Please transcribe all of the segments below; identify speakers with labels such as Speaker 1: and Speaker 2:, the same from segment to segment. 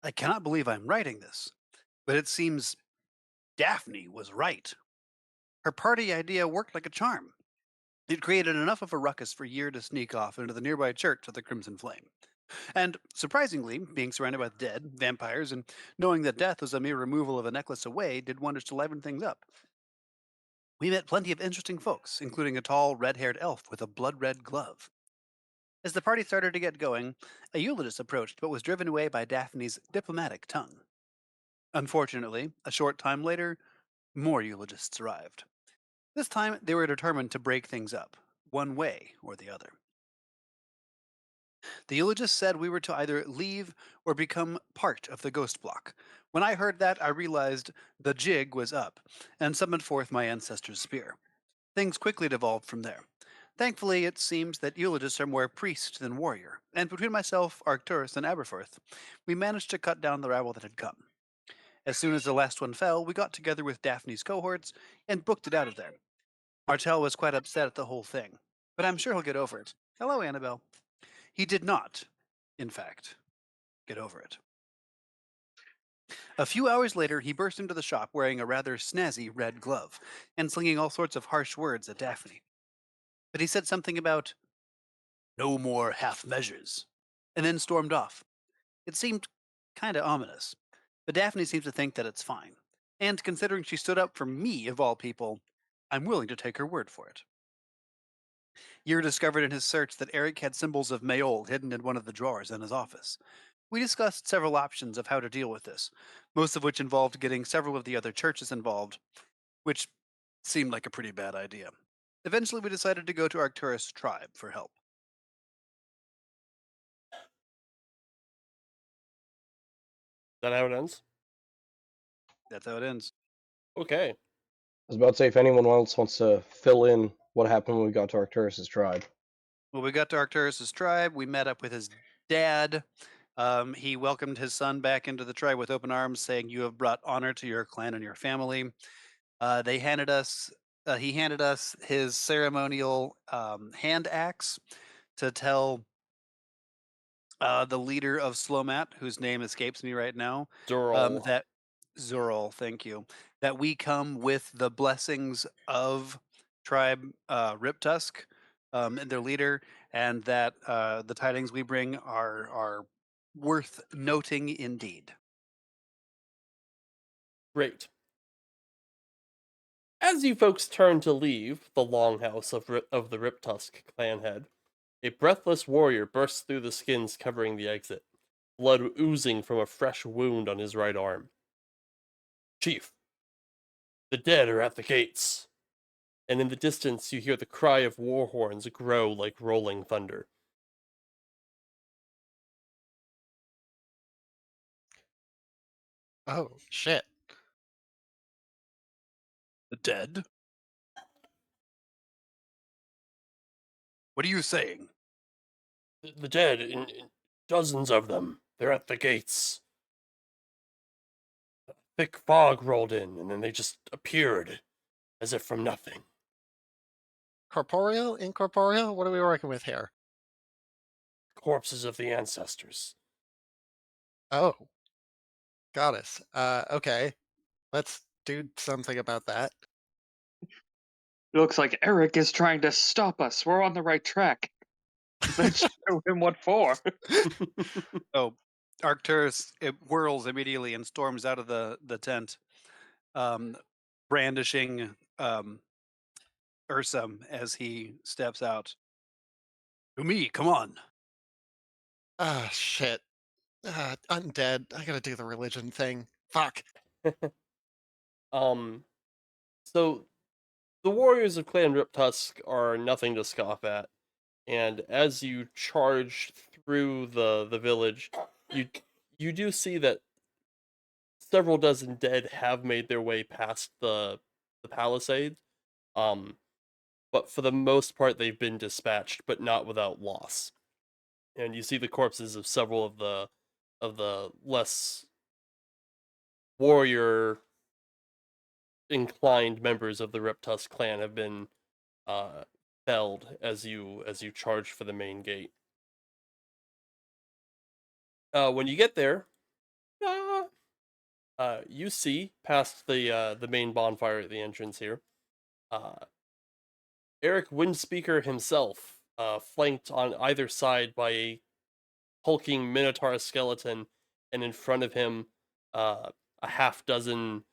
Speaker 1: I cannot believe I'm writing this, but it seems Daphne was right. Her party idea worked like a charm. It created enough of a ruckus for Year to sneak off into the nearby church of the Crimson Flame. And surprisingly, being surrounded by the dead, vampires, and knowing that death was a mere removal of a necklace away did wonders to liven things up. We met plenty of interesting folks, including a tall, red haired elf with a blood red glove. As the party started to get going, a eulogist approached but was driven away by Daphne's diplomatic tongue. Unfortunately, a short time later, more eulogists arrived. This time, they were determined to break things up, one way or the other. The eulogist said we were to either leave or become part of the ghost block. When I heard that, I realized the jig was up and summoned forth my ancestor's spear. Things quickly devolved from there. Thankfully, it seems that eulogists are more priest than warrior, and between myself, Arcturus, and Aberforth, we managed to cut down the rabble that had come. As soon as the last one fell, we got together with Daphne's cohorts and booked it out of there. Martel was quite upset at the whole thing, but I'm sure he'll get over it. Hello, Annabelle. He did not, in fact, get over it. A few hours later, he burst into the shop wearing a rather snazzy red glove and slinging all sorts of harsh words at Daphne. But he said something about no more half measures, and then stormed off. It seemed kinda ominous, but Daphne seems to think that it's fine. And considering she stood up for me, of all people, I'm willing to take her word for it. Yer discovered in his search that Eric had symbols of Mayol hidden in one of the drawers in his office. We discussed several options of how to deal with this, most of which involved getting several of the other churches involved, which seemed like a pretty bad idea. Eventually, we decided to go to Arcturus' tribe for help.
Speaker 2: That how it ends?
Speaker 1: That's how it ends.
Speaker 2: Okay.
Speaker 3: Was about to say if anyone else wants to fill in what happened when we got to Arcturus' tribe.
Speaker 1: Well, we got to Arcturus' tribe. We met up with his dad. He welcomed his son back into the tribe with open arms, saying, "You have brought honor to your clan and your family." They handed us. He handed us his ceremonial hand axe to tell the leader of Slomat, whose name escapes me right now,
Speaker 2: Dural.
Speaker 1: that Zorol, thank you, that we come with the blessings of tribe Riptusk and their leader, and that the tidings we bring are worth noting indeed.
Speaker 2: Great. As you folks turn to leave the longhouse of the Riptusk clan head, a breathless warrior bursts through the skins covering the exit, blood oozing from a fresh wound on his right arm. Chief, the dead are at the gates. And in the distance you hear the cry of war horns grow like rolling thunder.
Speaker 4: Oh, shit.
Speaker 1: The dead? What are you saying?
Speaker 2: The dead, in dozens of them, they're at the gates. Thick fog rolled in, and then they just appeared, as if from nothing.
Speaker 4: Corporeal? Incorporeal? What are we working with here?
Speaker 2: Corpses of the ancestors.
Speaker 4: Oh, goddess. Okay. Let's do something about that.
Speaker 5: Looks like Eric is trying to stop us. We're on the right track. Let's show him what for.
Speaker 1: Oh, Arcturus it whirls immediately and storms out of the tent, um, brandishing Ursum as he steps out. To me, come on.
Speaker 4: Ah, shit. Undead. I gotta do the religion thing. Fuck.
Speaker 2: um, so the warriors of Clan Riptusk are nothing to scoff at, and as you charge through the village, you you do see that several dozen dead have made their way past the palisade. Um, but for the most part, they've been dispatched, but not without loss. And you see the corpses of several of the less warrior inclined members of the Reptus clan have been uh, felled as you charge for the main gate. When you get there, You see past the main bonfire at the entrance here. Eric Windspeaker himself, flanked on either side by a hulking minotaur skeleton, and in front of him, a half dozen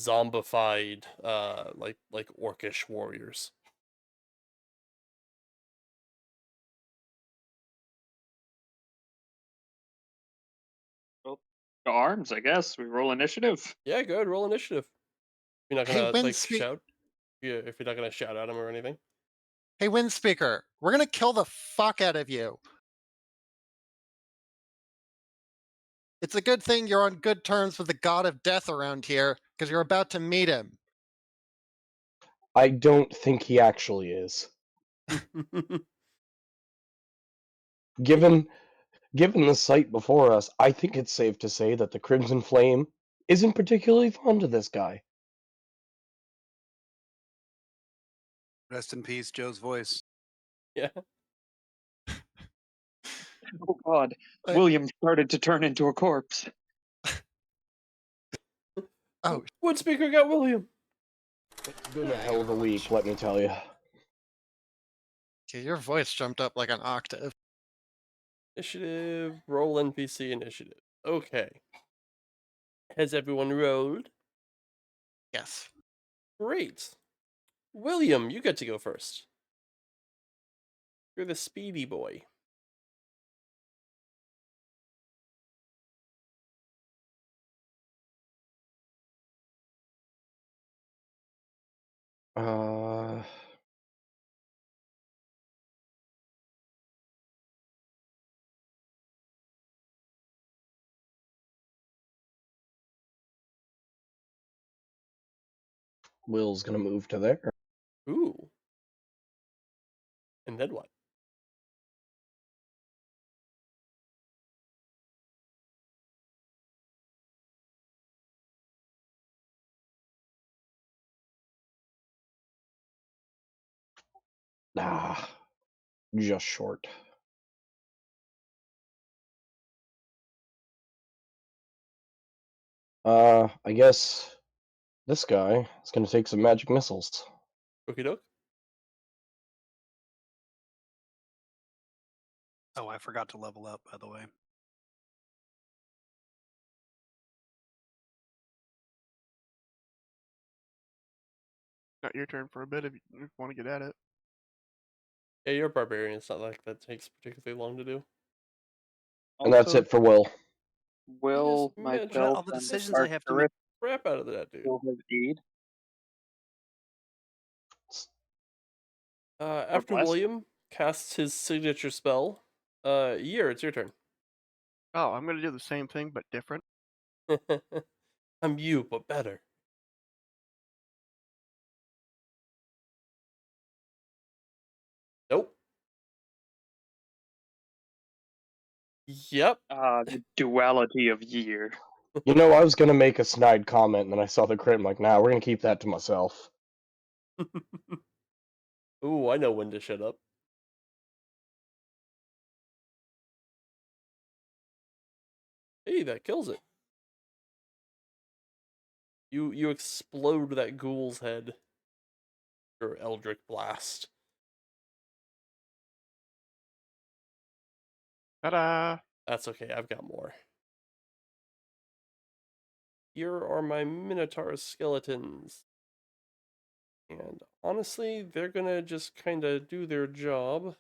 Speaker 2: zombified, like orcish warriors.
Speaker 5: Well, to arms, I guess. We roll initiative.
Speaker 2: Yeah, go ahead, roll initiative. You're not
Speaker 4: Hey,
Speaker 2: gonna like shout. Yeah, if you're not gonna shout at him or anything.
Speaker 4: Hey, Windspeaker, we're gonna kill the fuck out of you. It's a good thing you're on good terms with the god of death around here, because you're about to meet him.
Speaker 3: I don't think he actually is. Given given the sight before us, I think it's safe to say that the Crimson Flame isn't particularly fond of this guy.
Speaker 1: Rest in peace, Joe's voice.
Speaker 2: Yeah.
Speaker 5: Oh God,
Speaker 4: Uh,
Speaker 5: William started to turn into a corpse.
Speaker 4: Oh,
Speaker 2: Windspeaker got William.
Speaker 3: It's been a hell of a week, let me tell you.
Speaker 4: okay, your voice jumped up like an octave.
Speaker 2: Initiative. Roll NPC initiative. Okay. Has everyone rolled?
Speaker 4: Yes.
Speaker 2: Great. William, you get to go first. You're the speedy boy.
Speaker 3: Uh, Will's gonna move to there.
Speaker 2: Ooh. And then what?
Speaker 3: Ah, just short. I guess this guy is gonna take some magic missiles.
Speaker 2: Okie doke.
Speaker 1: Oh, I forgot to level up, by the way.
Speaker 6: Got your turn for a bit if you want to get at it.
Speaker 2: Yeah, you're a barbarian. It's not like that takes particularly long to do.
Speaker 3: And that's
Speaker 5: Also,
Speaker 3: it for Will.
Speaker 5: Will,
Speaker 2: Yes,
Speaker 5: myself,
Speaker 1: all the
Speaker 5: and
Speaker 1: decisions I have to make.
Speaker 5: Arcturus
Speaker 2: Crap out of that dude.
Speaker 5: will have aid.
Speaker 2: After
Speaker 5: bless.
Speaker 2: William casts his signature spell, Year, it's your turn.
Speaker 6: Oh, I'm gonna do the same thing but different.
Speaker 2: I'm you, but better. Nope. Yep.
Speaker 5: The duality of year.
Speaker 3: You know, I was gonna make a snide comment, and then I saw the crit. I'm like, nah, we're gonna keep that to myself.
Speaker 2: Ooh, I know when to shut up. Hey, that kills it. You explode that ghoul's head. Your Eldritch Blast.
Speaker 6: Ta-da!
Speaker 2: That's okay, I've got more. Here are my Minotaur skeletons. And honestly, they're gonna just kinda do their job.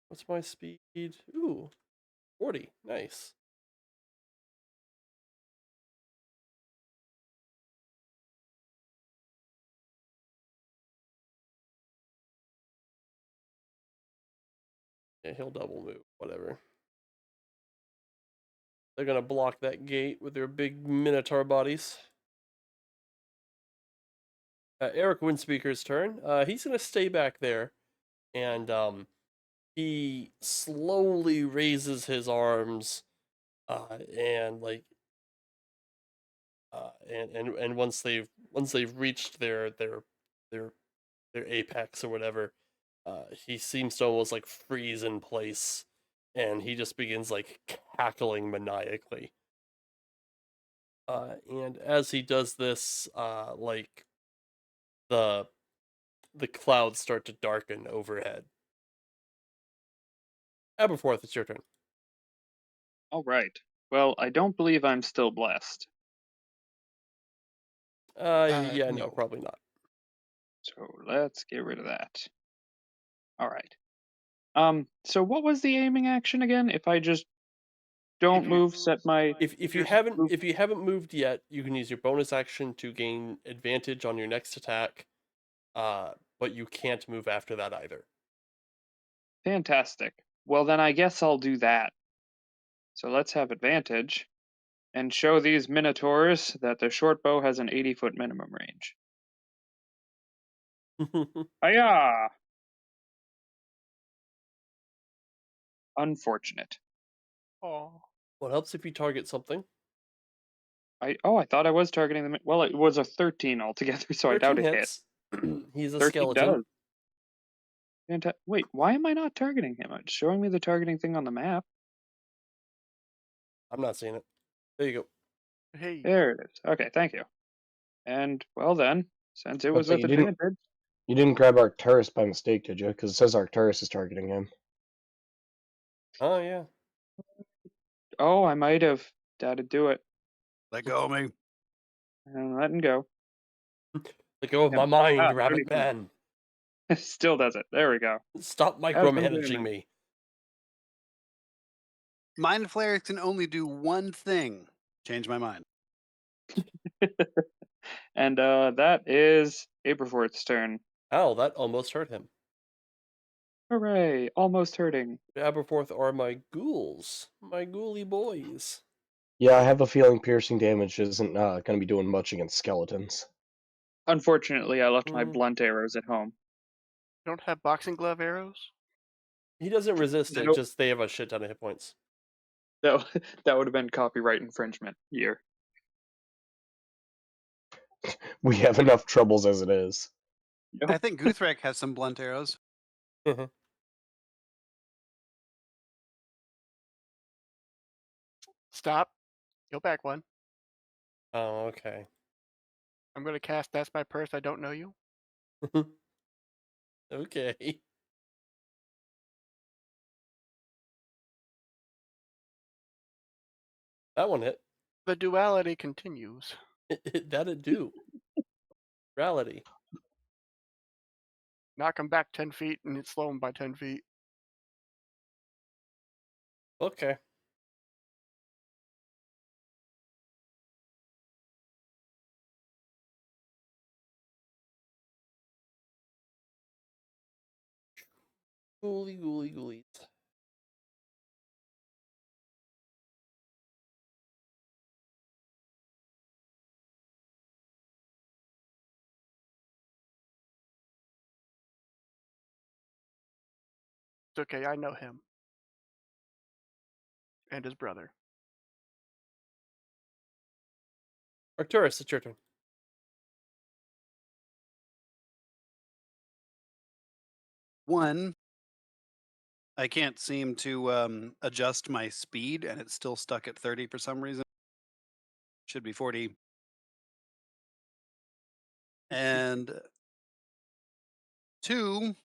Speaker 2: What's my speed? Ooh, 40. Nice. Yeah, he'll double move. Whatever. They're gonna block that gate with their big Minotaur bodies. Eric Windspeaker's turn. He's gonna stay back there, and he slowly raises his arms, and like, and once they've reached their apex or whatever, He seems to almost like freeze in place, and he just begins like cackling maniacally. And as he does this, like the the clouds start to darken overhead. Aberforth, it's your turn.
Speaker 5: All right. Well, I don't believe I'm still blessed.
Speaker 2: Yeah, no,
Speaker 4: No.
Speaker 2: probably not.
Speaker 5: So let's get rid of that. All right. So what was the aiming action again? If I just don't
Speaker 6: you
Speaker 5: move, set my
Speaker 2: If you
Speaker 6: Piercing-
Speaker 2: haven't if you haven't moved yet, you can use your bonus action to gain advantage on your next attack. But you can't move after that either.
Speaker 5: fantastic. Well, then I guess I'll do that. So let's have advantage and show these minotaurs that the short bow has an 80-foot minimum range. Hiya! Unfortunate.
Speaker 6: Oh,
Speaker 2: What helps if you target something?
Speaker 5: I thought I was targeting them. Well, it was a 13 altogether, so I doubt
Speaker 2: 13
Speaker 5: it hit.
Speaker 2: hits. He's a
Speaker 5: 13
Speaker 2: skeleton.
Speaker 5: does. Wait, why am I not targeting him? It's showing me the targeting thing on the map.
Speaker 2: I'm not seeing it. There you go.
Speaker 6: hey.
Speaker 5: There it is. Okay, thank you. And well then, since it was
Speaker 3: But
Speaker 5: with
Speaker 3: you didn't
Speaker 5: advantage,
Speaker 3: you didn't grab Arcturus by mistake, did you? Because it says Arcturus is targeting him.
Speaker 2: Oh yeah.
Speaker 5: oh, I might have. That'd do it.
Speaker 1: Let go of me.
Speaker 5: I'm letting go.
Speaker 2: Let go of
Speaker 5: Yep.
Speaker 2: my mind,
Speaker 5: Ah,
Speaker 2: Rabbit
Speaker 5: 32.
Speaker 2: Man.
Speaker 5: Still does it. There we go.
Speaker 2: Stop
Speaker 5: Has been doing
Speaker 2: micromanaging
Speaker 5: it.
Speaker 2: me.
Speaker 1: Mind flayers can only do one thing. Change my mind.
Speaker 5: And that is Aberforth's turn.
Speaker 2: Ow, that almost hurt him.
Speaker 5: Hooray! Almost hurting.
Speaker 2: Aberforth are my ghouls. My ghouly boys.
Speaker 3: Yeah, I have a feeling piercing damage isn't going to be doing much against skeletons.
Speaker 5: Unfortunately, I left my
Speaker 2: Mm.
Speaker 5: blunt arrows at home.
Speaker 6: Don't have boxing glove arrows?
Speaker 2: He doesn't resist it,
Speaker 5: Nope.
Speaker 2: just they have a shit ton of hit points.
Speaker 5: That that would have been copyright infringement year.
Speaker 3: We have enough troubles as it is.
Speaker 1: I think Guthrak has some blunt arrows.
Speaker 6: Stop. Go back one.
Speaker 2: Oh, okay.
Speaker 6: I'm going to cast That's My Purse, I Don't Know You.
Speaker 2: Okay. That one hit.
Speaker 6: The duality continues.
Speaker 2: That'd do. Reality.
Speaker 6: Knock him back 10 feet and it's slow him by 10 feet.
Speaker 2: Okay. Ghouly, ghouly, ghoulies.
Speaker 6: It's okay, I know him. And his brother.
Speaker 2: Arcturus, it's your turn.
Speaker 1: One, I can't seem to adjust my speed, and it's still stuck at 30 for some reason. Should be 40. And two,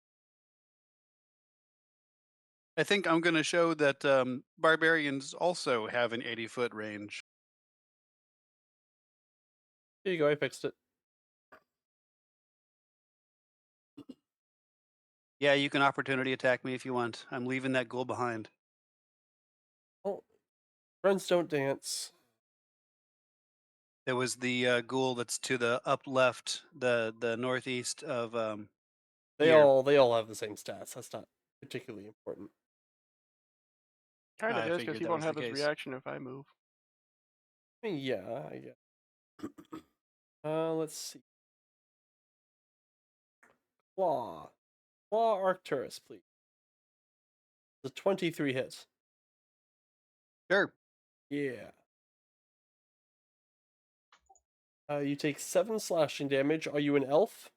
Speaker 1: I think I'm going to show that barbarians also have an 80-foot range.
Speaker 2: Here you go, I fixed it.
Speaker 1: Yeah, you can opportunity attack me if you want. I'm leaving that ghoul behind.
Speaker 2: Oh, friends don't dance.
Speaker 1: There was the ghoul that's to the up left, the northeast of
Speaker 2: They
Speaker 1: here.
Speaker 2: all have the same stats. That's not particularly important.
Speaker 6: Kind of
Speaker 1: I
Speaker 6: is,
Speaker 1: figured
Speaker 6: because he
Speaker 1: that
Speaker 6: won't
Speaker 1: was
Speaker 6: have
Speaker 1: the
Speaker 6: his
Speaker 1: case.
Speaker 6: reaction if I move.
Speaker 2: I mean, yeah, I guess. Let's see. Claw. Claw Arcturus, please. The 23 hits.
Speaker 1: Sure.
Speaker 2: Yeah. You take 7 slashing damage. Are you an elf?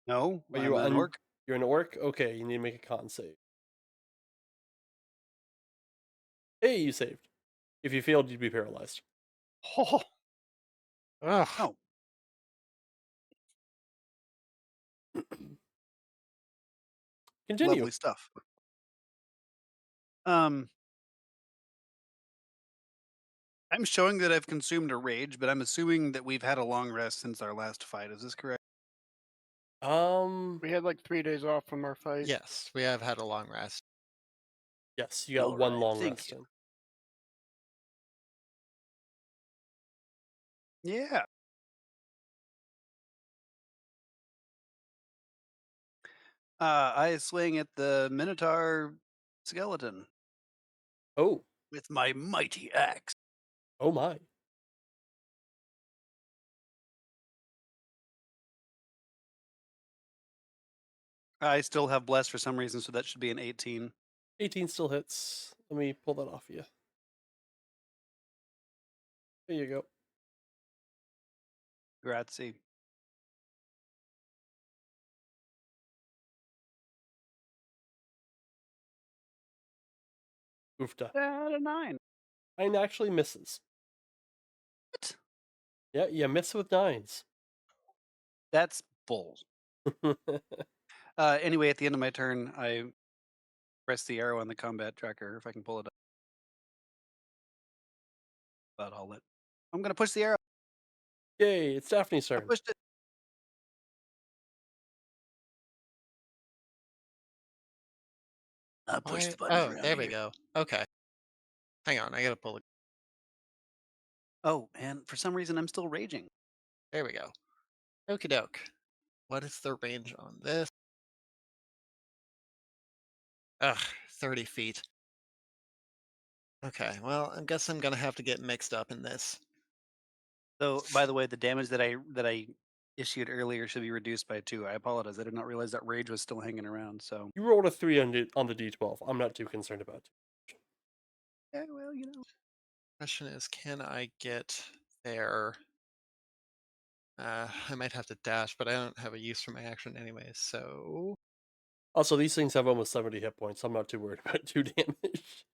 Speaker 1: No,
Speaker 2: Are
Speaker 1: I'm
Speaker 2: you
Speaker 1: an orc.
Speaker 2: You're an orc? Okay, you need to make a con save. Hey, you saved. If you failed, you'd be paralyzed.
Speaker 4: Oh. Ugh.
Speaker 1: Oh,
Speaker 2: Continue.
Speaker 1: lovely stuff. I'm showing that I've consumed a rage, but I'm assuming that we've had a long rest since our last fight. Is this correct?
Speaker 6: We had like 3 days off from our fight.
Speaker 4: Yes, we have had a long rest.
Speaker 2: Yes, you got
Speaker 1: All
Speaker 2: one
Speaker 1: right,
Speaker 2: long
Speaker 1: thank
Speaker 2: rest
Speaker 1: you.
Speaker 2: in.
Speaker 1: Yeah. I swing at the Minotaur skeleton
Speaker 2: Oh,
Speaker 1: with my mighty axe.
Speaker 2: oh my.
Speaker 1: I still have blessed for some reason, so that should be an 18.
Speaker 2: 18 still hits. Let me pull that off you. There you go.
Speaker 1: Grazie.
Speaker 2: Oofta.
Speaker 1: A 9.
Speaker 2: Nine actually misses.
Speaker 1: What?
Speaker 2: Yeah, you miss with nines.
Speaker 1: That's bull. Anyway, at the end of my turn, I press the arrow on the combat tracker. If I can pull it up, but I'll let. I'm gonna push the arrow.
Speaker 2: Yay, it's Daphne's
Speaker 1: I
Speaker 2: turn.
Speaker 1: pushed it. I pushed the buttons
Speaker 4: Oh,
Speaker 1: around
Speaker 4: there we
Speaker 1: here.
Speaker 4: go. Okay. Hang on, I gotta pull it.
Speaker 1: Oh, and for some reason, I'm still raging.
Speaker 4: There we go. Okie doke. What is the range on this? Ugh, 30 feet. Okay, well, I guess I'm gonna have to get mixed up in this.
Speaker 1: So, by the way, the damage that I issued earlier should be reduced by 2. I apologize. I did not realize that rage was still hanging around. So,
Speaker 2: You rolled a 3 on the d12. I'm not too concerned about it.
Speaker 1: yeah, well, you know.
Speaker 4: Question is, can I get there? I might have to dash, but I don't have a use for my action anyway, so...
Speaker 2: Also, these things have almost 70 hit points. So I'm not too worried about 2 damage.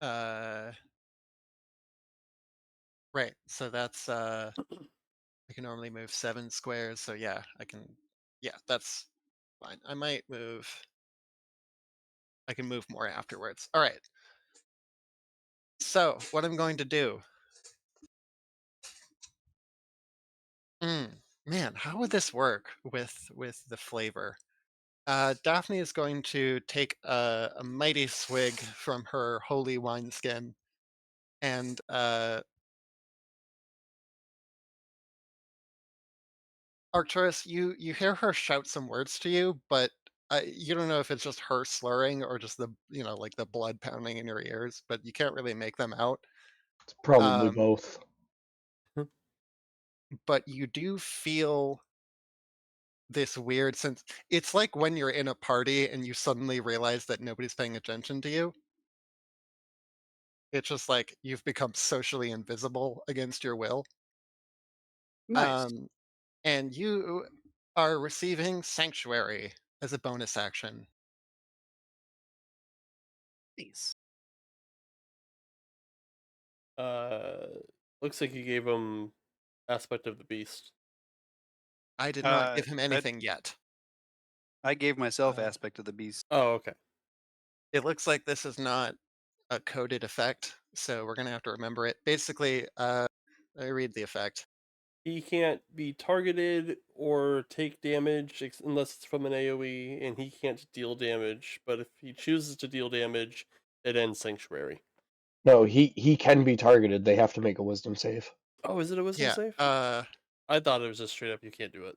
Speaker 4: Uh, right, so that's, I can normally move 7 squares, so yeah, I can, yeah, that's fine. I might move, I can move more afterwards. All right. So, what I'm going to do, man, how would this work with the flavor? Daphne is going to take a mighty swig from her holy wineskin, and Arcturus, you hear her shout some words to you, but you don't know if it's just her slurring or just the like the blood pounding in your ears, but you can't really make them out.
Speaker 3: It's probably
Speaker 4: Um,
Speaker 3: both.
Speaker 4: but you do feel this weird sense. It's like when you're in a party and you suddenly realize that nobody's paying attention to you. It's just like you've become socially invisible against your will.
Speaker 1: Nice.
Speaker 4: Um, and you are receiving sanctuary as a bonus action.
Speaker 1: Nice.
Speaker 2: Uh, Looks like you gave him aspect of the beast.
Speaker 4: I did not give him
Speaker 1: I
Speaker 4: anything yet.
Speaker 1: gave myself
Speaker 4: Uh,
Speaker 1: aspect of the beast.
Speaker 2: Oh, okay.
Speaker 4: It looks like this is not a coded effect, so we're gonna have to remember it. Basically, I read the effect.
Speaker 2: He can't be targeted or take damage unless it's from an AoE, and he can't deal damage. But if he chooses to deal damage, it ends Sanctuary.
Speaker 3: No, he can be targeted. They have to make a wisdom save.
Speaker 2: Oh, is it a wisdom
Speaker 4: Yeah.
Speaker 2: save? I thought it was just straight up you can't do it.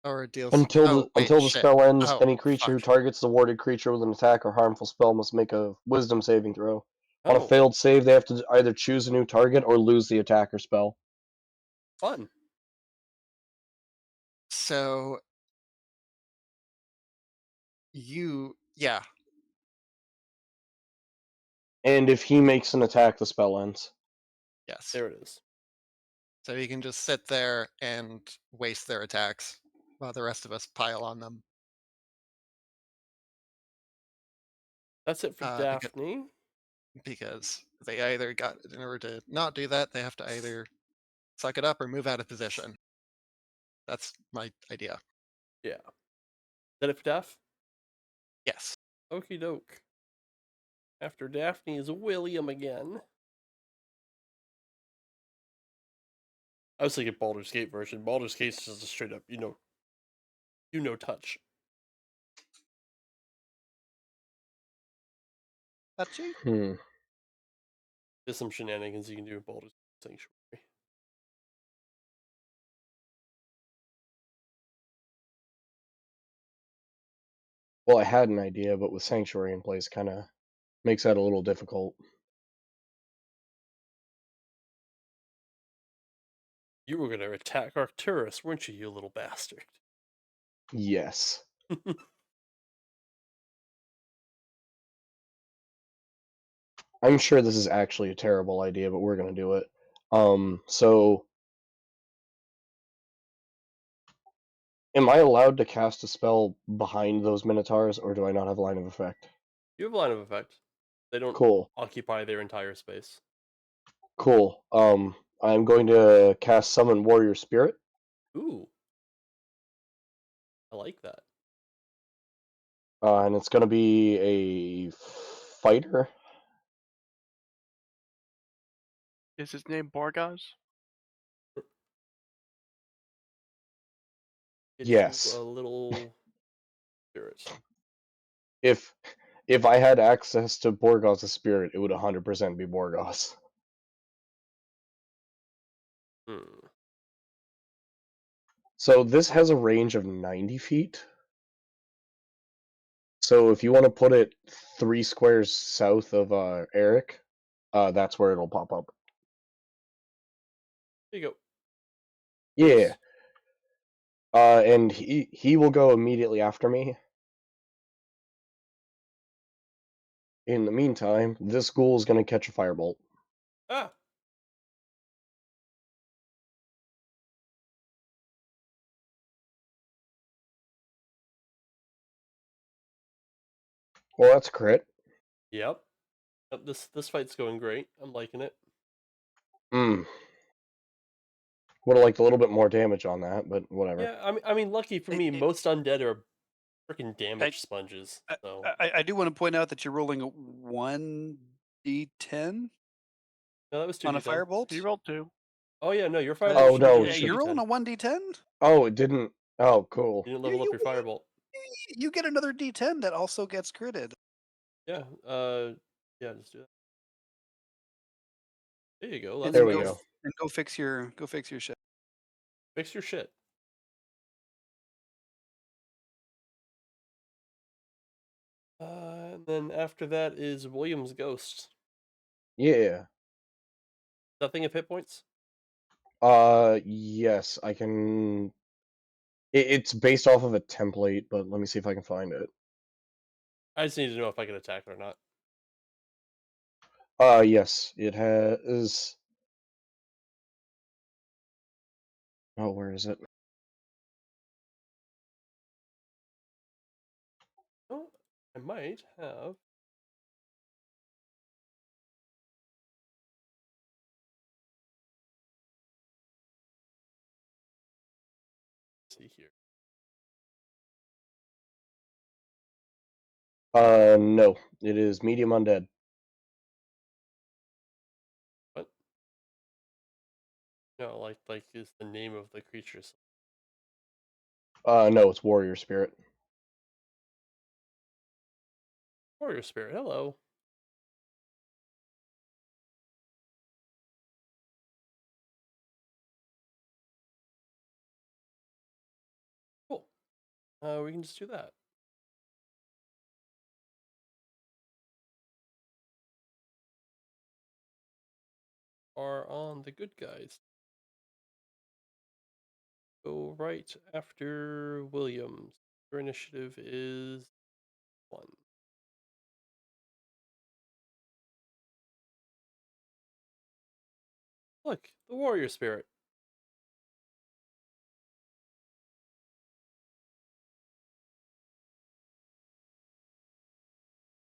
Speaker 4: Or deals.
Speaker 3: Until
Speaker 4: Oh,
Speaker 3: the
Speaker 4: wait,
Speaker 3: until the
Speaker 4: shit.
Speaker 3: spell ends,
Speaker 4: Oh,
Speaker 3: any creature who
Speaker 4: fuck.
Speaker 3: targets the warded creature with an attack or harmful spell must make a wisdom saving throw. On a
Speaker 2: Oh,
Speaker 3: failed save, they have to either choose a new target or lose the attack or spell.
Speaker 2: fun.
Speaker 4: So yeah.
Speaker 3: And if he makes an attack, the spell ends.
Speaker 4: Yes.
Speaker 2: There it is.
Speaker 4: So he can just sit there and waste their attacks while the rest of us pile on them.
Speaker 2: That's it for
Speaker 4: Because,
Speaker 2: Daphne.
Speaker 4: because they either got, in order to not do that, they have to either suck it up or move out of position. That's my idea.
Speaker 2: Yeah. Is that it for Daph?
Speaker 4: Yes.
Speaker 2: Okie doke. After Daphne is William again. I was thinking Baldur's Gate version. Baldur's Gate is just a straight up, touch.
Speaker 1: Touchy?
Speaker 2: There's some shenanigans you can do in Baldur's Sanctuary.
Speaker 3: Well, I had an idea, but with Sanctuary in place, kind of makes that a little difficult.
Speaker 2: You were gonna attack Arcturus, weren't you little bastard?
Speaker 3: Yes. I'm sure this is actually a terrible idea, but we're going to do it. So am I allowed to cast a spell behind those Minotaurs, or do I not have line of effect?
Speaker 2: You have a line of effect. They don't
Speaker 3: Cool.
Speaker 2: occupy their entire space.
Speaker 3: Cool. I'm going to cast Summon Warrior Spirit.
Speaker 2: Ooh. I like that.
Speaker 3: And it's going to be a fighter.
Speaker 6: Is his name Borgaz?
Speaker 2: It's
Speaker 3: Yes.
Speaker 2: a little spirit.
Speaker 3: If I had access to Borgaz's spirit, it would 100% be Borgaz.
Speaker 2: Hmm.
Speaker 3: So this has a range of 90 feet. So if you want to put it 3 squares south of Eric, that's where it'll pop up.
Speaker 2: There you go.
Speaker 3: Yeah.
Speaker 2: Nice.
Speaker 3: And he will go immediately after me. In the meantime, this ghoul is going to catch a firebolt.
Speaker 2: Ah.
Speaker 3: Well, that's a crit.
Speaker 2: Yep. This fight's going great. I'm liking it.
Speaker 3: Would have liked a little bit more damage on that, but whatever.
Speaker 2: Yeah, I mean, lucky for me, most undead are freaking damage sponges. So
Speaker 1: I do want to point out that you're rolling a 1d10
Speaker 2: no, that was 2d10.
Speaker 1: on a firebolt.
Speaker 6: He rolled 2.
Speaker 2: Oh yeah, no, your
Speaker 1: Uh,
Speaker 2: firebolt.
Speaker 3: Oh,
Speaker 2: should
Speaker 3: no,
Speaker 2: be
Speaker 3: it
Speaker 1: You're
Speaker 3: should-
Speaker 1: rolling
Speaker 2: 2d10.
Speaker 1: a 1d10.
Speaker 3: Oh, it didn't. Oh, cool.
Speaker 2: You didn't level up your firebolt.
Speaker 1: You get another d10 that also gets critted.
Speaker 2: Yeah. Yeah. Just do that. There you go.
Speaker 1: And
Speaker 2: That's
Speaker 3: There
Speaker 1: then
Speaker 3: we
Speaker 2: nice.
Speaker 3: go.
Speaker 1: And go fix your shit.
Speaker 2: Fix your shit. And then after that is William's ghost.
Speaker 3: Yeah.
Speaker 2: That thing of hit points.
Speaker 3: Yes, I can. It's based off of a template, but let me see if I can find it.
Speaker 2: I just need to know if I can attack it or not.
Speaker 3: Yes, it has. Oh, where is it?
Speaker 2: Oh, I might have. Let's see here.
Speaker 3: No, it is medium undead.
Speaker 2: What? No, like is the name of the creatures.
Speaker 3: No, it's warrior spirit.
Speaker 2: Warrior spirit. Hello. Cool. We can just do that. Are on the good guys. Go right after Williams. Your initiative is 1. Look, the warrior spirit.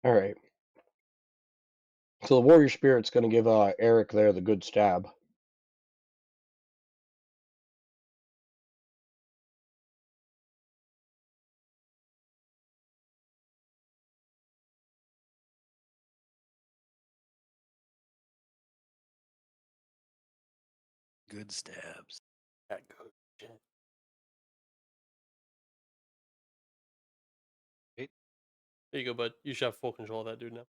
Speaker 3: All right. So the warrior spirit's going to give Eric there the good stab.
Speaker 1: Good stabs.
Speaker 2: That good shit.
Speaker 1: Wait.
Speaker 2: There you go, bud. You should have full control of that dude now.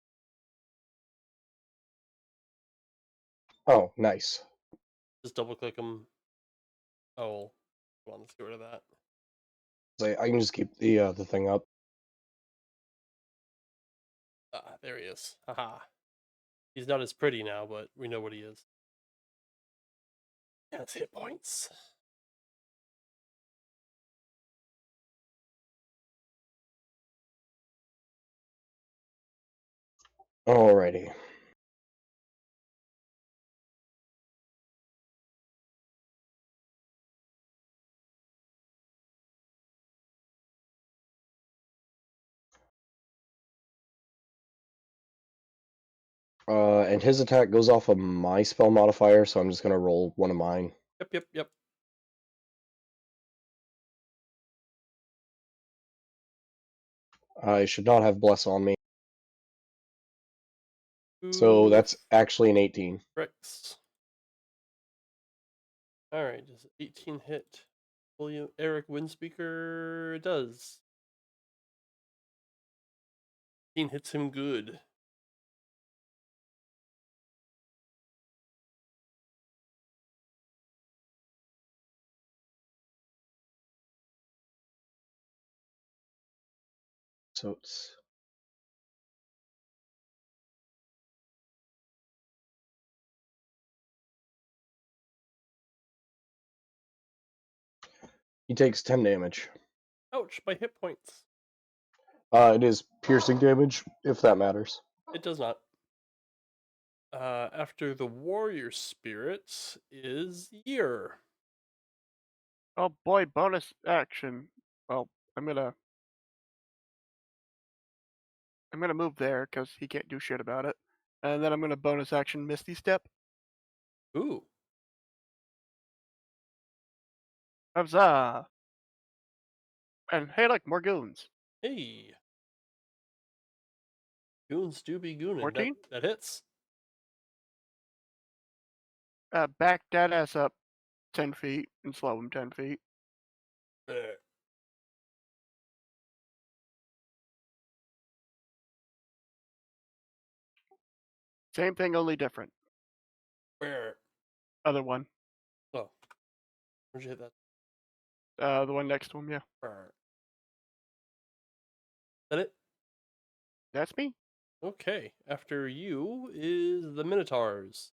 Speaker 3: Oh, nice.
Speaker 2: Just double click him. Oh, well, come on, let's get rid of that.
Speaker 3: So I can just keep the thing up.
Speaker 2: Ah, there he is. Haha. He's not as pretty now, but we know what he is. That's hit points.
Speaker 3: Alrighty. And his attack goes off of my spell modifier, so I'm just gonna roll one of mine.
Speaker 2: Yep.
Speaker 3: I should not have bless on me, so
Speaker 2: Ooh,
Speaker 3: that's actually an 18.
Speaker 2: bricks. Alright, does 18 hit William Eric Windspeaker? It does. 18 hits him good.
Speaker 3: So it's he takes 10 damage.
Speaker 2: Ouch, my hit points.
Speaker 3: It is piercing damage, if that matters.
Speaker 2: It does not. After the warrior spirits is Year.
Speaker 6: Oh boy, bonus action. Well, I'm gonna move there because he can't do shit about it, and then I'm gonna bonus action Misty Step.
Speaker 2: Ooh.
Speaker 6: Huzzah! And hey, look, more goons.
Speaker 2: Hey. Goons do be gooning.
Speaker 6: 14?
Speaker 2: That hits.
Speaker 6: Back that ass up 10 feet and slow him 10 feet.
Speaker 2: Bleh.
Speaker 6: Same thing, only different.
Speaker 2: Where?
Speaker 6: Other one.
Speaker 2: Oh. Where'd you hit that?
Speaker 6: The one next to him, yeah.
Speaker 2: Where? That it?
Speaker 6: That's me.
Speaker 2: Okay. After you is the Minotaurs.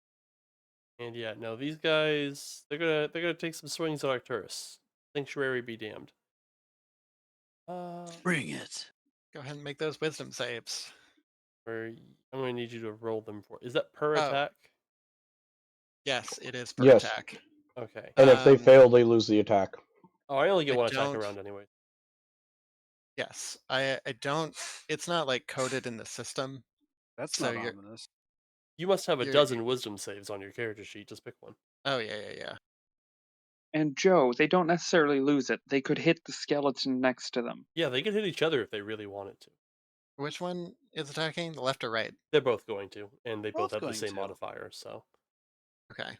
Speaker 2: And yeah, no, these guys they're gonna take some swings at Arcturus. Sanctuary be damned.
Speaker 1: Bring it.
Speaker 4: Go ahead and make those wisdom saves.
Speaker 2: Where I'm gonna need you to roll them for. Is that per
Speaker 4: Oh.
Speaker 2: attack?
Speaker 4: Yes, it is per
Speaker 3: Yes.
Speaker 4: attack.
Speaker 2: Okay.
Speaker 3: And if they
Speaker 4: Um,
Speaker 3: fail, they lose the attack.
Speaker 2: Oh, I only get
Speaker 4: I
Speaker 2: one attack
Speaker 4: don't-
Speaker 2: around anyway.
Speaker 4: Yes, I don't. It's not like coded in the system.
Speaker 1: That's
Speaker 4: So
Speaker 1: not
Speaker 4: you're-
Speaker 1: ominous.
Speaker 2: You must have a
Speaker 4: You're-
Speaker 2: dozen wisdom saves on your character sheet. Just pick one.
Speaker 4: Oh yeah.
Speaker 5: And Joe, they don't necessarily lose it. They could hit the skeleton next to them.
Speaker 2: Yeah, they could hit each other if they really wanted to.
Speaker 4: Which one is attacking? The left or right?
Speaker 2: They're both going to, and they both
Speaker 1: Both
Speaker 2: have the
Speaker 1: going
Speaker 2: same
Speaker 1: to.
Speaker 2: modifier. So
Speaker 4: Okay.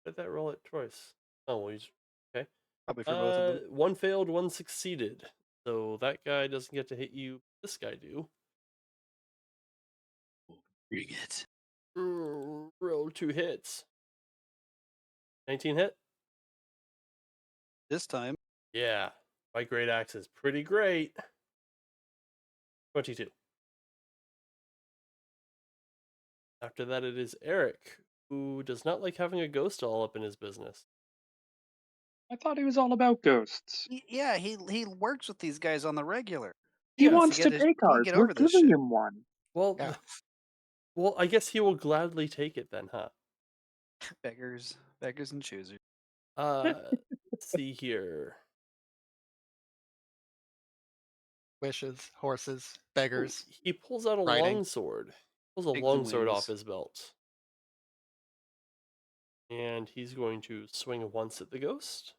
Speaker 2: did that roll it twice? Oh, well, he's okay.
Speaker 1: Probably for both of them.
Speaker 2: One failed, one succeeded. So that guy doesn't get to hit you. This guy do.
Speaker 1: Bring it.
Speaker 2: Roll 2 hits. 19 hit.
Speaker 1: This time,
Speaker 2: Yeah, my great axe is pretty great. 22. After that, it is Eric, who does not like having a ghost all up in his business.
Speaker 5: I thought he was all about ghosts.
Speaker 1: Yeah, he works with these guys on the regular.
Speaker 5: He
Speaker 2: Yeah.
Speaker 5: wants to take
Speaker 1: He can
Speaker 5: ours.
Speaker 1: get
Speaker 5: We're
Speaker 1: over this
Speaker 5: giving
Speaker 1: shit.
Speaker 5: him one.
Speaker 2: Well,
Speaker 4: Yeah.
Speaker 2: well, I guess he will gladly take it then, huh?
Speaker 1: Beggars and choosers.
Speaker 2: Let's see here.
Speaker 4: Wishes, horses,
Speaker 2: Ooh,
Speaker 4: beggars,
Speaker 2: he pulls out a
Speaker 4: riding.
Speaker 2: longsword. Pulls a
Speaker 1: Pigs and
Speaker 2: longsword off
Speaker 1: wings.
Speaker 2: his belt. And he's going to swing once at the ghost.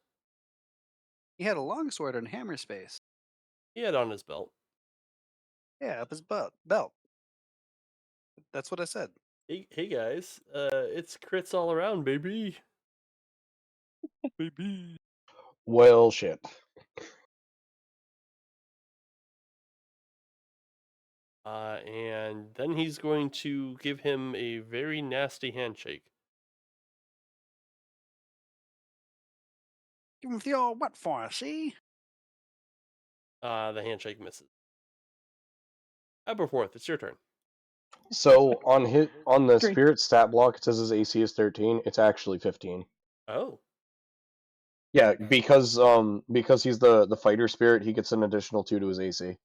Speaker 1: He had a longsword in hammer space.
Speaker 2: He had on his belt.
Speaker 1: Yeah, up his belt. That's what I said.
Speaker 2: Hey guys, it's crits all around, baby. Baby.
Speaker 3: Well, shit.
Speaker 2: And then he's going to give him a very nasty handshake.
Speaker 1: Give him the old what for, see?
Speaker 2: The handshake misses. Aberforth, it's your turn.
Speaker 3: So on the
Speaker 5: Great.
Speaker 3: spirit stat block, it says his AC is 13. It's actually 15.
Speaker 2: Oh,
Speaker 3: Yeah, because he's the fighter spirit, he gets an additional 2 to his AC.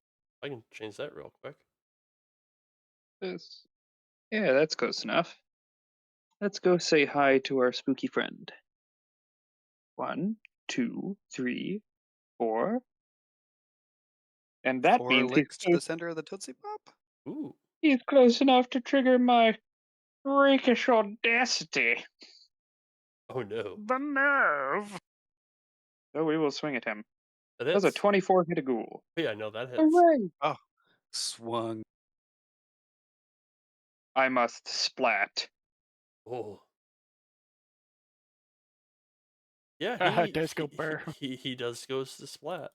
Speaker 2: I can change that real quick.
Speaker 5: Yeah, that's close enough. Let's go say hi to our spooky friend. 1, 2, 3, 4. And that
Speaker 1: 4
Speaker 5: means
Speaker 1: licks to the center of the Tootsie Pop?
Speaker 2: Ooh.
Speaker 5: he's close enough to trigger my rakish audacity.
Speaker 2: Oh no.
Speaker 1: The nerve!
Speaker 5: So we will swing at him.
Speaker 2: That
Speaker 5: Does a
Speaker 2: hits.
Speaker 5: 24 hit a ghoul?
Speaker 2: Yeah, no, that hits.
Speaker 5: Hooray!
Speaker 1: Oh, swung.
Speaker 5: I must splat.
Speaker 2: Oh. Yeah,
Speaker 6: Disco Bear.
Speaker 2: he does goes to splat.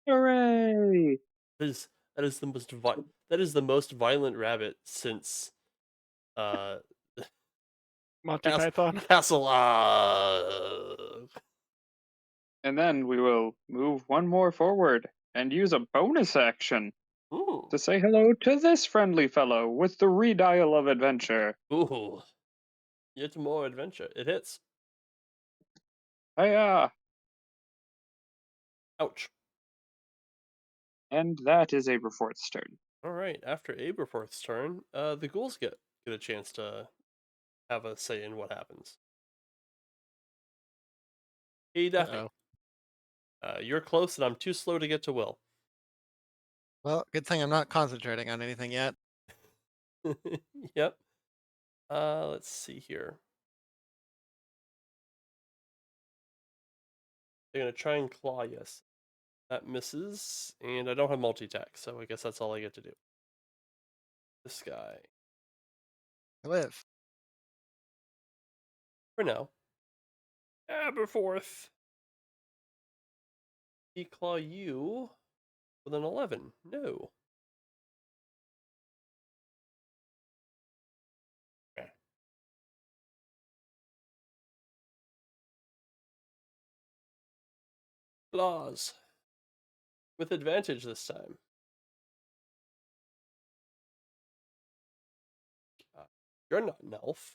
Speaker 5: Hooray!
Speaker 2: That is the most violent rabbit since uh
Speaker 6: Monty
Speaker 2: Cas-
Speaker 6: Python.
Speaker 2: Castle
Speaker 5: And then we will move one more forward and use a bonus action
Speaker 2: Ooh.
Speaker 5: to say hello to this friendly fellow with the redial of adventure.
Speaker 2: Ooh. Yet more adventure. It hits.
Speaker 5: Hiya!
Speaker 2: Ouch.
Speaker 5: And that is Aberforth's turn.
Speaker 2: Alright, after Aberforth's turn, the ghouls get a chance to have a say in what happens. Hey Daphne.
Speaker 4: Uh-oh.
Speaker 2: You're close and I'm too slow to get to Will.
Speaker 4: Well, good thing I'm not concentrating on anything yet.
Speaker 2: Yep. Let's see here. They're gonna try and claw, yes. That misses, and I don't have multi-attack, so I guess that's all I get to do. This guy.
Speaker 4: I live.
Speaker 2: For now. Aberforth. He claw you with an 11. No. Okay. Claws. With advantage this time. You're not an elf.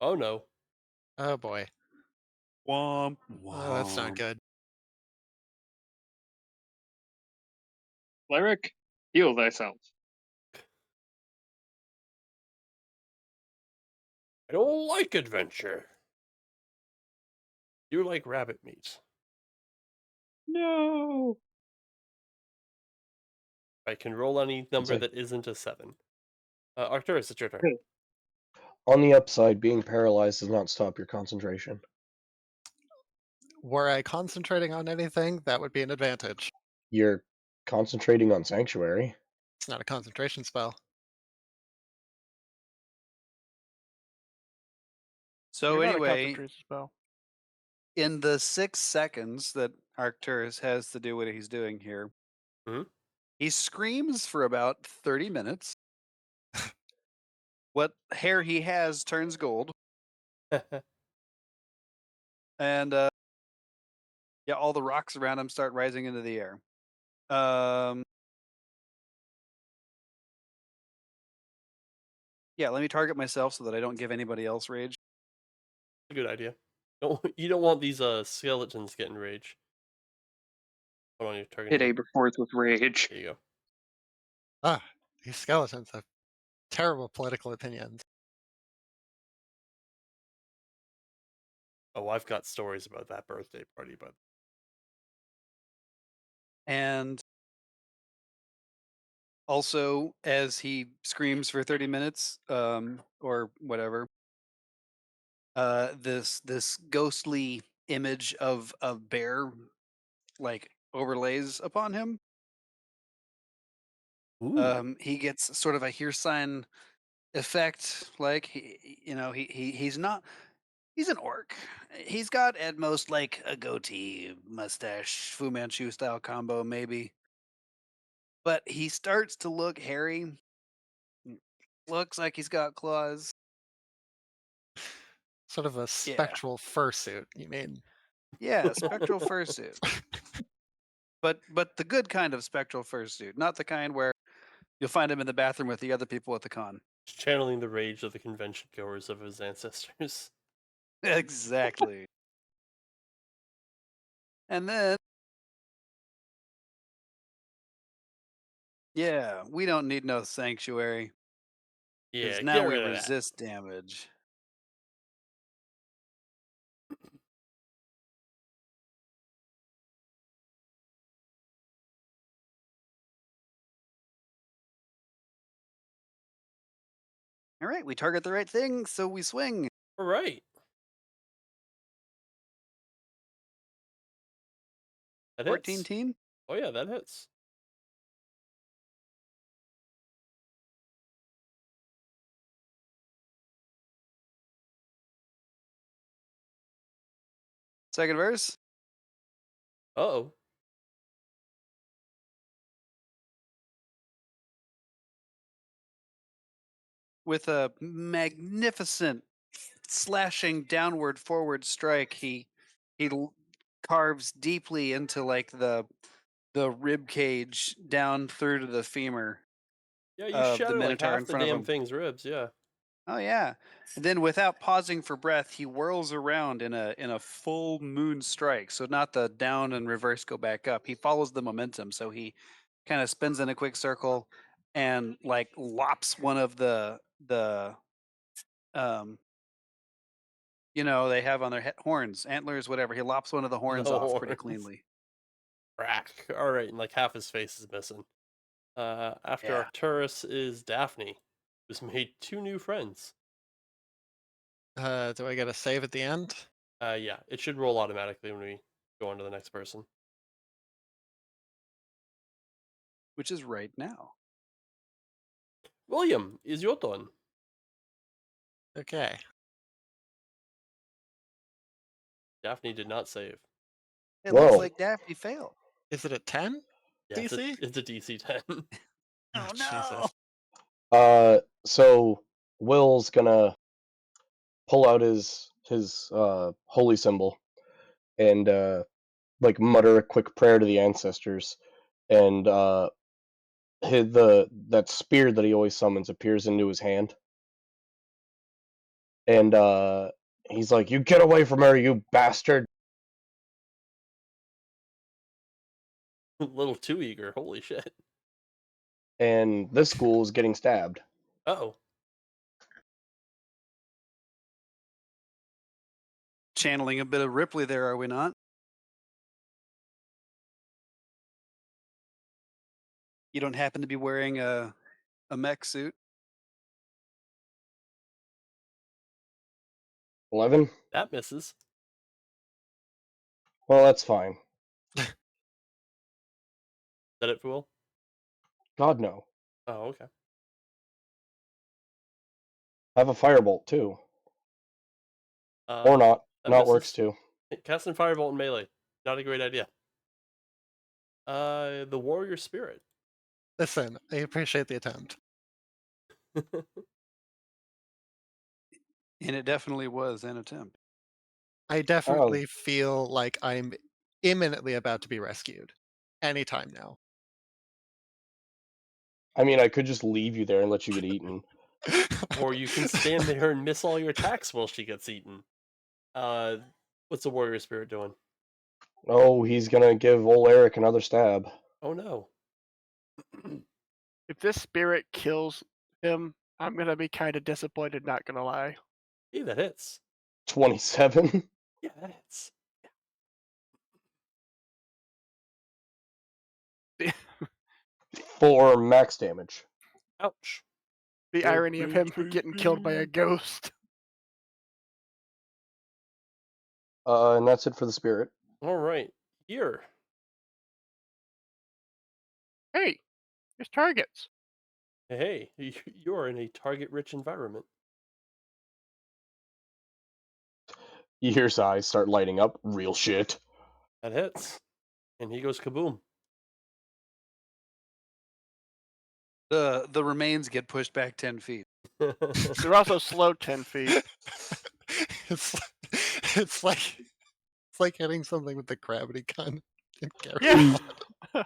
Speaker 2: Oh no.
Speaker 4: Oh boy.
Speaker 1: Womp,
Speaker 4: Oh, that's not
Speaker 1: womp.
Speaker 4: good.
Speaker 5: Cleric, heal thyself.
Speaker 2: I don't like adventure. You like rabbit meat.
Speaker 5: No!
Speaker 2: I can roll any number
Speaker 3: like-
Speaker 2: that isn't a 7. Arcturus, it's your turn.
Speaker 5: Okay.
Speaker 3: On the upside, being paralyzed does not stop your concentration.
Speaker 4: Were I concentrating on anything, that would be an advantage.
Speaker 3: You're concentrating on Sanctuary.
Speaker 4: It's not a concentration spell.
Speaker 1: So
Speaker 6: You're not a
Speaker 1: anyway,
Speaker 6: concentration spell.
Speaker 1: in the 6 seconds that Arcturus has to do what he's doing here,
Speaker 2: Mhm.
Speaker 1: he screams for about 30 minutes. What hair he has turns gold, and yeah, all the rocks around him start rising into the air. Yeah, let me target myself so that I don't give anybody else rage.
Speaker 2: A good idea. You don't want these skeletons getting rage. Hold on, you're
Speaker 5: Hit
Speaker 2: targeting.
Speaker 5: Aberforth with rage.
Speaker 2: There you go.
Speaker 4: Ah, these skeletons have terrible political opinions.
Speaker 2: Oh, I've got stories about that birthday party, but
Speaker 1: And also, as he screams for 30 minutes, or whatever, this ghostly image of a bear like overlays upon him.
Speaker 2: ooh,
Speaker 1: He gets sort of a hear sign effect. Like he's not. He's an orc. He's got at most like a goatee, mustache, Fu Manchu style combo, maybe. But he starts to look hairy. Looks like he's got claws.
Speaker 4: Sort of a
Speaker 1: Yeah.
Speaker 4: spectral fursuit, you mean?
Speaker 1: Yeah, spectral fursuit. But the good kind of spectral fursuit, not the kind where you'll find him in the bathroom with the other people at the con.
Speaker 2: channeling the rage of the convention goers of his ancestors.
Speaker 1: Exactly. And then yeah, we don't need no sanctuary because
Speaker 2: Yeah,
Speaker 1: now
Speaker 2: get
Speaker 1: we
Speaker 2: rid of that.
Speaker 1: resist damage. All right, we target the right thing, so we swing.
Speaker 2: All right, that
Speaker 1: 14
Speaker 2: hits.
Speaker 1: teen.
Speaker 2: Oh yeah, that hits.
Speaker 1: Second verse.
Speaker 2: Uh-oh.
Speaker 1: With a magnificent slashing downward forward strike, he carves deeply into like the rib cage down through to the femur
Speaker 2: Yeah, you
Speaker 1: of the
Speaker 2: shatter like
Speaker 1: minotaur in
Speaker 2: half the
Speaker 1: front of
Speaker 2: damn
Speaker 1: him.
Speaker 2: thing's ribs. Yeah.
Speaker 1: Oh yeah. And then without pausing for breath, he whirls around in a full moon strike. So not the down and reverse go back up. He follows the momentum. So he kind of spins in a quick circle and like lops one of the um they have on their horns, antlers, whatever. He lops one of the
Speaker 2: The
Speaker 1: horns off pretty
Speaker 2: horns.
Speaker 1: cleanly.
Speaker 2: Crack. All right, and like half his face is missing. After
Speaker 1: Yeah.
Speaker 2: Arcturus is Daphne, who's made two new friends.
Speaker 4: Do I get a save at the end?
Speaker 2: Yeah, it should roll automatically when we go on to the next person.
Speaker 1: Which is right now.
Speaker 2: William, is your turn.
Speaker 4: Okay.
Speaker 2: Daphne did not save.
Speaker 1: It looks
Speaker 3: Whoa.
Speaker 1: like Daphne failed.
Speaker 4: Is it a 10?
Speaker 2: Yeah,
Speaker 4: DC?
Speaker 2: it's a DC 10.
Speaker 1: Oh
Speaker 4: Jesus.
Speaker 3: So Will's gonna pull out his holy symbol and like mutter a quick prayer to the ancestors, and that spear that he always summons appears into his hand, and he's like, "You get away from her, you bastard!"
Speaker 2: Little too eager. Holy shit.
Speaker 3: And this school is getting stabbed.
Speaker 2: Oh.
Speaker 1: Channeling a bit of Ripley there, are we not? You don't happen to be wearing a mech suit?
Speaker 3: 11.
Speaker 2: That misses.
Speaker 3: Well, that's fine.
Speaker 2: Is that it, Fool?
Speaker 3: God no.
Speaker 2: Oh, okay.
Speaker 3: I have a firebolt too,
Speaker 2: Uh,
Speaker 3: or not.
Speaker 2: that
Speaker 3: Not works
Speaker 2: misses.
Speaker 3: too.
Speaker 2: Casting Firebolt in melee. Not a great idea. The Warrior Spirit.
Speaker 4: Listen, I appreciate the attempt.
Speaker 1: And it definitely was an attempt.
Speaker 4: I
Speaker 3: Oh,
Speaker 4: definitely feel like I'm imminently about to be rescued. Anytime now.
Speaker 3: I mean, I could just leave you there and let you get eaten.
Speaker 2: Or you can stand there and miss all your attacks while she gets eaten. Uh, what's the warrior spirit doing?
Speaker 3: Oh, he's gonna give old Eric another stab.
Speaker 2: Oh no.
Speaker 6: If this spirit kills him, I'm gonna be kind of disappointed. Not gonna lie.
Speaker 2: Hey, that hits.
Speaker 3: 27
Speaker 2: Yeah, that hits.
Speaker 3: for max damage.
Speaker 2: Ouch.
Speaker 6: The irony of him getting killed by a ghost.
Speaker 3: And that's it for the spirit.
Speaker 2: All right, here.
Speaker 6: Hey, there's targets.
Speaker 2: Hey, you're in a target-rich environment.
Speaker 3: You hear his eyes start lighting up. Real shit.
Speaker 2: That hits, and he goes kaboom.
Speaker 1: The remains get pushed back 10 feet.
Speaker 6: They're also slow 10 feet.
Speaker 4: it's it's like hitting something with the gravity gun. in
Speaker 6: Yeah.
Speaker 2: Your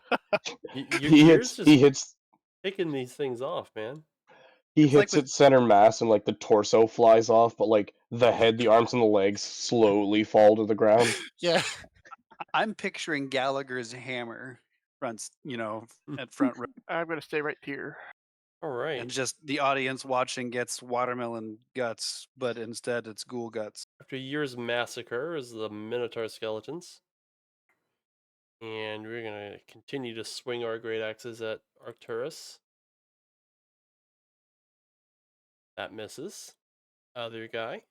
Speaker 3: He
Speaker 2: gear's
Speaker 3: hits. He
Speaker 2: just
Speaker 3: hits.
Speaker 2: picking these things off, man.
Speaker 3: He
Speaker 1: It's like
Speaker 3: hits
Speaker 1: with
Speaker 3: its center mass, and like the torso flies off, but like the head, the arms, and the legs slowly fall to the ground.
Speaker 4: Yeah.
Speaker 1: I'm picturing Gallagher's hammer fronts, at front row,
Speaker 6: I'm gonna stay right here.
Speaker 2: All right.
Speaker 1: and just the audience watching gets watermelon guts, but instead it's ghoul guts.
Speaker 2: After years massacre is the Minotaur skeletons. And we're gonna continue to swing our great axes at Arcturus. That misses. Other guy.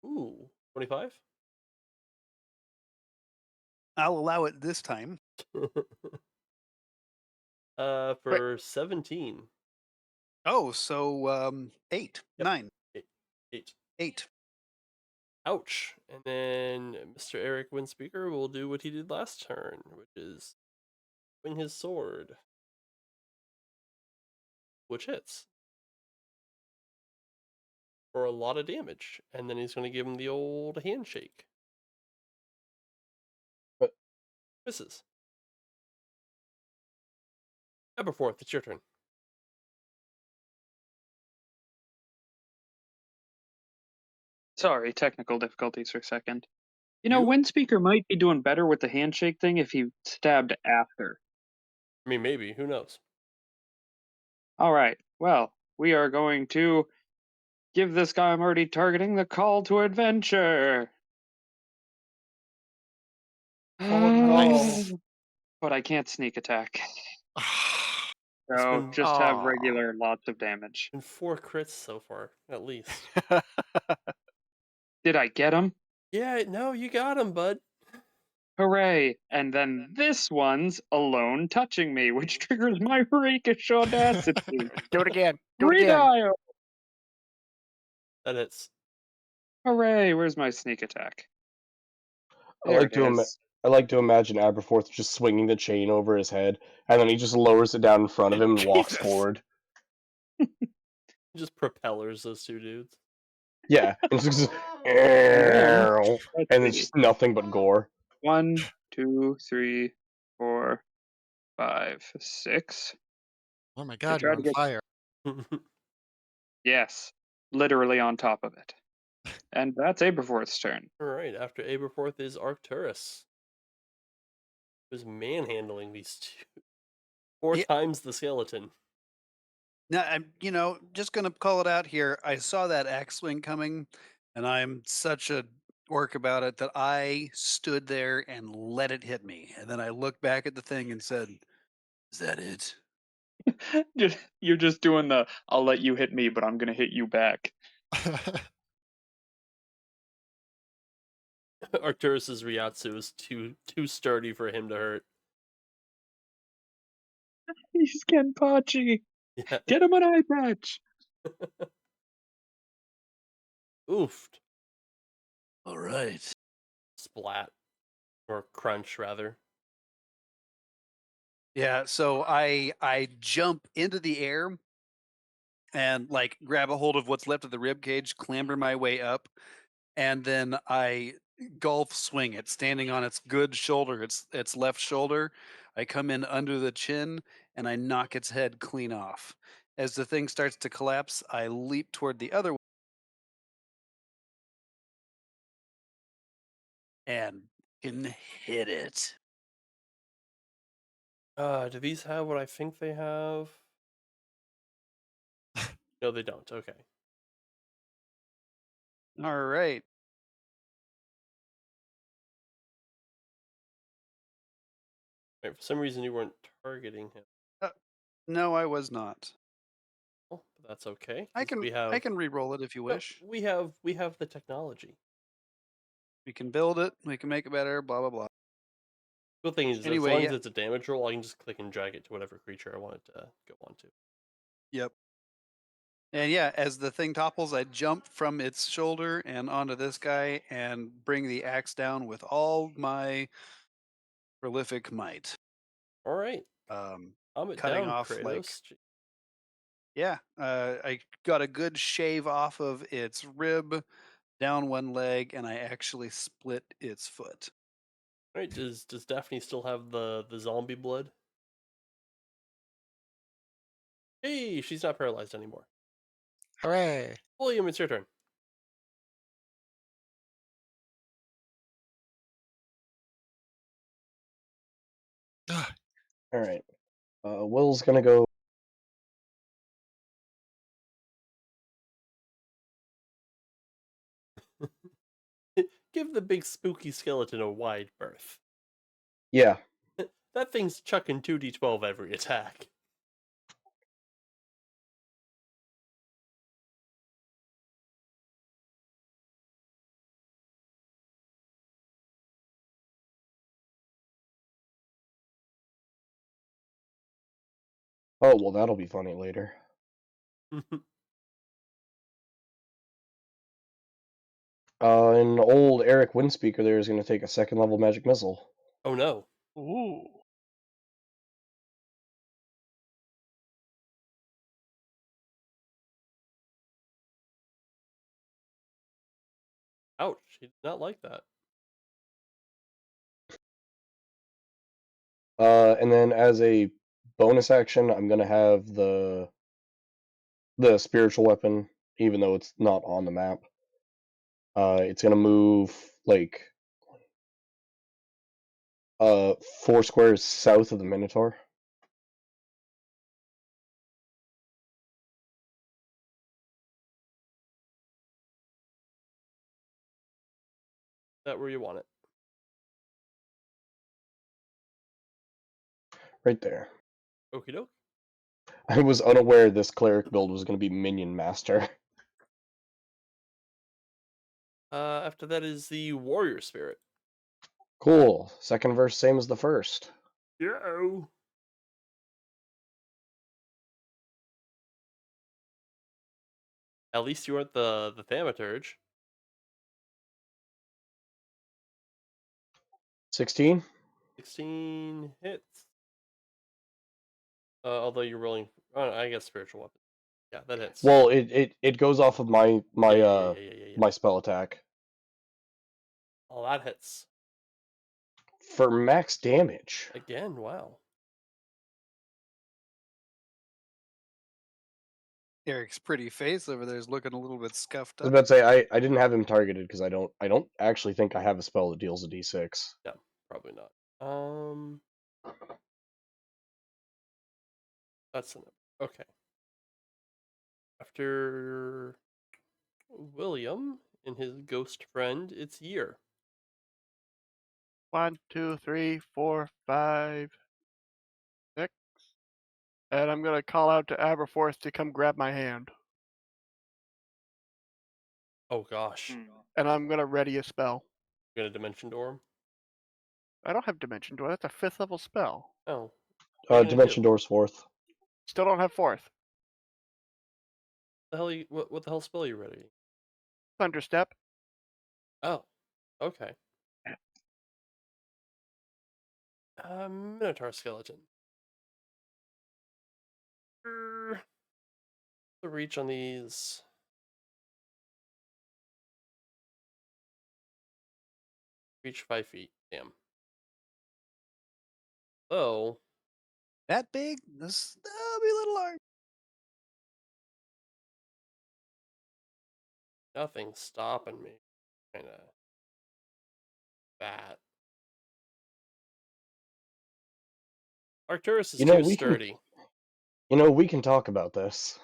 Speaker 2: Ooh, 25?
Speaker 1: I'll allow it this time.
Speaker 2: For 17.
Speaker 1: Oh, so 8,
Speaker 2: Yep.
Speaker 1: 9,
Speaker 2: 8.
Speaker 1: 8.
Speaker 2: Ouch. And then Mr. Eric Windspeaker will do what he did last turn, which is swing his sword. Which hits. For a lot of damage. And then he's going to give him the old handshake.
Speaker 3: But
Speaker 2: Misses. Eberforth, it's your turn.
Speaker 5: Sorry, technical difficulties for a second. You know,
Speaker 2: You?
Speaker 5: Windspeaker might be doing better with the handshake thing if he stabbed after.
Speaker 2: I mean, maybe. Who knows?
Speaker 5: All right. Well, we are going to give this guy I'm already targeting the call to adventure.
Speaker 6: Oh no.
Speaker 5: But I can't sneak attack.
Speaker 2: It's
Speaker 5: So
Speaker 2: been-
Speaker 5: just have
Speaker 6: Aw.
Speaker 5: regular lots of damage.
Speaker 2: Been 4 crits so far, at least.
Speaker 5: Did I get him?
Speaker 2: Yeah, no, you got him, bud.
Speaker 5: Hooray! And then this one's alone touching me, which triggers my rakish audacity.
Speaker 6: Do it again. Do it again.
Speaker 5: Redial!
Speaker 2: That hits.
Speaker 5: Hooray! Where's my sneak attack?
Speaker 3: I
Speaker 5: There
Speaker 3: like
Speaker 5: it
Speaker 3: to
Speaker 5: is.
Speaker 3: I like to imagine Aberforth just swinging the chain over his head, and then he just lowers it down in front of him and walks
Speaker 6: Jesus.
Speaker 3: forward.
Speaker 2: Just propellers those 2 dudes.
Speaker 3: Yeah, and it's just,
Speaker 5: Let's
Speaker 3: and it's
Speaker 5: see.
Speaker 3: just nothing but gore.
Speaker 5: 1, 2, 3, 4, 5, 6.
Speaker 4: Oh my god,
Speaker 5: tried
Speaker 4: you're
Speaker 5: to
Speaker 4: on
Speaker 5: get-
Speaker 4: fire.
Speaker 5: Yes, literally on top of it. And that's Aberforth's turn.
Speaker 2: Alright, after Aberforth is Arcturus. Who's manhandling these 2. 4
Speaker 1: Yeah.
Speaker 2: times the skeleton.
Speaker 1: Now, I'm, just going to call it out here. I saw that axe swing coming, and I'm such a orc about it that I stood there and let it hit me. And then I looked back at the thing and said, "Is that it?"
Speaker 5: You're just doing the I'll let you hit me, but I'm gonna hit you back.
Speaker 2: Arcturus's Ryatsu is too sturdy for him to hurt.
Speaker 5: He's Kenpachi.
Speaker 2: Yeah.
Speaker 5: Get him an eye patch.
Speaker 2: Oofed.
Speaker 1: All right.
Speaker 2: Splat. Or crunch, rather.
Speaker 1: Yeah, so I jump into the air and like grab a hold of what's left of the rib cage, clamber my way up, and then I golf swing it, standing on its good shoulder, its left shoulder. I come in under the chin and I knock its head clean off. As the thing starts to collapse, I leap toward the other one and can hit it.
Speaker 2: Do these have what I think they have? No, they don't. Okay.
Speaker 1: All right.
Speaker 2: Right, for some reason you weren't targeting him.
Speaker 1: Uh, no, I was not.
Speaker 2: Oh, but that's okay.
Speaker 1: I
Speaker 2: 'Cause
Speaker 1: can
Speaker 2: we
Speaker 1: I
Speaker 2: have
Speaker 1: can re-roll it if you
Speaker 2: no,
Speaker 1: wish.
Speaker 2: we have the technology.
Speaker 1: We can build it. We can make it better. Blah blah blah.
Speaker 2: Cool thing is, as
Speaker 1: Anyway,
Speaker 2: long as
Speaker 1: yeah.
Speaker 2: it's a damage roll, I can just click and drag it to whatever creature I want it to go onto.
Speaker 1: Yep. And yeah, as the thing topples, I jump from its shoulder and onto this guy and bring the axe down with all my prolific might.
Speaker 2: All right,
Speaker 1: Um,
Speaker 2: calm it
Speaker 1: cutting
Speaker 2: down,
Speaker 1: off like
Speaker 2: Kratos.
Speaker 1: yeah, I got a good shave off of its rib, down one leg, and I actually split its foot.
Speaker 2: All right, does Daphne still have the zombie blood? Hey, she's not paralyzed anymore.
Speaker 4: Hooray!
Speaker 2: William, it's your turn.
Speaker 4: Ah,
Speaker 3: All right. Will's gonna go.
Speaker 2: Give the big spooky skeleton a wide berth.
Speaker 3: Yeah.
Speaker 2: That thing's chucking 2d12 every attack.
Speaker 3: Oh well, that'll be funny later. And old Eric Windspeaker there is gonna take a second level magic missile.
Speaker 2: Oh no.
Speaker 6: Ooh.
Speaker 2: Ouch, he did not like that.
Speaker 3: And then as a bonus action, I'm gonna have the spiritual weapon, even though it's not on the map. It's gonna move like 4 squares south of the Minotaur.
Speaker 2: Is that where you want it?
Speaker 3: Right there.
Speaker 2: Okie doke.
Speaker 3: I was unaware this cleric build was gonna be minion master.
Speaker 2: After that is the warrior spirit.
Speaker 3: Cool. Second verse, same as the first.
Speaker 2: Yeah. At least you aren't the thaumaturge.
Speaker 3: 16.
Speaker 2: 16 hits. Although you're rolling, oh, I guess spiritual weapon. Yeah, that hits.
Speaker 3: Well, it goes off of my
Speaker 2: Yeah.
Speaker 3: my spell attack
Speaker 2: Oh, that hits
Speaker 3: for max damage.
Speaker 2: again. Wow.
Speaker 1: Eric's pretty face over there is looking a little bit scuffed
Speaker 3: I was
Speaker 1: up.
Speaker 3: about to say I didn't have him targeted because I don't actually think I have a spell that deals a d6.
Speaker 2: No, probably not. That's enough. Okay. After William and his ghost friend, it's Year.
Speaker 6: 1, 2, 3, 4, 5, 6. And I'm gonna call out to Aberforth to come grab my hand.
Speaker 2: Oh gosh.
Speaker 6: And I'm gonna ready a spell.
Speaker 2: You're gonna dimension door him?
Speaker 6: I don't have Dimension Door. That's a 5th level spell.
Speaker 2: Oh. What are you gonna
Speaker 3: Dimension
Speaker 2: do?
Speaker 3: Door's fourth.
Speaker 6: Still don't have 4th.
Speaker 2: What the hell spell are you ready?
Speaker 6: Thunderstep.
Speaker 2: Oh. Okay. Minotaur skeleton. The reach on these. Reach 5 feet. Damn. Oh.
Speaker 1: That big? That'll be a little hard.
Speaker 2: Nothing's stopping me. Kind of that. Arcturus is
Speaker 3: You know,
Speaker 2: too
Speaker 3: we can.
Speaker 2: sturdy.
Speaker 3: We can talk about this.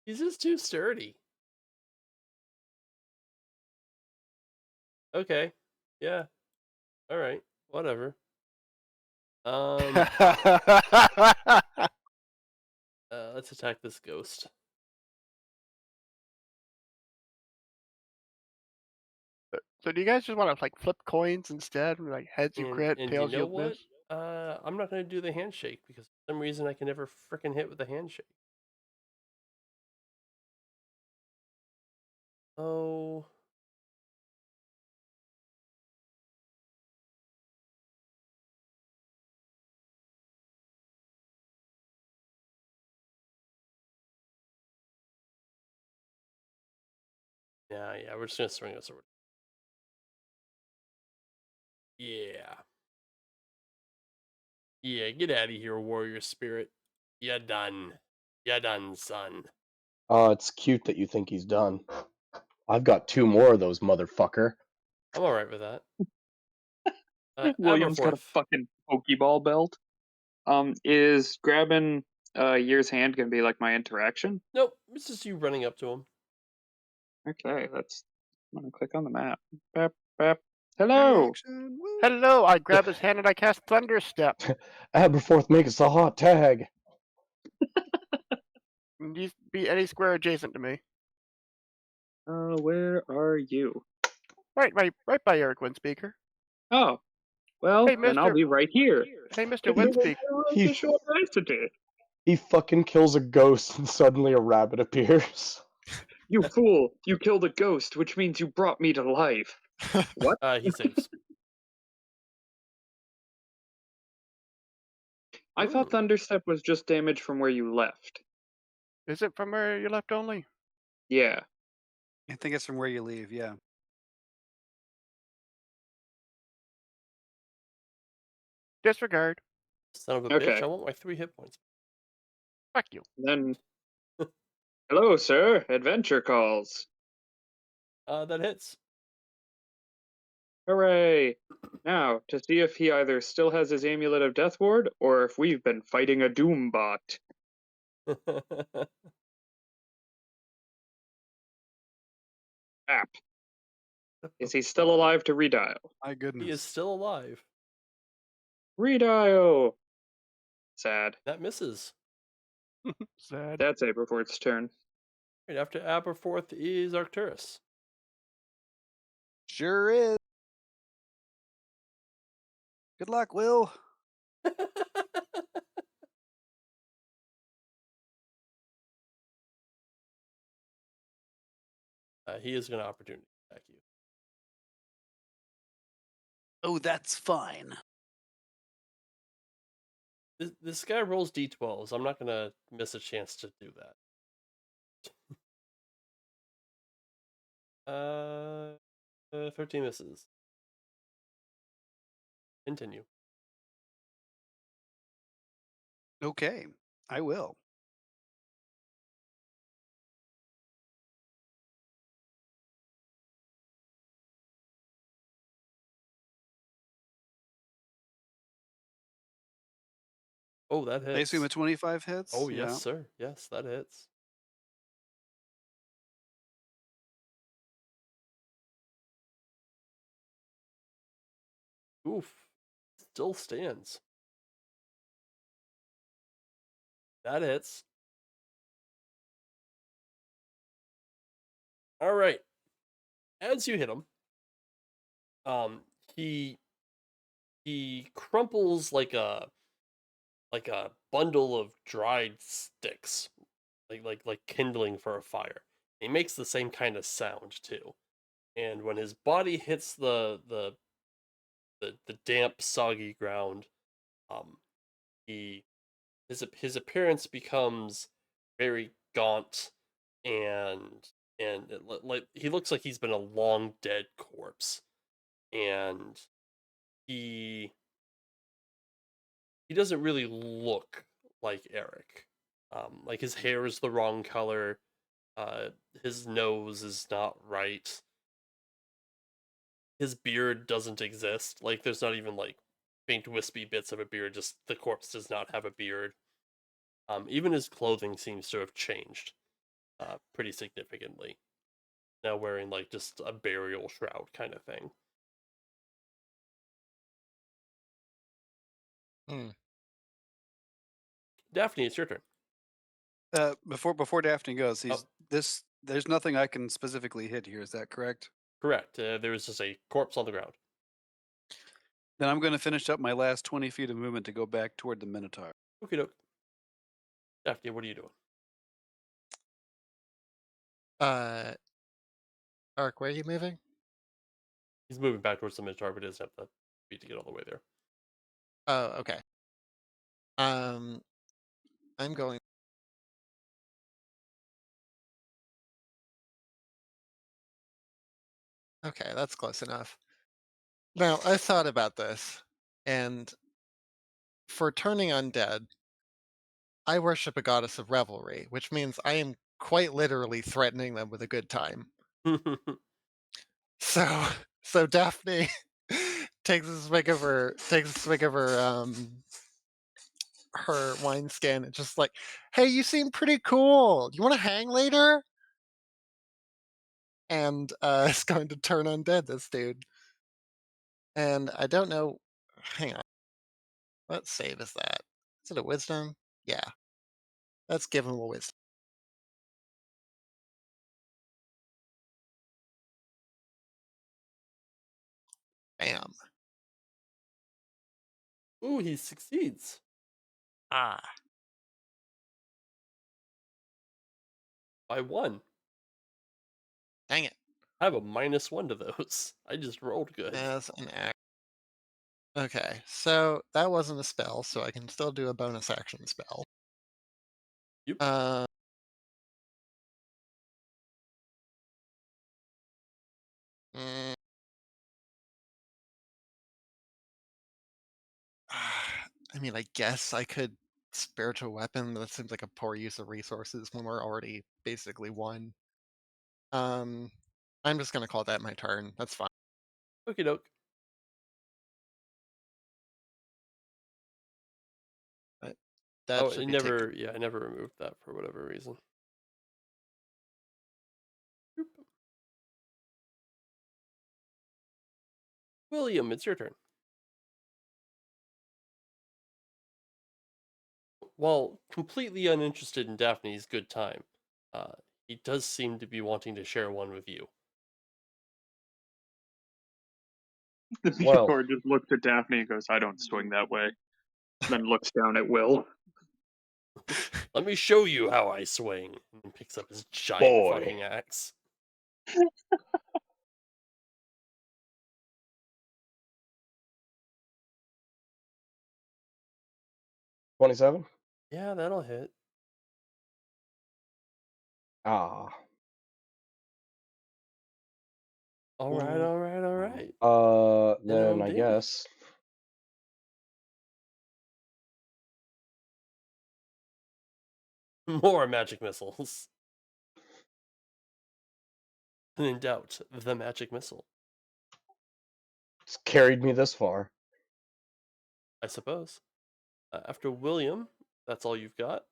Speaker 2: He's just too sturdy. Okay. Yeah. All right. Whatever. Let's attack this ghost.
Speaker 6: So do you guys just want to like flip coins instead? Like heads you crit,
Speaker 2: And you
Speaker 6: tails
Speaker 2: know
Speaker 6: you'll
Speaker 2: what?
Speaker 6: miss.
Speaker 2: I'm not gonna do the handshake because for some reason I can never frickin' hit with the handshake. Oh. Yeah, we're just gonna swing a sword. Yeah. Yeah, get out of here, warrior spirit. Ya done. Ya done, son.
Speaker 3: It's cute that you think he's done. I've got 2 more of those, motherfucker.
Speaker 2: I'm alright with that.
Speaker 5: William's got a
Speaker 2: Aberforth.
Speaker 5: fucking Pokeball belt. Is grabbing Year's hand gonna be like my interaction?
Speaker 2: Nope, it's just you running up to him.
Speaker 5: Okay, I'm gonna click on the map. Bap, bap. Hello.
Speaker 1: Action, woo.
Speaker 6: Hello, I grab his hand and I cast Thunder Step.
Speaker 3: Aberforth, make us a hot tag.
Speaker 6: You be any square adjacent to me.
Speaker 5: Where are you?
Speaker 6: Right by Eric Windspeaker.
Speaker 5: Oh, well,
Speaker 6: Hey,
Speaker 5: then I'll
Speaker 6: Mister.
Speaker 5: be right here.
Speaker 6: Hey, Mr. Windspeaker.
Speaker 3: He-
Speaker 5: Short recipe.
Speaker 3: He fucking kills a ghost and suddenly a rabbit appears.
Speaker 5: You fool! You killed a ghost, which means you brought me to life. What?
Speaker 2: He saves.
Speaker 5: I thought Thunderstep was just damage from where you left.
Speaker 6: Is it from where you left only?
Speaker 5: Yeah.
Speaker 1: I think it's from where you leave, yeah.
Speaker 6: Disregard.
Speaker 2: Son of a
Speaker 5: Okay.
Speaker 2: bitch, I want my 3 hit points.
Speaker 6: Fuck you.
Speaker 5: Then. Hello, sir. Adventure calls.
Speaker 2: That hits.
Speaker 5: Hooray! Now, to see if he either still has his Amulet of Death Ward, or if we've been fighting a Doom bot. App. Is he still alive to redial?
Speaker 1: My
Speaker 2: He
Speaker 1: goodness.
Speaker 2: is still alive.
Speaker 5: Redial! Sad.
Speaker 2: That misses.
Speaker 6: Sad.
Speaker 5: That's Aberforth's turn.
Speaker 2: Right after Aberforth is Arcturus.
Speaker 1: Sure is. Good luck, Will.
Speaker 2: He is going to opportunity attack you.
Speaker 1: Oh, that's fine.
Speaker 2: This guy rolls d12s. I'm not going to miss a chance to do that. 13 misses. Continue.
Speaker 1: Okay, I will.
Speaker 2: Oh, that hits.
Speaker 1: I assume a 25 hits?
Speaker 2: Oh, yes,
Speaker 1: Yeah.
Speaker 2: sir. Yes, that hits. Oof. Still stands. That hits. All right. As you hit him, he crumples like a bundle of dried sticks, like kindling for a fire. He makes the same kind of sound too. And when his body hits the damp, soggy ground, his appearance becomes very gaunt and like he looks like he's been a long dead corpse, and he doesn't really look like Eric. Like his hair is the wrong color. His nose is not right. His beard doesn't exist. Like, there's not even like faint wispy bits of a beard. Just the corpse does not have a beard. Even his clothing seems to have changed, pretty significantly. Now wearing like just a burial shroud kind of thing.
Speaker 4: Hmm.
Speaker 2: Daphne, it's your turn.
Speaker 1: Before Daphne goes,
Speaker 2: Oh.
Speaker 1: there's nothing I can specifically hit here. Is that correct?
Speaker 2: Correct. There is just a corpse on the ground.
Speaker 1: Then I'm going to finish up my last 20 feet of movement to go back toward the Minotaur.
Speaker 2: Okie doke. Daphne, what are you doing?
Speaker 4: Ark, where are you moving?
Speaker 2: He's moving back towards the Minotaur, but he doesn't have the feet to get all the way there.
Speaker 4: Oh, okay. I'm going. Okay, that's close enough. Now, I thought about this, and for turning undead, I worship a goddess of revelry, which means I am quite literally threatening them with a good time. So, so Daphne takes a swig of her wine skin and just like, hey, you seem pretty cool. You want to hang later? And it's going to turn undead this dude. And I don't know. Hang on. What save is that? Is it a wisdom? Yeah. Let's give him a wisdom. Bam.
Speaker 2: Ooh, he succeeds.
Speaker 4: Ah.
Speaker 2: By 1.
Speaker 4: Dang it.
Speaker 2: I have a -1 to those. I just rolled good.
Speaker 4: As an act. Okay, so that wasn't a spell, so I can still do a bonus action spell.
Speaker 2: Yep.
Speaker 4: Mm. I mean, I guess I could spiritual weapon, but that seems like a poor use of resources when we're already basically one. I'm just gonna call that my turn. That's fine.
Speaker 2: Okie doke.
Speaker 4: That
Speaker 2: Oh,
Speaker 4: should
Speaker 2: I
Speaker 4: be taken.
Speaker 2: never, yeah, I never removed that for whatever reason. Boop. William, it's your turn. While completely uninterested in Daphne's good time, he does seem to be wanting to share one with you.
Speaker 5: The
Speaker 3: Well.
Speaker 5: Minotaur just looks at Daphne and goes, I don't swing that way. Then looks down at Will.
Speaker 2: Let me show you how I swing. And picks up his giant
Speaker 3: Boy.
Speaker 2: fucking axe.
Speaker 3: $27?
Speaker 2: Yeah, that'll hit.
Speaker 3: Ah.
Speaker 2: All right, all right, all right.
Speaker 3: Then
Speaker 2: Minimum
Speaker 3: I
Speaker 2: damage.
Speaker 3: guess.
Speaker 2: More magic missiles. And in doubt, the magic missile.
Speaker 3: It's carried me this far.
Speaker 2: I suppose. After William, that's all you've got.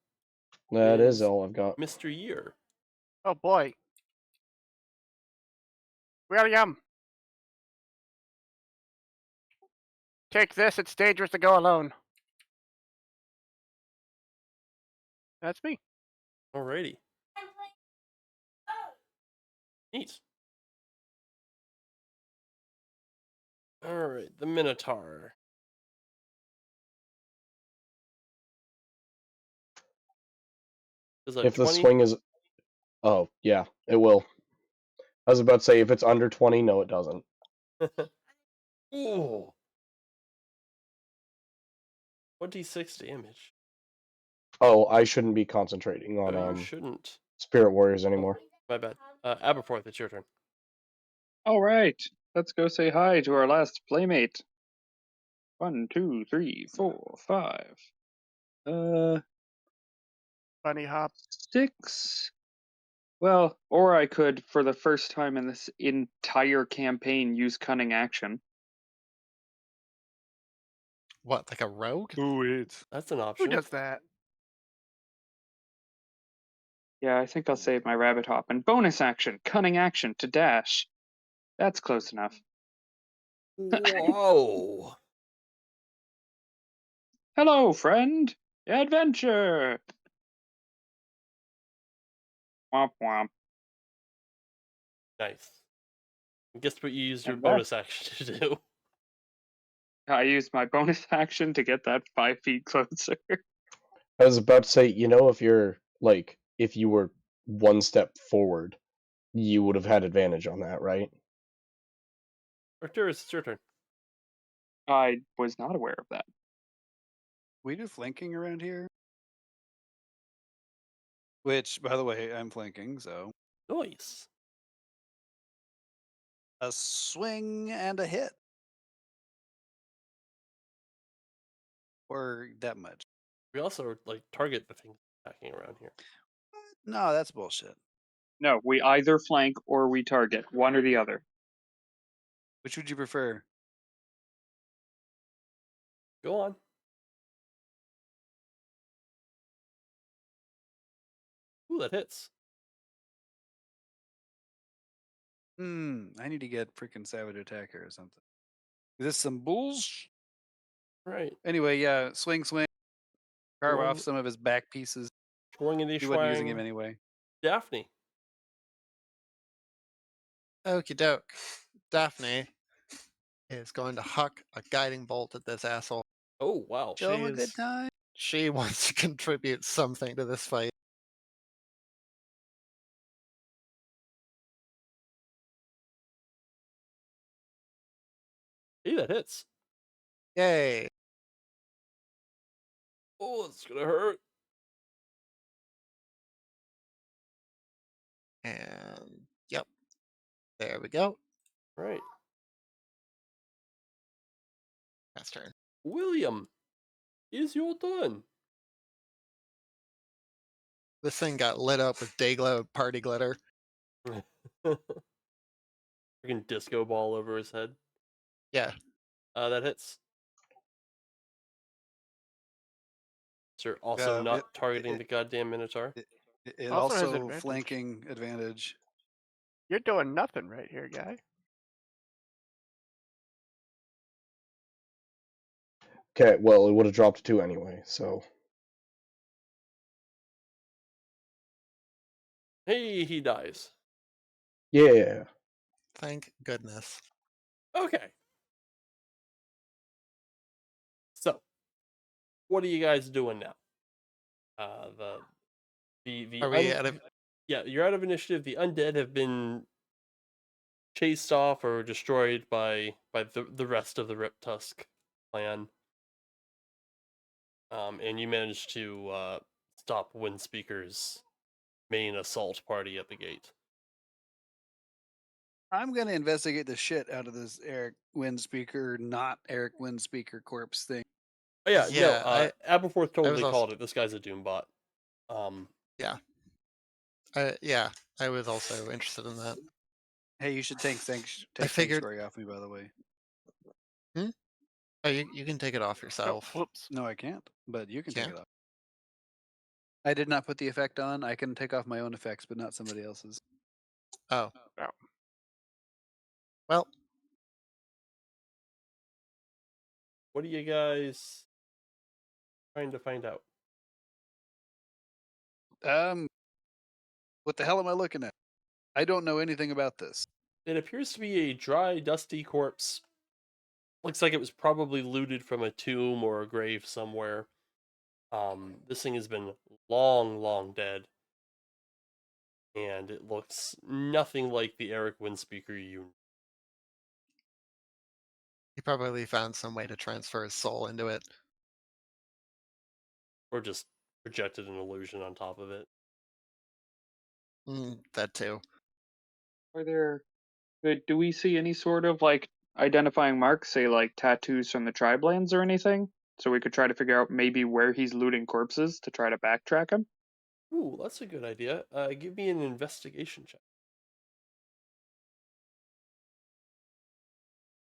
Speaker 3: That is
Speaker 2: Is
Speaker 3: all I've got.
Speaker 2: Mr. Year.
Speaker 6: Oh boy. William! Take this, it's dangerous to go alone. That's me.
Speaker 2: Alrighty. Neat. Alright, the Minotaur. Is that
Speaker 3: If the
Speaker 2: 20?
Speaker 3: swing is... Oh, yeah, it will. I was about to say, if it's under 20, no, it doesn't.
Speaker 2: Ooh. 26 damage.
Speaker 3: Oh, I shouldn't be concentrating on
Speaker 2: Oh, you shouldn't.
Speaker 3: Spirit Warriors anymore.
Speaker 2: My bad. Aberforth, it's your turn.
Speaker 5: All right, let's go say hi to our last playmate. 1, 2, 3, 4, 5.
Speaker 6: Bunny hop.
Speaker 5: 6. Well, or I could, for the first time in this entire campaign, use cunning action.
Speaker 4: What, like a rogue?
Speaker 6: Who is?
Speaker 2: That's an
Speaker 6: Who
Speaker 2: option.
Speaker 6: does that?
Speaker 5: Yeah, I think I'll save my rabbit hop. And bonus action, cunning action to dash. That's close enough.
Speaker 2: Whoa!
Speaker 5: Hello, friend. Adventure. Womp womp.
Speaker 2: Nice. Guess what you used your
Speaker 5: And that-
Speaker 2: bonus action to do?
Speaker 5: I used my bonus action to get that 5 feet closer.
Speaker 3: I was about to say, if you're like, if you were one step forward, you would have had advantage on that, right?
Speaker 2: Arcturus, it's your turn.
Speaker 5: I was not aware of that.
Speaker 1: We do flanking around here? Which, by the way, I'm flanking, so
Speaker 2: Nice.
Speaker 1: a swing and a hit. Or that much.
Speaker 2: We also like target the things attacking around here.
Speaker 1: No, that's bullshit.
Speaker 5: No, we either flank or we target, one or the other.
Speaker 1: Which would you prefer?
Speaker 2: Go on. Ooh, that hits.
Speaker 1: I need to get freaking Savage Attacker or something. Is this some bullsh?
Speaker 2: Right.
Speaker 1: Anyway, yeah, swing. Carve off
Speaker 2: Swing.
Speaker 1: some of his back pieces.
Speaker 2: Swingity
Speaker 1: He wasn't using him
Speaker 2: swang.
Speaker 1: anyway.
Speaker 2: Daphne.
Speaker 4: Okie doke. Daphne is going to huck a guiding bolt at this asshole.
Speaker 2: Oh, wow.
Speaker 1: Show him a good
Speaker 4: She's-
Speaker 1: time.
Speaker 4: She wants to contribute something to this fight.
Speaker 2: Hey, that hits.
Speaker 4: Yay.
Speaker 2: Oh, it's gonna hurt.
Speaker 4: And yep. There we go.
Speaker 2: Right.
Speaker 4: That's turn.
Speaker 2: William, is your turn.
Speaker 4: This thing got lit up with Dayglow party glitter.
Speaker 2: Freaking disco ball over his head.
Speaker 4: Yeah.
Speaker 2: That hits. Sir, also not targeting the goddamn Minotaur.
Speaker 1: It
Speaker 6: Also has
Speaker 1: also
Speaker 6: advantage.
Speaker 1: flanking advantage.
Speaker 6: You're doing nothing right here, guy.
Speaker 3: Okay, well, it would have dropped 2 anyway, so.
Speaker 2: Hey, he dies.
Speaker 3: Yeah.
Speaker 4: Thank goodness.
Speaker 2: Okay. So, what are you guys doing now? The
Speaker 4: Are we out of
Speaker 2: yeah, you're out of initiative. The undead have been chased off or destroyed by the rest of the Rip Tusk clan. And you managed to stop Windspeakers' main assault party at the gate.
Speaker 1: I'm gonna investigate the shit out of this Eric Windspeaker, not Eric Windspeaker corpse thing.
Speaker 2: Oh yeah,
Speaker 4: Yeah,
Speaker 2: no, Aberforth totally
Speaker 4: also-
Speaker 2: called it. This guy's a Doombot.
Speaker 4: yeah, I was also interested in that.
Speaker 1: Hey, you should take
Speaker 4: figured-
Speaker 1: Sanctuary off me, by the way.
Speaker 4: Oh, you can take it off
Speaker 6: Oh,
Speaker 4: yourself.
Speaker 6: whoops.
Speaker 1: No, I can't, but you can take
Speaker 4: Can't?
Speaker 1: it off. I did not put the effect on. I can take off my own effects, but not somebody else's.
Speaker 4: Oh.
Speaker 6: Oh.
Speaker 4: Well,
Speaker 2: What are you guys trying to find out?
Speaker 1: What the hell am I looking at? I don't know anything about this.
Speaker 2: It appears to be a dry, dusty corpse. Looks like it was probably looted from a tomb or a grave somewhere. This thing has been long dead. And it looks nothing like the Eric Windspeaker you.
Speaker 4: he probably found some way to transfer his soul into it.
Speaker 2: Or just projected an illusion on top of it.
Speaker 4: That too.
Speaker 5: Are there? Do we see any sort of like identifying marks, say like tattoos from the Tribelands or anything, so we could try to figure out maybe where he's looting corpses to try to backtrack him?
Speaker 2: Ooh, that's a good idea. Give me an investigation check.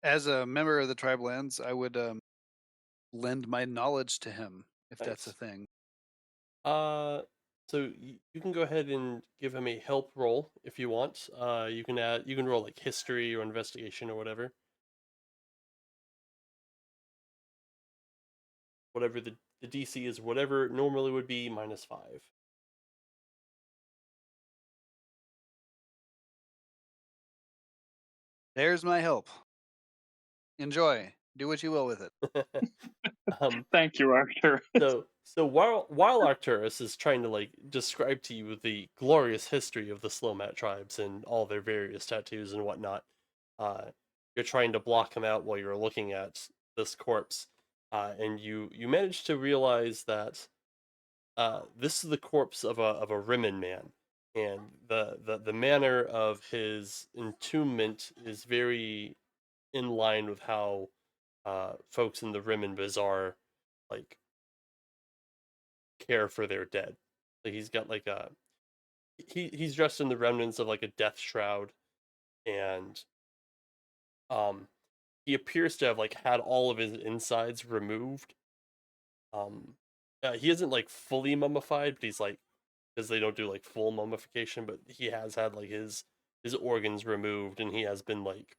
Speaker 1: As a member of the Tribelands, I would lend my knowledge to him if that's a
Speaker 2: Nice.
Speaker 1: thing.
Speaker 2: Uh, so you can go ahead and give him a help roll if you want. You can roll like history or investigation or whatever the DC is, whatever it normally would be -5.
Speaker 1: There's my help. Enjoy. Do what you will with it.
Speaker 2: um,
Speaker 5: Thank you, Arthur.
Speaker 2: so while Arcturus is trying to like describe to you the glorious history of the Slomat tribes and all their various tattoos and whatnot, uh, you're trying to block him out while you're looking at this corpse, and you manage to realize that this is the corpse of a Rimmen man, and the manner of his entombment is very in line with how folks in the Rimmen Bazaar like care for their dead. Like he's got like a he's dressed in the remnants of like a death shroud, and um he appears to have like had all of his insides removed. Um he isn't like fully mummified, but he's like because they don't do like full mummification, but he has had like his organs removed and he has been like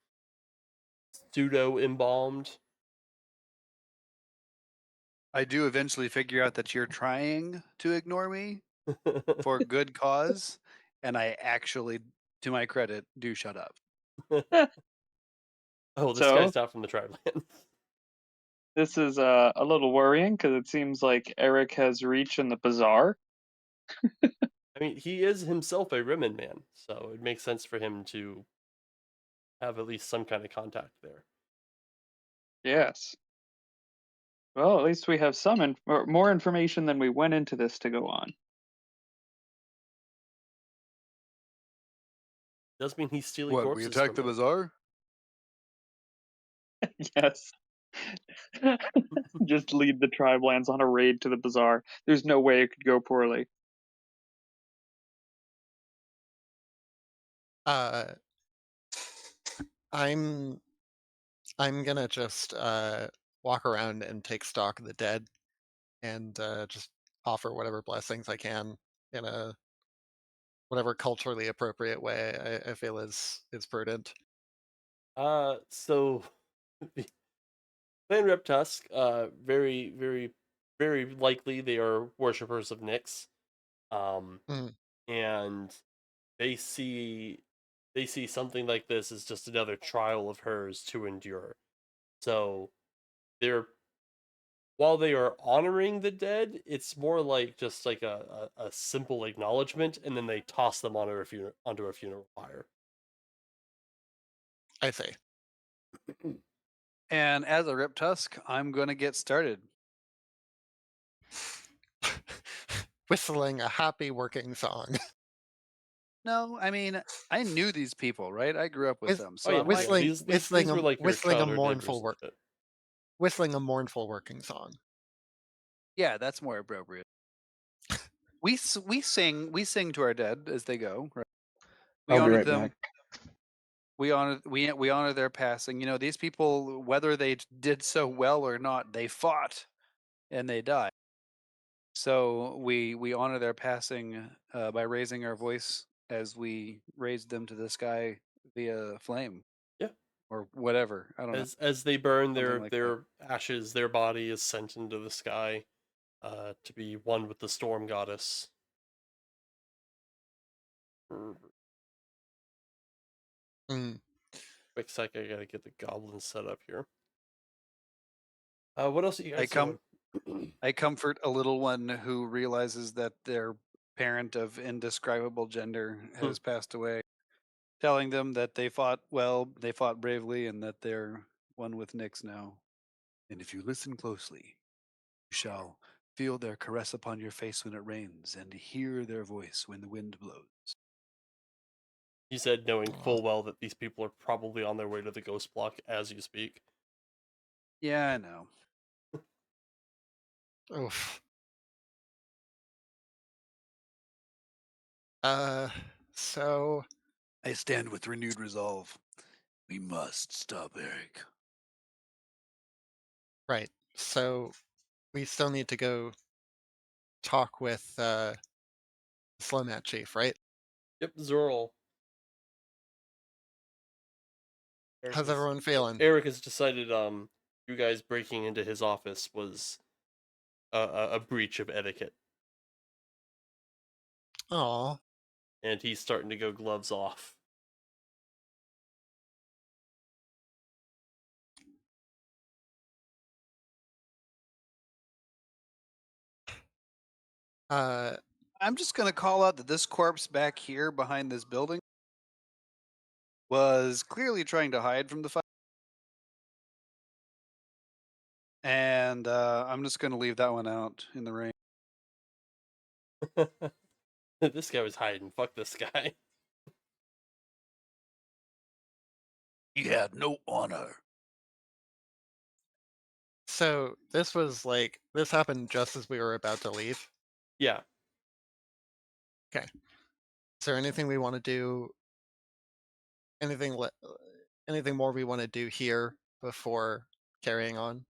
Speaker 2: pseudo embalmed.
Speaker 1: I do eventually figure out that you're trying to ignore me for good cause, and I actually, to my credit, do shut up.
Speaker 2: Oh, this
Speaker 5: So
Speaker 2: guy's not from the Tribelands.
Speaker 5: this is a little worrying because it seems like Eric has reach in the bazaar.
Speaker 2: I mean, he is himself a Rimmen man, so it makes sense for him to have at least some kind of contact there.
Speaker 5: Yes. Well, at least we have or more information than we went into this to go on.
Speaker 2: Does mean he's stealing
Speaker 1: What, we
Speaker 2: corpses
Speaker 1: attacked
Speaker 2: from
Speaker 1: the
Speaker 2: you.
Speaker 1: bazaar?
Speaker 5: Yes. Just lead the Tribelands on a raid to the bazaar. There's no way it could go poorly.
Speaker 4: Uh, I'm I'm gonna just walk around and take stock of the dead and just offer whatever blessings I can in a whatever culturally appropriate way I feel is prudent.
Speaker 2: So the Clan Reptusk, very, very, very likely they are worshippers of Nyx. Um,
Speaker 4: Mm.
Speaker 2: and they see they see something like this as just another trial of hers to endure. So they're while they are honoring the dead, it's more like just like a simple acknowledgement, and then they toss them onto a funeral pyre.
Speaker 4: I see.
Speaker 1: And as a Rip Tusk, I'm going to get started.
Speaker 4: Whistling a happy working song.
Speaker 1: No, I mean, I knew these people, right? I grew up with them.
Speaker 2: Oh
Speaker 1: So
Speaker 2: yeah,
Speaker 1: I'm like,
Speaker 2: these were like your
Speaker 4: whistling a
Speaker 2: childhood neighbors
Speaker 4: mournful
Speaker 2: and
Speaker 4: work
Speaker 2: shit.
Speaker 4: whistling a mournful working song.
Speaker 1: yeah, that's more appropriate. We sing to our dead as they go. Right? We
Speaker 3: I'll be
Speaker 1: honor
Speaker 3: right
Speaker 1: them.
Speaker 3: back.
Speaker 1: We honor their passing. You know, these people, whether they did so well or not, they fought and they died. So we honor their passing by raising our voice as we raise them to the sky via flame
Speaker 2: Yeah.
Speaker 1: or whatever. I don't know,
Speaker 2: As they burn
Speaker 1: something like that.
Speaker 2: their ashes, their body is sent into the sky, to be one with the storm goddess.
Speaker 4: Mm.
Speaker 2: Quick sec, I gotta get the goblins set up here. What else are you
Speaker 1: I
Speaker 2: guys
Speaker 1: come
Speaker 2: doing?
Speaker 1: I comfort a little one who realizes that their parent of indescribable gender has passed away, telling them that they fought well, they fought bravely, and that they're one with Nyx now. And if you listen closely, you shall feel their caress upon your face when it rains, and hear their voice when the wind blows.
Speaker 2: He said, knowing
Speaker 4: Aw.
Speaker 2: full well that these people are probably on their way to the ghost block as you speak.
Speaker 1: Yeah, I know.
Speaker 4: Oof. So
Speaker 1: I stand with renewed resolve. We must stop Eric.
Speaker 4: right. So we still need to go talk with Slow Mat Chief, right?
Speaker 2: Yep, Zorl.
Speaker 4: How's everyone feeling?
Speaker 2: Eric has decided you guys breaking into his office was a breach of etiquette,
Speaker 4: Oh,
Speaker 2: and he's starting to go gloves off.
Speaker 4: uh,
Speaker 1: I'm just going to call out that this corpse back here behind this building was clearly trying to hide from the fire. And I'm just going to leave that one out in the rain.
Speaker 2: This guy was hiding. Fuck this guy.
Speaker 1: He had no honor.
Speaker 4: so this was like this happened just as we were about to leave.
Speaker 2: Yeah.
Speaker 4: Is there anything we want to do? Anything anything more we want to do here before carrying on?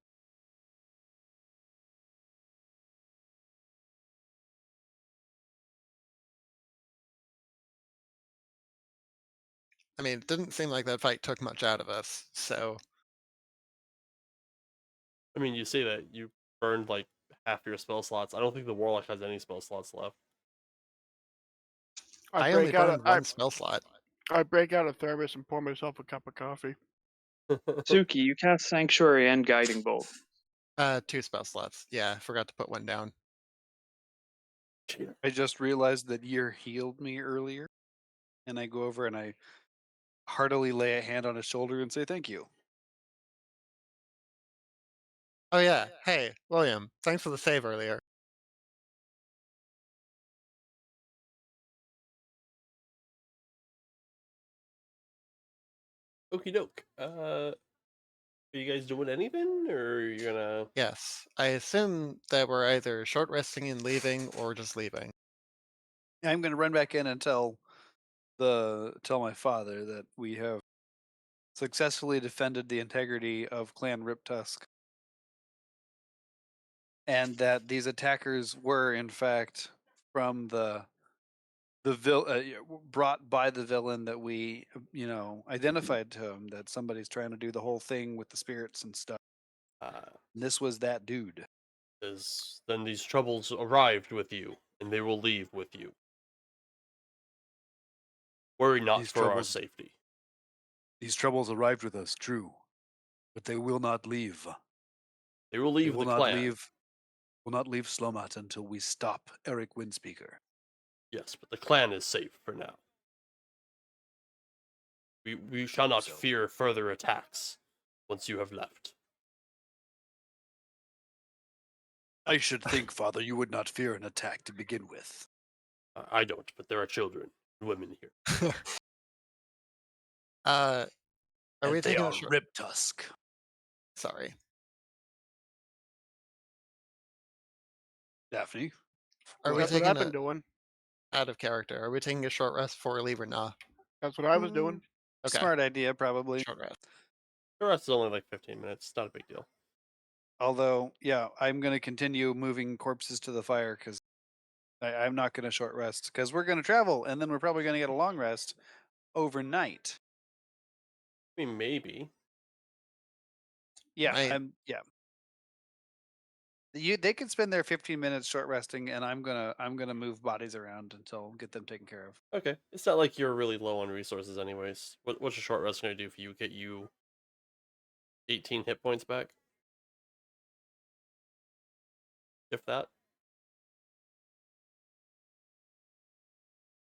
Speaker 4: I mean, it didn't seem like that fight took much out of us, so
Speaker 2: I mean, you say that you burned like half your spell slots. I don't think the warlock has any spell slots left.
Speaker 4: I only burned one spell slot.
Speaker 6: I break out a thermos and pour myself a cup of coffee.
Speaker 5: Suki, you cast Sanctuary and Guiding Bolt.
Speaker 4: 2 spell slots. Yeah, I forgot to put one down.
Speaker 1: I just realized that Yer healed me earlier. And I go over and I heartily lay a hand on his shoulder and say thank you.
Speaker 4: Oh yeah. Hey, William, thanks for the save earlier.
Speaker 2: Okie doke. Are you guys doing anything, or are you gonna?
Speaker 4: Yes. I assume that we're either short resting and leaving or just leaving.
Speaker 1: I'm going to run back in and tell my father that we have successfully defended the integrity of Clan Riptusk, and that these attackers were in fact from brought by the villain that we identified to him, that somebody's trying to do the whole thing with the spirits and stuff. This was that dude.
Speaker 2: Then these troubles arrived with you, and they will leave with you. Worry not
Speaker 1: These
Speaker 2: for our
Speaker 1: troubles-
Speaker 2: safety.
Speaker 1: These troubles arrived with us, true, but they will not leave.
Speaker 2: They will
Speaker 1: They
Speaker 2: leave
Speaker 1: will
Speaker 2: the
Speaker 1: not
Speaker 2: clan.
Speaker 1: leave. Will not leave Slomat until we stop Eric Windspeaker.
Speaker 2: Yes, but the clan is safe for now. We shall not
Speaker 1: So.
Speaker 2: fear further attacks once you have left.
Speaker 1: I should think, Father, you would not fear an attack to begin with.
Speaker 2: I don't, but there are children and women here.
Speaker 4: Are
Speaker 1: And
Speaker 4: we
Speaker 1: they
Speaker 4: taking
Speaker 1: are
Speaker 4: a short?
Speaker 1: Riptusk.
Speaker 4: Sorry.
Speaker 1: Daphne.
Speaker 4: Are we
Speaker 6: That's what
Speaker 4: taking
Speaker 6: I've been doing.
Speaker 4: out of character? Are we taking a short rest before we leave or not?
Speaker 6: That's what I was doing.
Speaker 4: Okay.
Speaker 1: Smart idea, probably.
Speaker 4: Short rest.
Speaker 2: The rest is only like 15 minutes. Not a big deal.
Speaker 1: Although, yeah, I'm going to continue moving corpses to the fire because I'm not going to short rest because we're going to travel and then we're probably going to get a long rest overnight.
Speaker 2: I mean, maybe.
Speaker 1: Yeah, they can spend their 15 minutes short resting, and I'm gonna move bodies around until get them taken care of.
Speaker 2: Okay. It's not like you're really low on resources anyways. What's your short rest going to do for you? Get you 18 hit points back? If that?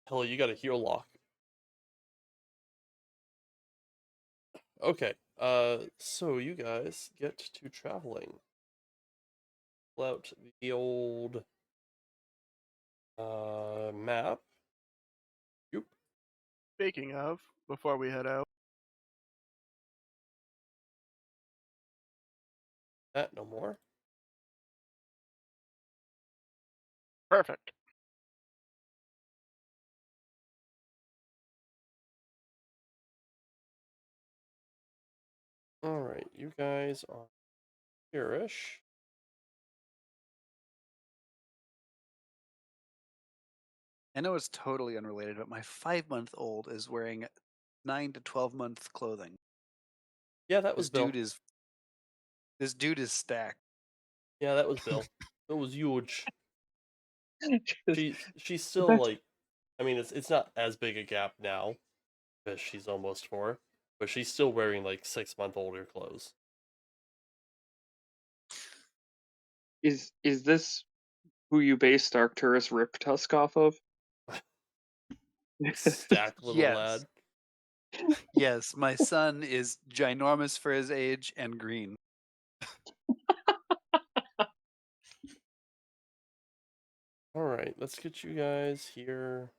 Speaker 2: Hell, you got a heal lock. Okay. So you guys get to traveling. Pull out the old map. Yoop.
Speaker 6: Speaking of, before we head out,
Speaker 2: That no more.
Speaker 6: perfect.
Speaker 2: right, you guys are here-ish.
Speaker 1: I know it's totally unrelated, but my 5-month-old is wearing 9 to 12 month clothing.
Speaker 2: Yeah, that was
Speaker 1: This
Speaker 2: Bill.
Speaker 1: dude is stacked.
Speaker 2: Yeah, that was Bill. It was huge. She's still
Speaker 5: That's-
Speaker 2: like, I mean, it's not as big a gap now because she's almost 4, but she's still wearing like 6-month-older clothes.
Speaker 5: Is this who you based Arcturus Rip Tusk off of?
Speaker 2: Stacked little
Speaker 1: Yes.
Speaker 2: lad.
Speaker 1: Yes, my son is ginormous for his age and green.
Speaker 2: All right, let's get you guys here.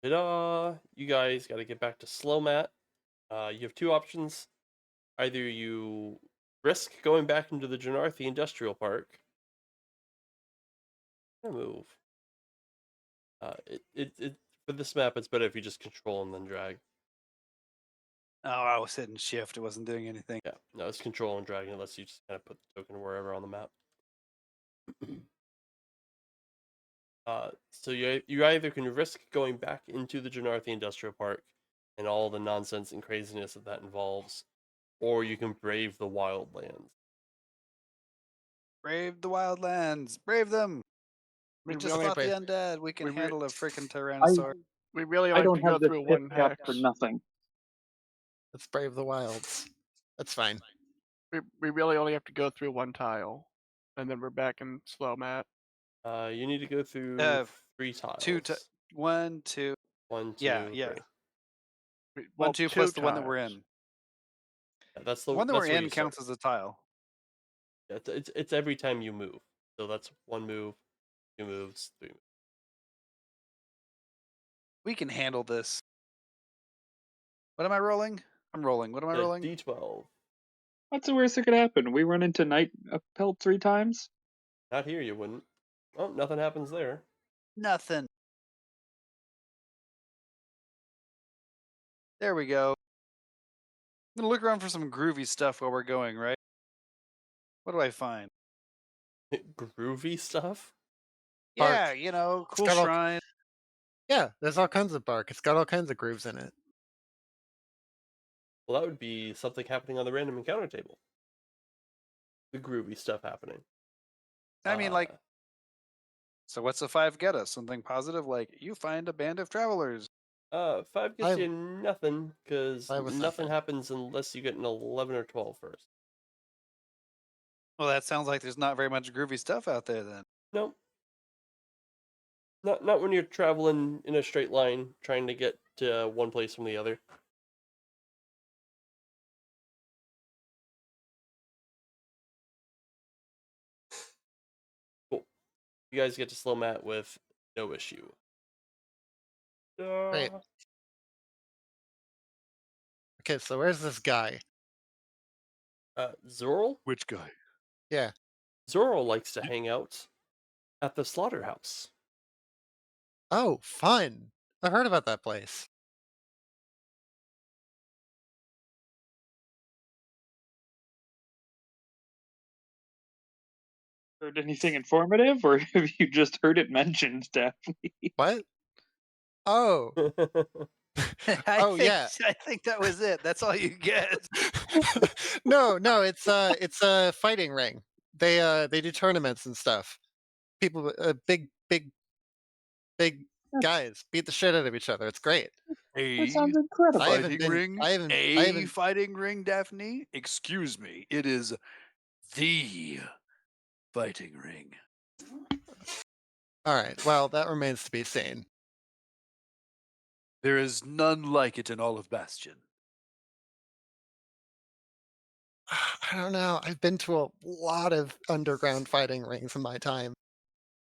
Speaker 2: Ta-da! You guys got to get back to slow mat. You have 2 options. Either you risk going back into the Janarthi Industrial Park. Move. It for this map, it's better if you just control and then drag.
Speaker 1: Oh, I was hitting shift. It wasn't doing anything.
Speaker 2: Yeah, no, it's control and drag. It lets you just kind of put the token wherever on the map. So you either can risk going back into the Janarthi Industrial Park and all the nonsense and craziness that involves, or you can brave the wildlands.
Speaker 1: Brave the wildlands. Brave them. We
Speaker 6: We
Speaker 1: just
Speaker 6: really,
Speaker 1: fought the undead. We can
Speaker 6: we re-
Speaker 1: handle a freaking
Speaker 5: I
Speaker 1: Tyrannosaur.
Speaker 6: we really
Speaker 5: I
Speaker 6: like
Speaker 5: don't
Speaker 6: to go
Speaker 5: have this
Speaker 6: through
Speaker 5: pip
Speaker 6: one
Speaker 5: cap
Speaker 6: hex.
Speaker 5: for nothing.
Speaker 4: Let's brave the wilds. That's fine.
Speaker 6: We really only have to go through one tile, and then we're back in slow mat.
Speaker 2: You need to go through 3 tiles.
Speaker 1: 1, 2.
Speaker 2: 1, 2,
Speaker 1: Yeah,
Speaker 2: 3.
Speaker 1: yeah.
Speaker 6: Well,
Speaker 1: 1, 2
Speaker 6: 2
Speaker 1: plus the one that we're
Speaker 6: tiles.
Speaker 1: in.
Speaker 2: Yeah, that's
Speaker 1: The one that we're
Speaker 2: where you
Speaker 1: in
Speaker 2: start.
Speaker 1: counts as a tile.
Speaker 2: Yeah, it's every time you move. So that's 1 move, 2 moves, 3 moves.
Speaker 1: We can handle this. What am I rolling? I'm rolling. What am I rolling?
Speaker 2: D12.
Speaker 5: What's the worst that could happen? We run into Night Pelt 3 times?
Speaker 2: Not here, you wouldn't. Oh, nothing happens there.
Speaker 1: Nothing. There we go. I'm gonna look around for some groovy stuff while we're going, right? What do I find?
Speaker 2: Groovy stuff.
Speaker 1: Yeah,
Speaker 4: Bark.
Speaker 1: you know, cool
Speaker 4: got all-
Speaker 1: shrine.
Speaker 4: Yeah, there's all kinds of bark. It's got all kinds of grooves in it.
Speaker 2: Well, that would be something happening on the random encounter table. The groovy stuff happening.
Speaker 1: I mean, like, so what's a 5 get us? Something positive, like you find a band of travelers.
Speaker 2: 5 gets you nothing because
Speaker 4: Five was
Speaker 2: nothing
Speaker 4: nothing.
Speaker 2: happens unless you get an 11 or 12 first.
Speaker 1: Well, that sounds like there's not very much groovy stuff out there then.
Speaker 2: Nope. Not when you're traveling in a straight line trying to get to one place from the other. Cool. You guys get to slow mat with no issue.
Speaker 4: Great. Okay, so where's this guy?
Speaker 2: Zoral?
Speaker 1: Which guy?
Speaker 4: Yeah.
Speaker 2: Zoral likes to hang out at the slaughterhouse.
Speaker 4: Oh, fun. I heard about that place.
Speaker 5: Heard anything informative, or have you just heard it mentioned, Daphne?
Speaker 4: What? Oh. Oh, yeah.
Speaker 1: I think that was it. That's all you get.
Speaker 4: No, it's a fighting ring. They do tournaments and stuff. People, big guys beat the shit out of each other. It's great.
Speaker 5: That sounds incredible.
Speaker 4: I haven't
Speaker 1: Fighting
Speaker 4: been.
Speaker 1: ring?
Speaker 4: I haven't.
Speaker 1: A
Speaker 4: I haven't.
Speaker 1: fighting ring, Daphne? Excuse me. It is the fighting ring.
Speaker 4: All right. Well, that remains to be seen.
Speaker 1: There is none like it in all of Bastion.
Speaker 4: I don't know. I've been to a lot of underground fighting rings in my time.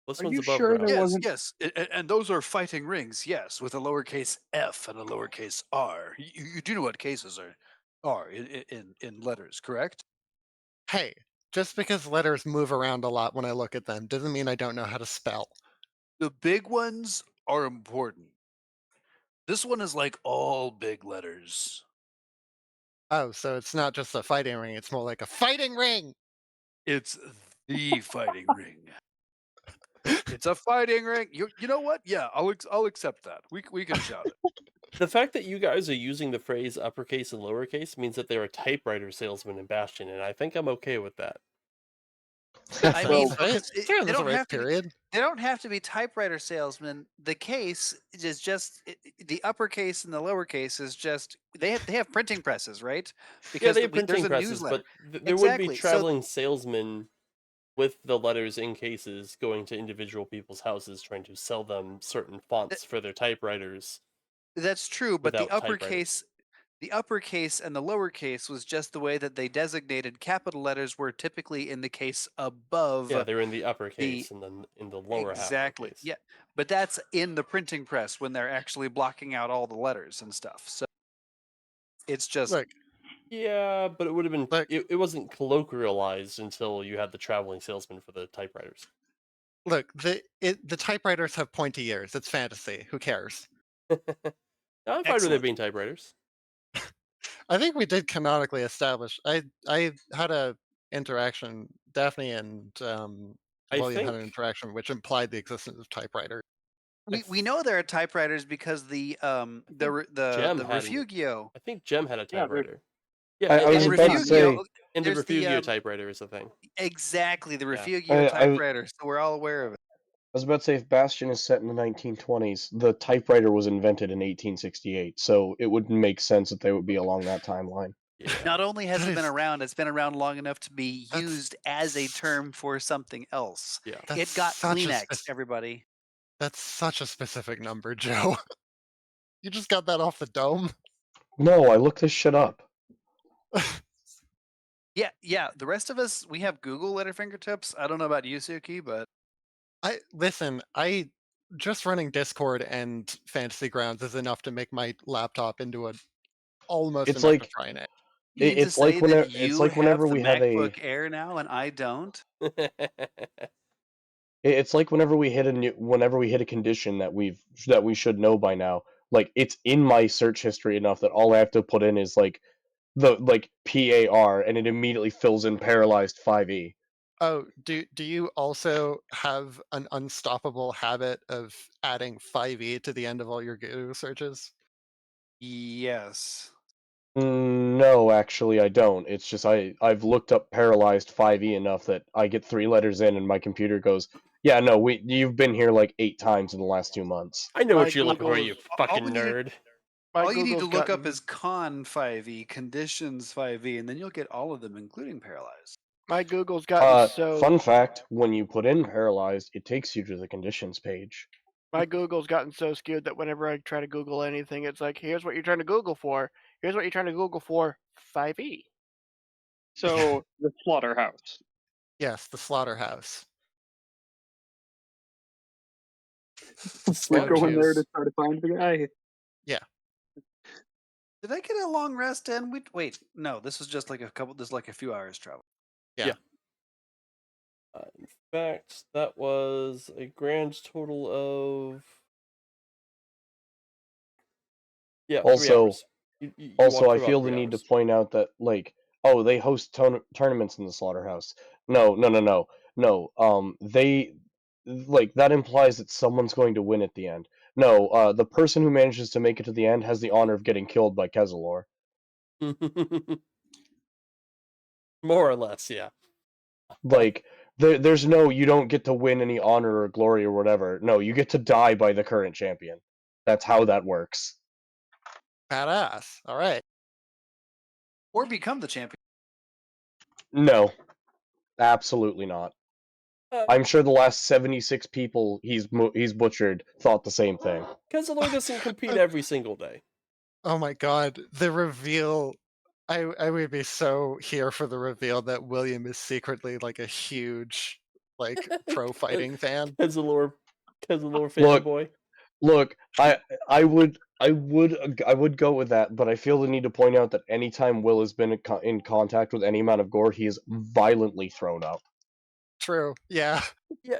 Speaker 2: This
Speaker 5: Are
Speaker 2: one's
Speaker 5: you
Speaker 2: above
Speaker 5: sure
Speaker 2: ground.
Speaker 5: there
Speaker 1: Yes,
Speaker 5: wasn't?
Speaker 1: yes. And those are fighting rings, yes, with a lowercase f and a lowercase r. You do know what cases are in letters, correct?
Speaker 4: Hey, just because letters move around a lot when I look at them doesn't mean I don't know how to spell.
Speaker 1: The big ones are important. This one is like all big letters.
Speaker 4: Oh, so it's not just a fighting ring; it's more like a fighting ring.
Speaker 1: It's the fighting ring. It's a fighting ring. You know what? Yeah, I'll accept that. We can shout it.
Speaker 2: The fact that you guys are using the phrase uppercase and lowercase means that they're a typewriter salesman in Bastion, and I think I'm okay with that.
Speaker 1: I mean,
Speaker 4: Right? They're in
Speaker 1: they
Speaker 4: the
Speaker 1: don't
Speaker 4: right
Speaker 1: have to be.
Speaker 4: period.
Speaker 1: They don't have to be typewriter salesmen. The case is just the uppercase and the lowercase is just they have printing presses, right?
Speaker 2: Yeah,
Speaker 1: Because
Speaker 2: they have
Speaker 1: there's
Speaker 2: printing
Speaker 1: a
Speaker 2: presses,
Speaker 1: newsletter.
Speaker 2: but there would be
Speaker 1: Exactly. So
Speaker 2: traveling salesmen with the letters in cases going to individual people's houses trying to sell them certain fonts for their typewriters
Speaker 1: that's true, but
Speaker 2: without typewriters.
Speaker 1: the uppercase and the lowercase was just the way that they designated capital letters were typically in the case above
Speaker 2: Yeah, they're in the
Speaker 1: the
Speaker 2: uppercase and then in the lower half of the
Speaker 1: exactly.
Speaker 2: case.
Speaker 1: Yeah. But that's in the printing press when they're actually blocking out all the letters and stuff. So it's just
Speaker 4: Look,
Speaker 2: Yeah, but it would have been
Speaker 4: look,
Speaker 2: it wasn't colloquialized until you had the traveling salesman for the typewriters.
Speaker 4: look. The typewriters have pointy ears. It's fantasy. Who cares?
Speaker 2: I'm fine with it
Speaker 1: excellent.
Speaker 2: being typewriters.
Speaker 4: I think we did canonically establish. I had a interaction, Daphne and
Speaker 2: I
Speaker 4: William had an
Speaker 2: think
Speaker 4: interaction which implied the existence of typewriters.
Speaker 1: We know there are typewriters because the
Speaker 2: Gem had
Speaker 1: refugio
Speaker 2: I think Gem had a
Speaker 5: Yeah, they're-
Speaker 2: typewriter. Yeah,
Speaker 3: I was
Speaker 1: and
Speaker 3: about to
Speaker 1: refugio
Speaker 3: say,
Speaker 2: and the
Speaker 1: there's the
Speaker 2: refugio typewriter is a thing.
Speaker 1: exactly the
Speaker 2: Yeah.
Speaker 1: refugio
Speaker 3: I
Speaker 1: typewriter. So we're all aware of it.
Speaker 3: was about to say, if Bastion is set in the 1920s, the typewriter was invented in 1868, so it would make sense that they would be along that timeline.
Speaker 2: Yeah.
Speaker 1: Not only has
Speaker 4: That
Speaker 1: it been
Speaker 4: is-
Speaker 1: around, it's been around long enough to be
Speaker 4: That's
Speaker 1: used as a term for something else.
Speaker 2: Yeah.
Speaker 1: It
Speaker 4: That's
Speaker 1: got
Speaker 4: such a
Speaker 1: Kleenex,
Speaker 4: spec-
Speaker 1: everybody.
Speaker 4: That's such a specific number, Joe. You just got that off the dome.
Speaker 3: No, I looked this shit up.
Speaker 1: Yeah. The rest of us, we have Google at our fingertips. I don't know about you, Suki, but
Speaker 4: I just running Discord and Fantasy Grounds is enough to make my laptop into a almost
Speaker 3: It's
Speaker 4: enough
Speaker 3: like
Speaker 4: to try it.
Speaker 1: you mean to
Speaker 3: it's like
Speaker 1: say
Speaker 3: whenever
Speaker 1: that
Speaker 3: it's
Speaker 1: you
Speaker 3: like
Speaker 1: have
Speaker 3: whenever
Speaker 1: the
Speaker 3: we had
Speaker 1: MacBook
Speaker 3: a
Speaker 1: Air now and I don't?
Speaker 3: it's like whenever we hit a condition that we should know by now. Like it's in my search history enough that all I have to put in is like the PAR and it immediately fills in paralyzed 5e.
Speaker 4: Oh, do you also have an unstoppable habit of adding 5e to the end of all your Google searches?
Speaker 1: Yes.
Speaker 3: No, actually, I don't. It's just I've looked up paralyzed 5e enough that I get 3 letters in and my computer goes, yeah, no, you've been here like 8 times in the last 2 months.
Speaker 2: I know
Speaker 6: My
Speaker 2: what you're looking for,
Speaker 6: Google's-
Speaker 2: you
Speaker 1: all
Speaker 2: fucking
Speaker 1: we need to-
Speaker 2: nerd.
Speaker 6: My
Speaker 1: all you need to
Speaker 6: Google's
Speaker 1: look up
Speaker 6: gotten-
Speaker 1: is con 5e, conditions 5e, and then you'll get all of them, including paralyzed.
Speaker 6: my Google's gotten so
Speaker 3: Fun fact, when you put in paralyzed, it takes you to the conditions page.
Speaker 6: my Google's gotten so skewed that whenever I try to Google anything, it's like, here's what you're trying to Google for. Here's what you're trying to Google for. 5e.
Speaker 5: So the slaughterhouse.
Speaker 4: Yes, the slaughterhouse.
Speaker 5: We're
Speaker 4: Oh,
Speaker 5: going there to
Speaker 4: jeez.
Speaker 5: try to find the guy.
Speaker 1: Did I get a long rest in? Wait, no, this was just like a few hours travel.
Speaker 2: In fact, that was a grand total of 3
Speaker 3: Also-
Speaker 2: hours. You
Speaker 3: Also,
Speaker 2: walked
Speaker 3: I
Speaker 2: for
Speaker 3: feel
Speaker 2: about
Speaker 3: the
Speaker 2: 3
Speaker 3: need to
Speaker 2: hours.
Speaker 3: point out that they host tournaments in the slaughterhouse. No. They that implies that someone's going to win at the end. No, the person who manages to make it to the end has the honor of getting killed by Kezelor.
Speaker 2: More or less, yeah.
Speaker 3: Like there's no, you don't get to win any honor or glory or whatever. No, you get to die by the current champion. That's how that works.
Speaker 4: Badass. All right.
Speaker 1: Or become the champion.
Speaker 3: No, absolutely not. I'm sure the last 76 people he's butchered thought the same thing.
Speaker 2: Kezelor doesn't compete every single day.
Speaker 4: Oh my god, the reveal. I would be so here for the reveal that William is secretly like a huge pro fighting fan.
Speaker 2: Kezelor fanboy.
Speaker 3: Look, I would go with that, but I feel the need to point out that anytime Will has been in contact with any amount of gore, he is violently thrown up.
Speaker 4: True. Yeah.
Speaker 2: Yeah,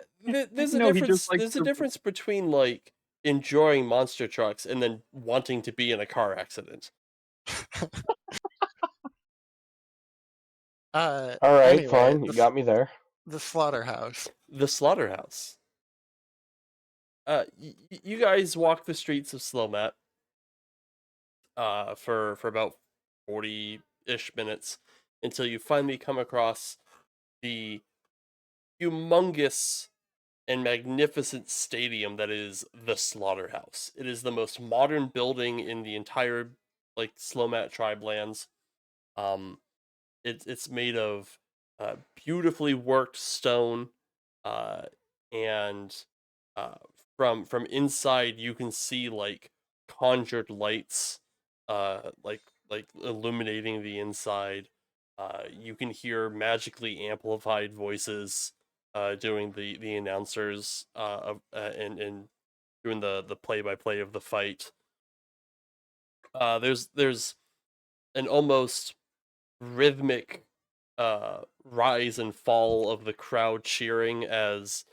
Speaker 2: there's a
Speaker 5: No, he
Speaker 2: difference.
Speaker 5: just likes
Speaker 2: There's a
Speaker 5: to-
Speaker 2: difference between like enjoying monster trucks and then wanting to be in a car accident.
Speaker 3: All right,
Speaker 4: Anyway,
Speaker 3: fine. You got me there.
Speaker 4: the slaughterhouse.
Speaker 2: The slaughterhouse. You guys walk the streets of Slomat for about 40-ish minutes until you finally come across the humongous and magnificent stadium that is the slaughterhouse. It is the most modern building in the entire Slomat Tribelands. It's made of beautifully worked stone, uh, and uh, from inside you can see conjured lights, like illuminating the inside. You can hear magically amplified voices doing the announcers and doing the play by play of the fight. There's an almost rhythmic rise and fall of the crowd cheering as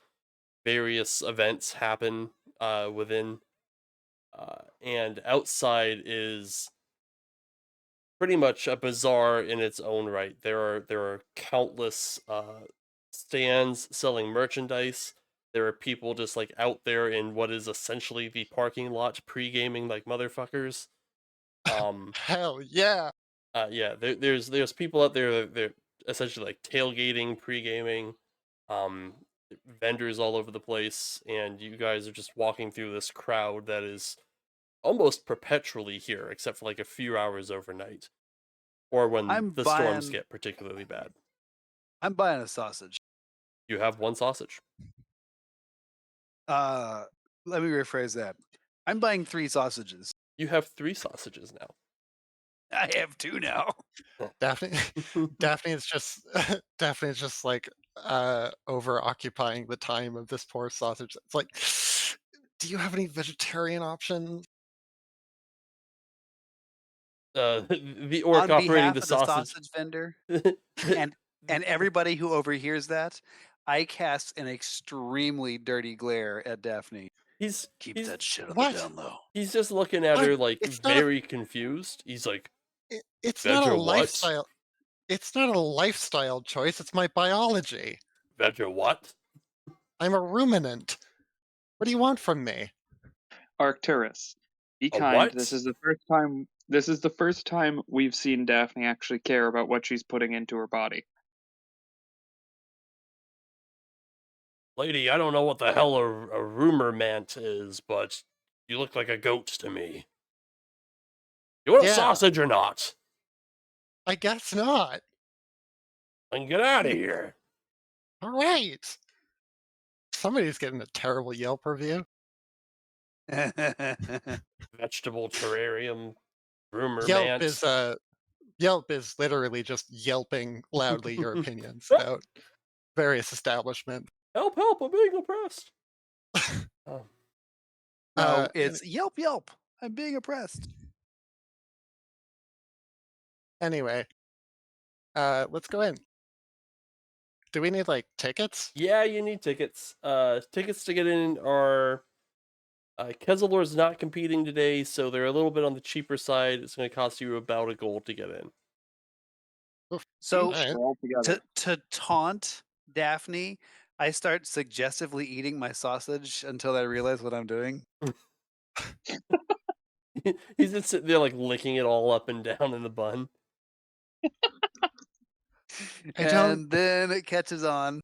Speaker 2: various events happen within, and outside is pretty much a bazaar in its own right. There are countless stands selling merchandise. There are people just out there in what is essentially the parking lot pre-gaming like motherfuckers.
Speaker 4: Hell yeah!
Speaker 2: Yeah, there's people out there that they're essentially tailgating, pre-gaming, um, vendors all over the place, and you guys are just walking through this crowd that is almost perpetually here, except for a few hours overnight, or when the storms get particularly bad.
Speaker 1: I'm buying a sausage.
Speaker 2: You have one sausage.
Speaker 1: Let me rephrase that. I'm buying 3 sausages.
Speaker 2: You have 3 sausages now.
Speaker 1: I have 2 now.
Speaker 4: Daphne, Daphne is just Daphne is just over occupying the time of this poor sausage. It's like, do you have any vegetarian options?
Speaker 2: The orc
Speaker 1: On
Speaker 2: operating
Speaker 1: behalf
Speaker 2: the
Speaker 1: of the
Speaker 2: sausage.
Speaker 1: sausage vendor and everybody who overhears that, I cast an extremely dirty glare at Daphne. Keep that shit on
Speaker 4: What?
Speaker 1: the down low.
Speaker 2: He's just looking at
Speaker 4: What?
Speaker 2: her
Speaker 4: It's not a-
Speaker 2: very confused. He's like,
Speaker 4: It's not a
Speaker 2: "Vedra what?
Speaker 4: lifestyle. It's not a lifestyle choice. It's my biology.
Speaker 2: Vedra what?"
Speaker 4: I'm a ruminant. What do you want from me?
Speaker 5: Arcturus, be
Speaker 2: A
Speaker 5: kind.
Speaker 2: what?
Speaker 5: This is the first time. This is the first time we've seen Daphne actually care about what she's putting into her body.
Speaker 2: Lady, I don't know what the hell a rumor mant is, but you look like a goat to me. You want a
Speaker 4: Yeah.
Speaker 2: sausage or not?
Speaker 4: I guess not.
Speaker 2: Then get out of here.
Speaker 4: All right. Somebody's getting a terrible Yelp review.
Speaker 2: Vegetable terrarium rumor
Speaker 4: Yelp
Speaker 2: mant.
Speaker 4: is literally just yelping loudly your opinions about various establishments.
Speaker 2: Help, help, I'm being oppressed. Oh.
Speaker 1: No, it's Yelp, Yelp. I'm being oppressed.
Speaker 4: Anyway, let's go in. Do we need tickets?
Speaker 2: Yeah, you need tickets. Tickets to get in are Kezelor's not competing today, so they're a little bit on the cheaper side. It's going to cost you about a gold to get in.
Speaker 1: So
Speaker 4: Alright.
Speaker 5: All together.
Speaker 1: to taunt Daphne, I start suggestively eating my sausage until I realize what I'm doing.
Speaker 2: He's just sitting there licking it all up and down in the bun.
Speaker 1: And then it catches on.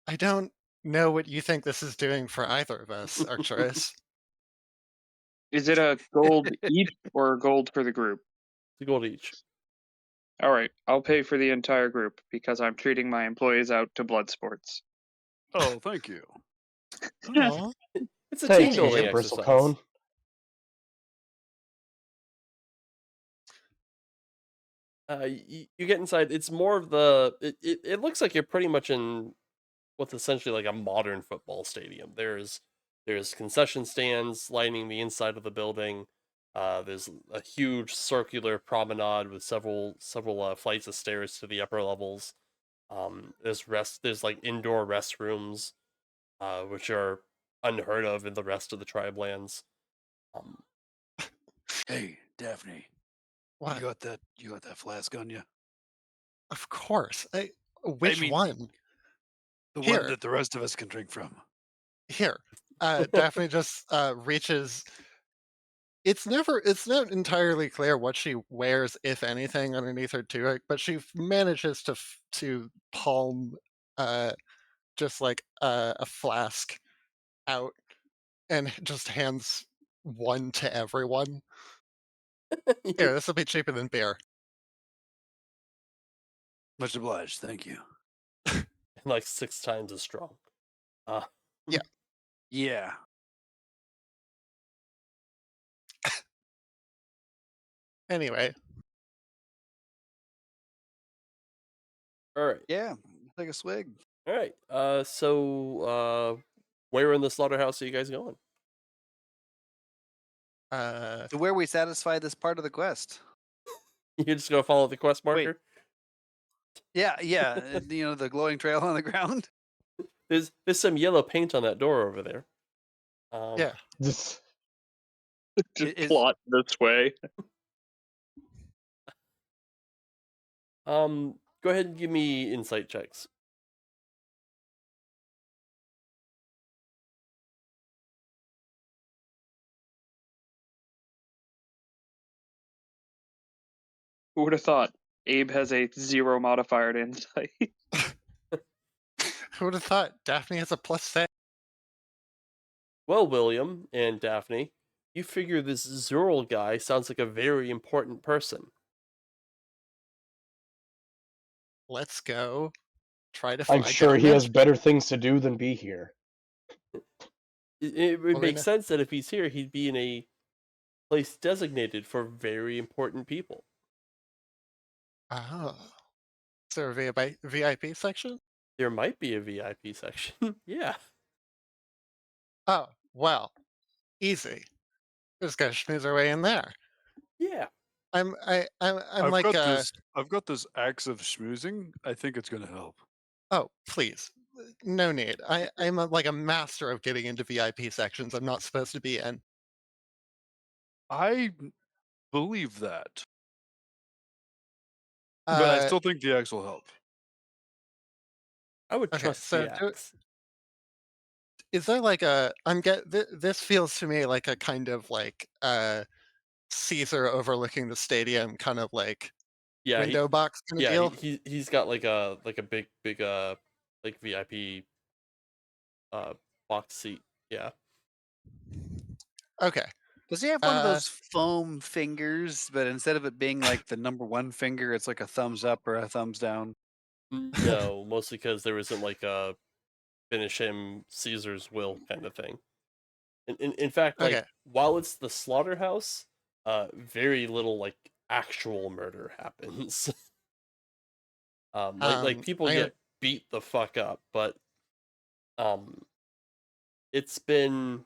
Speaker 4: I don't know what you think this is doing for either of us, Arcturus.
Speaker 5: Is it a gold each or a gold for the group?
Speaker 2: It's a gold each.
Speaker 5: All right, I'll pay for the entire group because I'm treating my employees out to blood sports.
Speaker 1: Oh, thank you.
Speaker 4: Aw.
Speaker 2: It's a
Speaker 3: Thank
Speaker 2: team building
Speaker 3: you,
Speaker 2: exercise.
Speaker 3: Bristlecone.
Speaker 2: You get inside. It's more of the. It looks like you're pretty much in what's essentially a modern football stadium. There's concession stands lining the inside of the building. There's a huge circular promenade with several flights of stairs to the upper levels. There's indoor restrooms, which are unheard of in the rest of the Tribelands. Um,
Speaker 1: Hey, Daphne,
Speaker 4: What?
Speaker 1: you got that flask on you?
Speaker 4: Of course.
Speaker 1: I
Speaker 4: Which
Speaker 1: mean,
Speaker 4: one?
Speaker 1: the one
Speaker 4: Here,
Speaker 1: that the rest of us can drink from.
Speaker 4: here. Daphne just reaches. It's not entirely clear what she wears, if anything, underneath her tunic, but she manages to palm just like a flask out and just hands one to everyone. Here, this will be cheaper than beer.
Speaker 1: Much obliged, thank you.
Speaker 2: like 6 times as strong. Uh,
Speaker 4: Yeah.
Speaker 1: Yeah.
Speaker 4: Anyway,
Speaker 2: all right,
Speaker 1: Yeah. Take a swig.
Speaker 2: all right. Where in the slaughterhouse are you guys going?
Speaker 1: To where we satisfy this part of the quest.
Speaker 2: You're just gonna follow the quest
Speaker 1: Wait.
Speaker 2: marker.
Speaker 1: Yeah, yeah. You know, the glowing trail on the ground.
Speaker 2: There's some yellow paint on that door over there.
Speaker 4: yeah.
Speaker 3: Just
Speaker 5: Just
Speaker 1: Is
Speaker 5: plot this way.
Speaker 2: Go ahead and give me insight checks.
Speaker 5: Who would have thought? Abe has a 0 modifier to insight.
Speaker 4: Who would have thought Daphne has a +6?
Speaker 2: Well, William and Daphne, you figure this Zurl guy sounds like a very important person.
Speaker 4: Let's go try to
Speaker 3: I'm
Speaker 4: fly
Speaker 3: sure
Speaker 4: down
Speaker 3: he has
Speaker 4: Mansion.
Speaker 3: better things to do than be here.
Speaker 2: It would
Speaker 4: We're
Speaker 2: make
Speaker 4: gonna-
Speaker 2: sense that if he's here, he'd be in a place designated for very important people.
Speaker 4: Oh. Is there a VIP section?
Speaker 2: There might be a VIP section. Yeah.
Speaker 4: Oh, well, easy. We're just gonna schmooze our way in there.
Speaker 2: Yeah.
Speaker 4: I'm like
Speaker 1: I've got this axe of schmoozing. I think it's gonna help.
Speaker 4: oh please, no need. I'm like a master of getting into VIP sections I'm not supposed to be in.
Speaker 1: I believe that. But I
Speaker 4: Uh,
Speaker 1: still think the axe will help.
Speaker 2: I would
Speaker 4: okay,
Speaker 2: trust
Speaker 4: so
Speaker 2: the axe.
Speaker 4: is there like this feels to me like a kind of like Caesar overlooking the stadium kind of like
Speaker 2: Yeah,
Speaker 4: window box kind of
Speaker 2: yeah,
Speaker 4: deal.
Speaker 2: he's got like a big like VIP box seat. Yeah.
Speaker 4: Okay.
Speaker 1: Does he have one of
Speaker 4: Uh,
Speaker 1: those foam fingers, but instead of it being like the number one finger, it's like a thumbs up or a thumbs down?
Speaker 2: No, mostly because there isn't like a finish him Caesar's will kind of thing. In fact, like
Speaker 4: okay.
Speaker 2: while it's the slaughterhouse, very little like actual murder happens. Like people
Speaker 4: I'm gonna
Speaker 2: get beat the fuck up, but um, it's been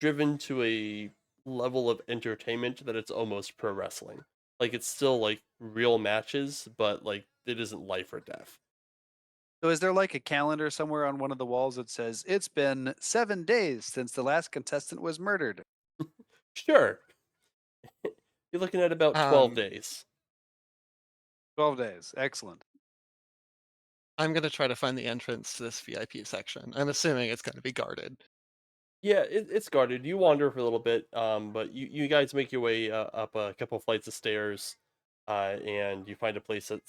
Speaker 2: driven to a level of entertainment that it's almost pro wrestling. Like it's still like real matches, but like it isn't life or death.
Speaker 1: So is there like a calendar somewhere on one of the walls that says it's been 7 days since the last contestant was murdered?
Speaker 2: Sure, you're looking at about 12
Speaker 4: um
Speaker 2: days.
Speaker 1: 12 days. Excellent.
Speaker 4: I'm gonna try to find the entrance to this VIP section. I'm assuming it's gonna be guarded.
Speaker 2: Yeah, it's guarded. You wander for a little bit, but you guys make your way up a couple flights of stairs, and you find a place that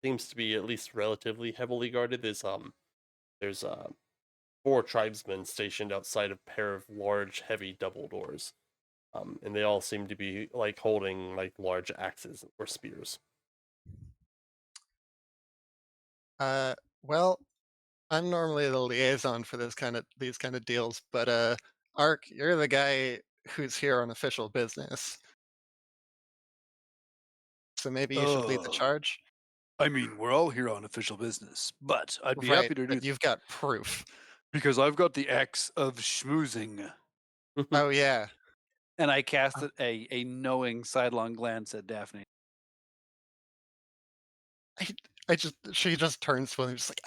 Speaker 2: seems to be at least relatively heavily guarded. There's 4 tribesmen stationed outside a pair of large, heavy double doors, and they all seem to be like holding like large axes or spears.
Speaker 4: Well, I'm normally the liaison for these kind of deals, but Ark, you're the guy who's here on official business. So maybe you should lead the
Speaker 1: Oh,
Speaker 4: charge.
Speaker 1: I mean, we're all here on official business, but I'd be
Speaker 4: Right,
Speaker 1: happy to do
Speaker 4: but you've got proof.
Speaker 1: because I've got the axe of schmoozing.
Speaker 4: Oh yeah.
Speaker 1: And I cast a knowing sidelong glance at Daphne.
Speaker 4: she just turns to him and just like,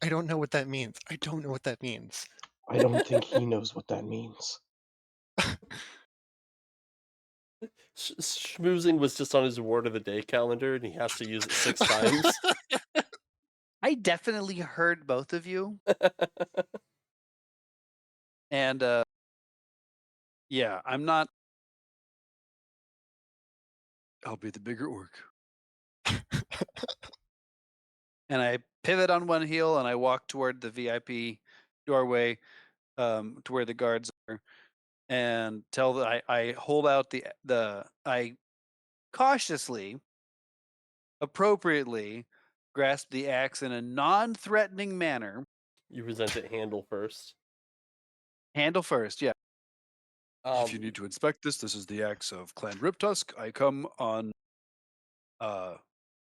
Speaker 4: I don't know what that means. I don't know what that means.
Speaker 3: I don't think he knows what that means.
Speaker 2: Schmoozing was just on his word of the day calendar, and he has to use it 6 times.
Speaker 1: I definitely heard both of you, and yeah, I'm not. I'll be the bigger orc. And I pivot on one heel and I walk toward the VIP doorway, to where the guards are, and tell the I hold out the I cautiously, appropriately grasp the axe in a non-threatening manner.
Speaker 2: You present it handle first.
Speaker 1: Handle first, yeah. If you
Speaker 2: Um,
Speaker 1: need to inspect this, this is the axe of Clan Riptusk. I come on.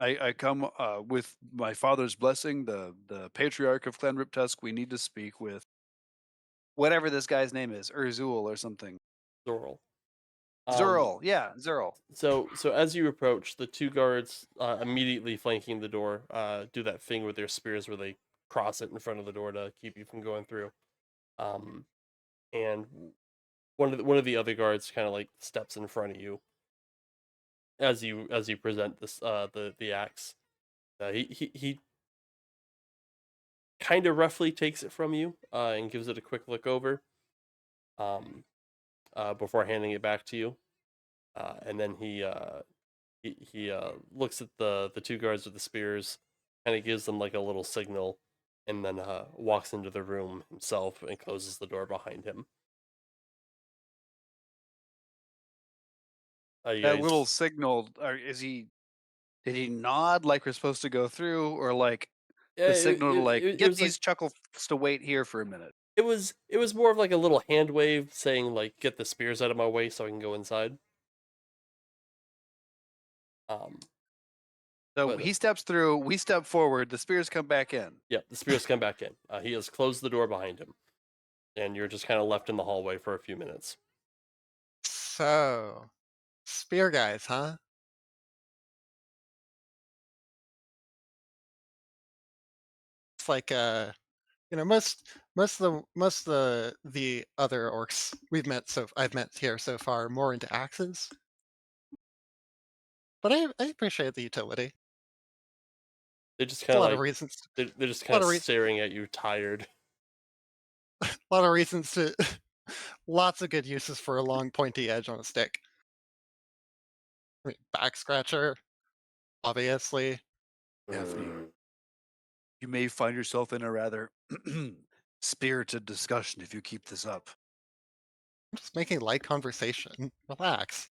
Speaker 1: I come with my father's blessing, the patriarch of Clan Riptusk. We need to speak with whatever this guy's name is, Urzul or something.
Speaker 2: Zoral.
Speaker 1: Zerl, yeah, Zerl.
Speaker 2: So as you approach, the 2 guards immediately flanking the door do that thing with their spears where they cross it in front of the door to keep you from going through. And one of the other guards kind of like steps in front of you as you present this the axe. He kind of roughly takes it from you and gives it a quick look over before handing it back to you. And then he looks at the 2 guards with the spears, kind of gives them like a little signal, and then walks into the room himself and closes the door behind him. You
Speaker 1: That
Speaker 2: guys,
Speaker 1: little signal, is he? Did he nod like we're supposed to go through, or like
Speaker 2: yeah,
Speaker 1: the signal to like
Speaker 2: it
Speaker 1: get
Speaker 2: was like
Speaker 1: these chuckles to wait here for a minute?
Speaker 2: it was more of like a little hand wave saying like get the spears out of my way so I can go inside. Um,
Speaker 1: So
Speaker 2: but
Speaker 1: he steps through, we step forward, the spears come back in.
Speaker 2: yeah, the spears come back in. He has closed the door behind him, and you're just kind of left in the hallway for a few minutes.
Speaker 4: So, spear guys, huh? It's like most of the other orcs I've met here so far more into axes. But I appreciate the utility.
Speaker 2: They just
Speaker 4: There's
Speaker 2: kind
Speaker 4: a
Speaker 2: of
Speaker 4: lot of
Speaker 2: like
Speaker 4: reasons.
Speaker 2: they're just
Speaker 4: A
Speaker 2: kind
Speaker 4: lot
Speaker 2: of
Speaker 4: of
Speaker 2: staring at you, tired.
Speaker 4: a lot of reasons to. Lots of good uses for a long pointy edge on a stick. I mean, back scratcher, obviously.
Speaker 1: Daphne, you may find yourself in a rather spirited discussion if you keep this up.
Speaker 4: I'm just making light conversation. Relax.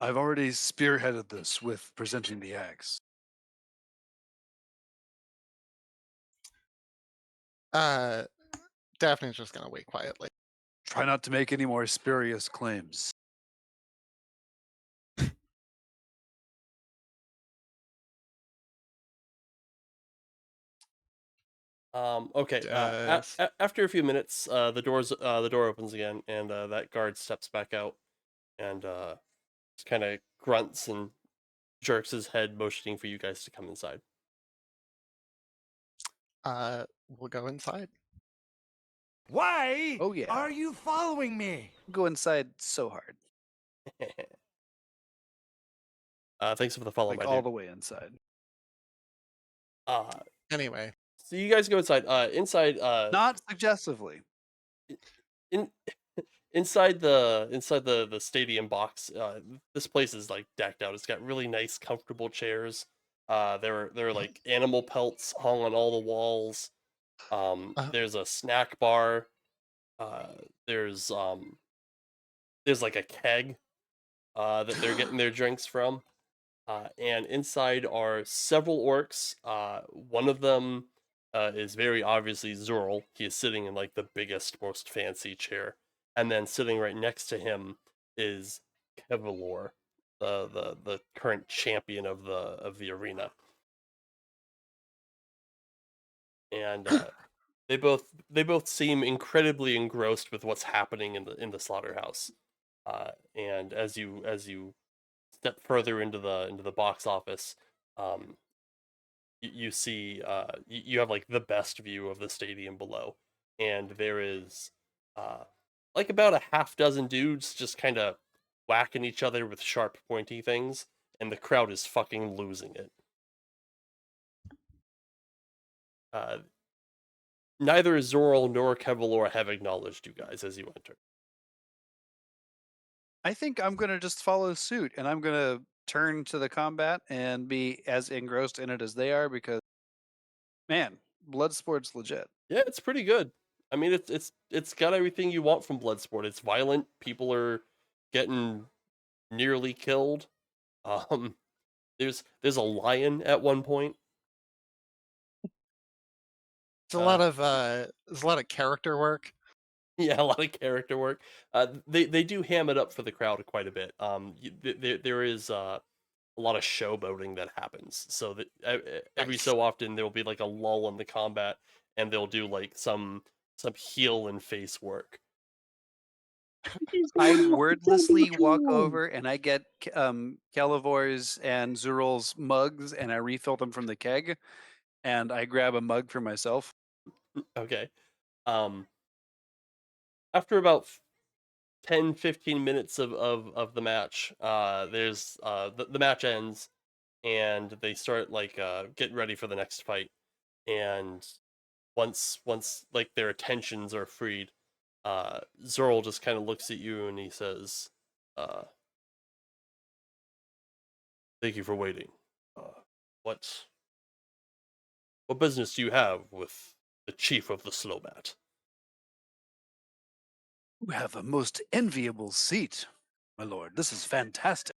Speaker 1: I've already spearheaded this with presenting the axe.
Speaker 4: Uh, Daphne's just gonna wait quietly.
Speaker 1: Try not to make any more spurious claims.
Speaker 2: Okay. After a few minutes, the door opens again, and that guard steps back out, and just kind of grunts and jerks his head, motioning for you guys to come inside.
Speaker 4: We'll go inside.
Speaker 7: Why
Speaker 1: Oh, yeah.
Speaker 7: are you following me?
Speaker 1: Go inside so hard.
Speaker 2: Thanks for the follow,
Speaker 1: Like
Speaker 2: my
Speaker 1: all
Speaker 2: dude.
Speaker 1: the way inside.
Speaker 4: Anyway,
Speaker 2: So you guys go inside. Inside.
Speaker 1: Not suggestively.
Speaker 2: In inside the stadium box. This place is like decked out. It's got really nice, comfortable chairs. There are like animal pelts hung on all the walls. There's a snack bar. Uh, there's like a keg that they're getting their drinks from. And inside are several orcs. One of them is very obviously Zorl. He is sitting in like the biggest, most fancy chair, and then sitting right next to him is Kevalor, the current champion of the arena. And they both seem incredibly engrossed with what's happening in the slaughterhouse. And as you step further into the box office, um, you see you have like the best view of the stadium below, and there is uh like about a half dozen dudes just kind of whacking each other with sharp pointy things, and the crowd is fucking losing it. uh Neither Zoral nor Kevlar have acknowledged you guys as you enter.
Speaker 1: I think I'm gonna just follow suit, and I'm gonna turn to the combat and be as engrossed in it as they are because, man, blood sport's legit.
Speaker 2: Yeah, it's pretty good. I mean, it's got everything you want from Bloodsport. It's violent. People are getting nearly killed. Um, there's a lion at one point.
Speaker 4: It's a
Speaker 2: Uh,
Speaker 4: lot of there's a lot of character work.
Speaker 2: yeah, a lot of character work. They do ham it up for the crowd quite a bit. There is a lot of showboating that happens. So that every
Speaker 4: Nice.
Speaker 2: so often there will be like a lull in the combat, and they'll do like some heel and face work.
Speaker 1: I wordlessly walk over and I get Calivor's and Zurul's mugs and I refill them from the keg, and I grab a mug for myself.
Speaker 2: Okay. Um, After about 10-15 minutes of the match, there's the match ends, and they start like getting ready for the next fight. And once like their attentions are freed, Zorl just kind of looks at you and he says, uh, "Thank you for waiting. Uh, what what business do you have with the chief of the Slowbat?"
Speaker 1: You have a most enviable seat, my lord. This is fantastic.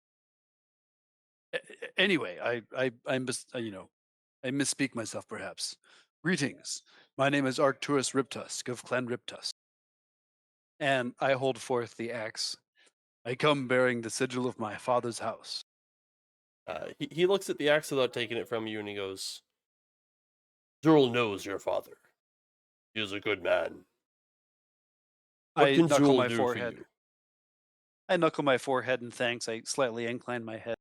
Speaker 1: Anyway, I misspeak myself perhaps. Greetings. My name is Arcturus Riptusk of Clan Riptusk, and I hold forth the axe. I come bearing the sigil of my father's house.
Speaker 2: He looks at the axe without taking it from you, and he goes, "Zurl knows your father. He is a good man. What
Speaker 1: I
Speaker 2: can
Speaker 1: knuckle
Speaker 2: Zurl
Speaker 1: my
Speaker 2: do for
Speaker 1: forehead.
Speaker 2: you?"
Speaker 1: I knuckle my forehead in thanks. I slightly incline my head.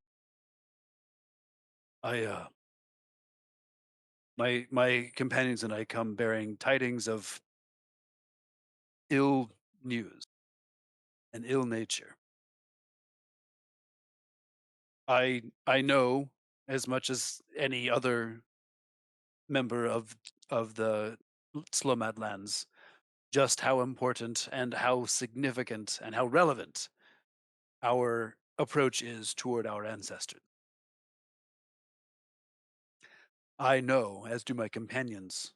Speaker 1: I my companions and I come bearing tidings of ill news and ill nature. I know as much as any other member of the Slomadlands just how important and how significant and how relevant our approach is toward our ancestors. I know, as do my companions,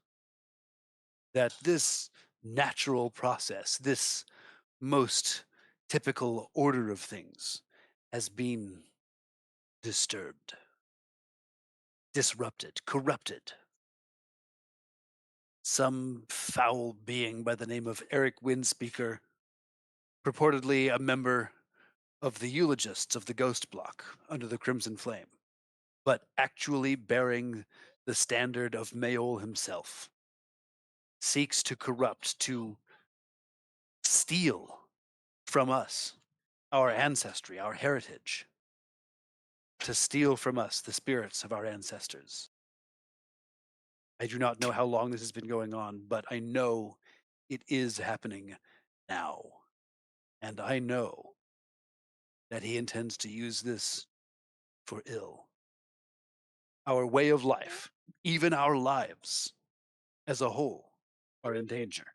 Speaker 1: that this natural process, this most typical order of things, has been disturbed, disrupted, corrupted. Some foul being by the name of Eric Windspeaker, purportedly a member of the eulogists of the Ghost Block under the Crimson Flame, but actually bearing the standard of Mayol himself, seeks to corrupt, to steal from us our ancestry, our heritage, to steal from us the spirits of our ancestors. I do not know how long this has been going on, but I know it is happening now. And I know that he intends to use this for ill. Our way of life, even our lives as a whole, are in danger.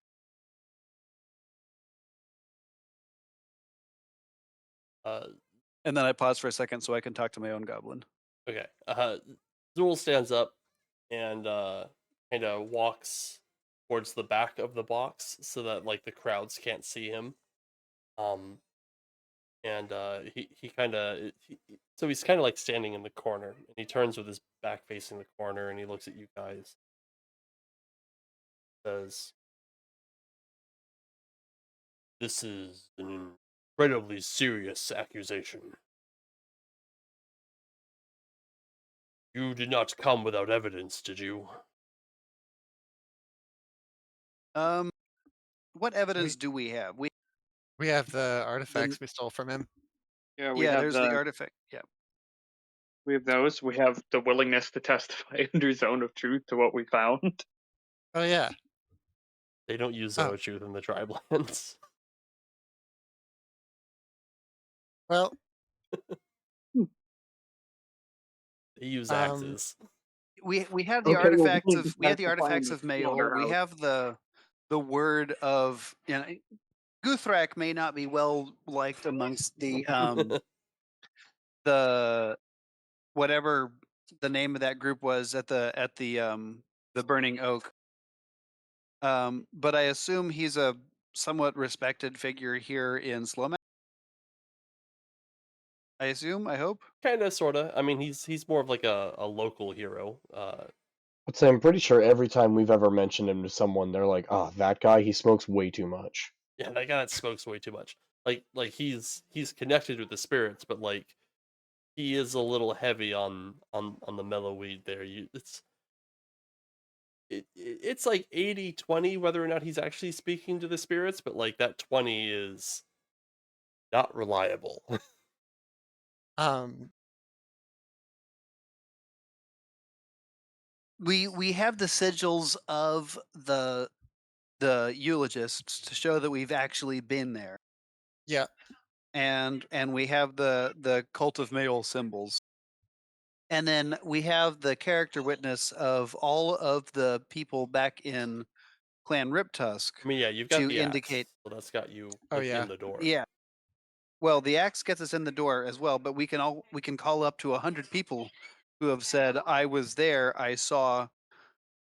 Speaker 2: Uh,
Speaker 1: And then I pause for a second so I can talk to my own goblin.
Speaker 2: okay. Zurl stands up and kind of walks towards the back of the box so that like the crowds can't see him. Um, and he kind of so he's kind of like standing in the corner, and he turns with his back facing the corner, and he looks at you guys. Says, "This is an incredibly serious accusation. You did not come without evidence, did you?"
Speaker 1: Um, what evidence
Speaker 4: We
Speaker 1: do we have?
Speaker 4: we have the
Speaker 1: The
Speaker 4: artifacts we stole from him.
Speaker 5: Yeah, we
Speaker 1: Yeah,
Speaker 5: have
Speaker 1: there's the artifact. Yeah.
Speaker 5: We have those. We have the willingness to testify under Zone of Truth to what we found.
Speaker 4: Oh yeah.
Speaker 2: They don't use
Speaker 4: Oh
Speaker 2: Zero Truth in the Tribelands.
Speaker 4: well.
Speaker 2: They use
Speaker 4: Um.
Speaker 2: axes.
Speaker 1: We have the
Speaker 5: Okay, well,
Speaker 1: artifacts
Speaker 5: willing to
Speaker 1: of
Speaker 5: testify in the
Speaker 1: mail. We
Speaker 5: slaughterhouse.
Speaker 1: have the word of, you know, Guthrak may not be well liked amongst the whatever the name of that group was at the Burning Oak. But I assume he's a somewhat respected figure here in Slomac. I assume. I hope.
Speaker 2: Kinda, sorta. I mean, he's more of like a local hero.
Speaker 3: But say I'm pretty sure every time we've ever mentioned him to someone, they're like, "Ah, that guy, he smokes way too much."
Speaker 2: Yeah, that guy that smokes way too much. Like he's connected with the spirits, but like he is a little heavy on the mellow weed there. It's like 80-20 whether or not he's actually speaking to the spirits, but like that 20 is not reliable.
Speaker 4: Um.
Speaker 1: We have the sigils of the eulogists to show that we've actually been there,
Speaker 4: Yeah.
Speaker 1: and we have the cult of male symbols, and then we have the character witness of all of the people back in Clan Riptusk
Speaker 2: I mean, yeah, you've got
Speaker 1: to
Speaker 2: the
Speaker 1: indicate.
Speaker 2: axe, so that's got you
Speaker 4: Oh
Speaker 2: like
Speaker 4: yeah.
Speaker 2: in the door.
Speaker 1: Yeah, well, the axe gets us in the door as well, but we can call up to 100 people who have said, "I was there. I saw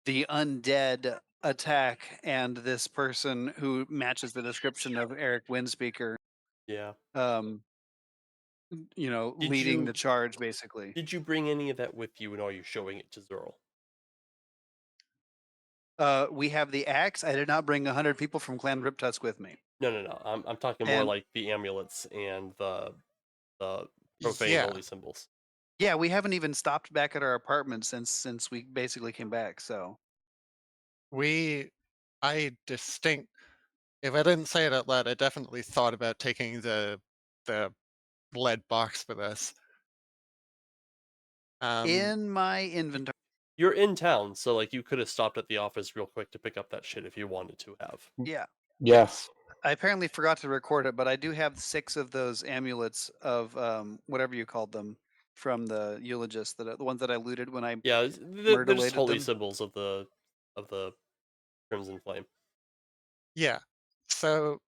Speaker 1: the undead attack, and this person who matches the description of Eric Windspeaker,
Speaker 2: Yeah.
Speaker 1: um,
Speaker 2: Did
Speaker 1: leading the
Speaker 2: you
Speaker 1: charge, basically."
Speaker 2: did you bring any of that with you, and are you showing it to Zerl?
Speaker 1: We have the axe. I did not bring 100 people from Clan Riptusk with me,
Speaker 2: No, no, no. I'm talking more
Speaker 1: and
Speaker 2: like the amulets and the profane
Speaker 4: Yeah.
Speaker 2: holy symbols.
Speaker 1: yeah, we haven't even stopped back at our apartment since we basically came back. So
Speaker 4: We. I distinct. If I didn't say it out loud, I definitely thought about taking the lead box with us. Um.
Speaker 1: in my inventory,
Speaker 2: You're in town, so like you could have stopped at the office real quick to pick up that shit if you wanted to have.
Speaker 1: yeah.
Speaker 3: Yeah,
Speaker 1: I apparently forgot to record it, but I do have 6 of those amulets of whatever you called them from the eulogist, the ones that I looted when I
Speaker 2: Yeah, they're just
Speaker 1: murder-lated
Speaker 2: holy
Speaker 1: them.
Speaker 2: symbols of the Crimson Flame.
Speaker 4: Yeah. So,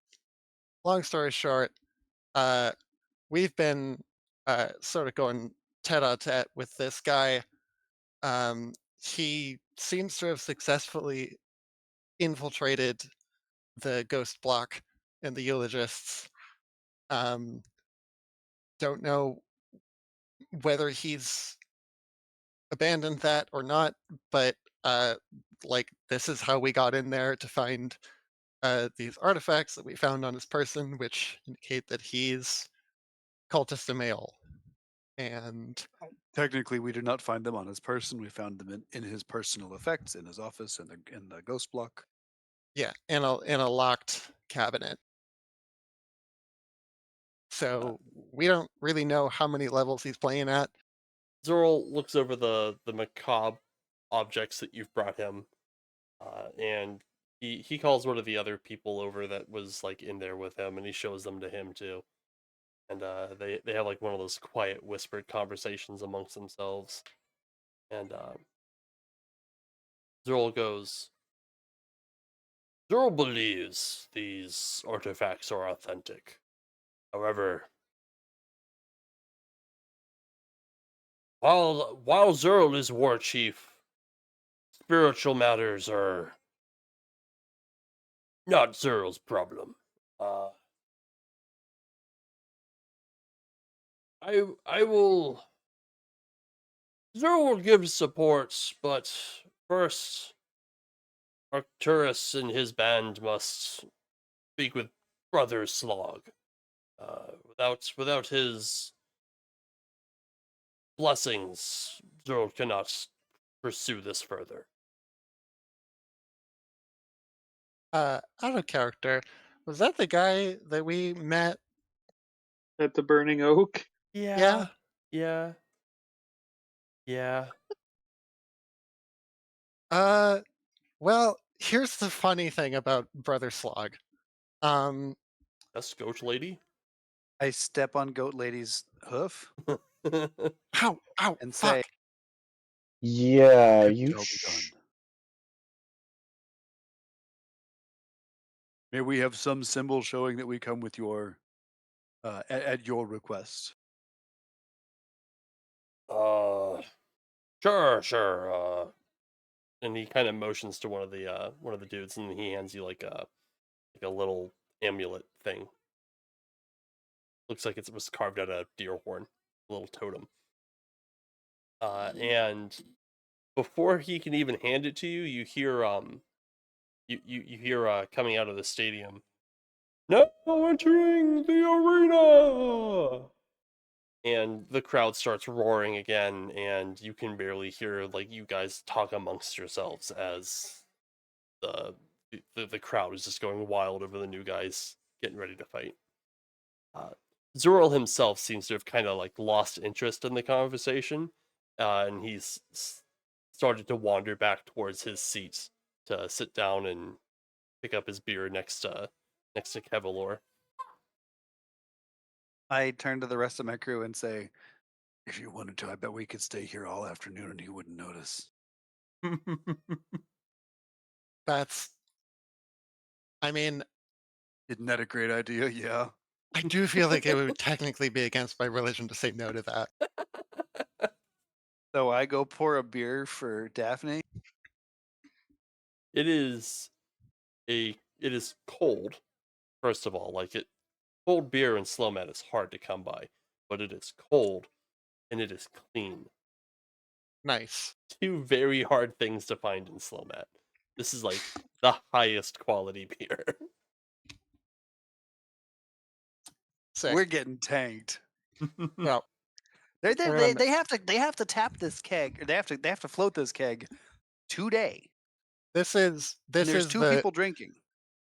Speaker 4: long story short, uh, we've been sort of going tete-a-tete with this guy. He seems to have successfully infiltrated the ghost block and the eulogists. Um, don't know whether he's abandoned that or not, but uh, like this is how we got in there to find these artifacts that we found on his person, which indicate that he's cultist male. And
Speaker 1: Technically, we did not find them on his person. We found them in his personal effects, in his office, in the ghost block.
Speaker 4: yeah, in a locked cabinet.
Speaker 2: Uh,
Speaker 4: So we don't really know how many levels he's playing at.
Speaker 2: Zerl looks over the macabre objects that you've brought him, and he calls one of the other people over that was like in there with him, and he shows them to him too. And they have like one of those quiet, whispered conversations amongst themselves. And Zerl goes, Zerl believes these artifacts are authentic. However, while Zerl is war chief, spiritual matters are not Zerl's problem. Uh, I will. Zerl will give support, but first, Arcturus and his band must speak with Brother Slog. Without his blessings, Zerl cannot pursue this further.
Speaker 4: Out of character, was that the guy that we met?
Speaker 5: At the Burning Oak.
Speaker 4: Yeah.
Speaker 2: Yeah. Yeah.
Speaker 4: Well, here's the funny thing about Brother Slog. Um,
Speaker 2: That's Goat Lady.
Speaker 1: I step on Goat Lady's hoof
Speaker 4: ow,
Speaker 1: and say,
Speaker 4: fuck.
Speaker 3: Yeah,
Speaker 1: "Good
Speaker 3: you
Speaker 1: job done. May we have some symbol showing that we come with your at your request."
Speaker 2: Sure. And he kind of motions to one of the dudes, and he hands you like a little amulet thing. Looks like it was carved out of deer horn, a little totem. And before he can even hand it to you, you hear you hear coming out of the stadium, "Now entering the arena!" And the crowd starts roaring again, and you can barely hear like you guys talk amongst yourselves as the crowd is just going wild over the new guys getting ready to fight. Uh, Zurl himself seems to have kind of like lost interest in the conversation, and he's started to wander back towards his seat to sit down and pick up his beer next to Kevalor.
Speaker 1: I turn to the rest of my crew and say, "If you wanted to, I bet we could stay here all afternoon and you wouldn't notice."
Speaker 4: That's. I mean,
Speaker 1: Isn't that a great idea? Yeah.
Speaker 4: I do feel like it would technically be against my religion to say no to that.
Speaker 1: So I go pour a beer for Daphne.
Speaker 2: It is cold. First of all, cold beer in Slowmat is hard to come by, but it is cold and it is clean.
Speaker 4: Nice.
Speaker 2: Two very hard things to find in Slowmat. This is like the highest quality beer.
Speaker 4: Sick.
Speaker 1: We're getting tanked.
Speaker 4: Well,
Speaker 1: They
Speaker 4: We're
Speaker 1: they,
Speaker 4: gonna
Speaker 1: they have to tap this keg. Or they have to float this keg today.
Speaker 4: this is
Speaker 1: And there's two people drinking.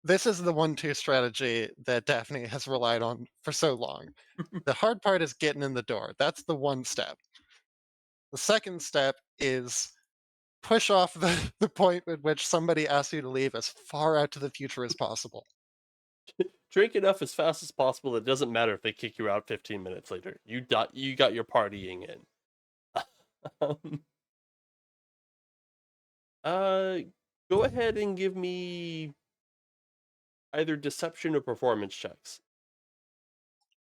Speaker 4: this is the 1-2 strategy that Daphne has relied on for so long. The hard part is getting in the door. That's the one step. The second step is push off the point at which somebody asks you to leave as far out to the future as possible.
Speaker 2: Drink enough as fast as possible. It doesn't matter if they kick you out 15 minutes later. You got your partying in. um, Go ahead and give me either deception or performance checks.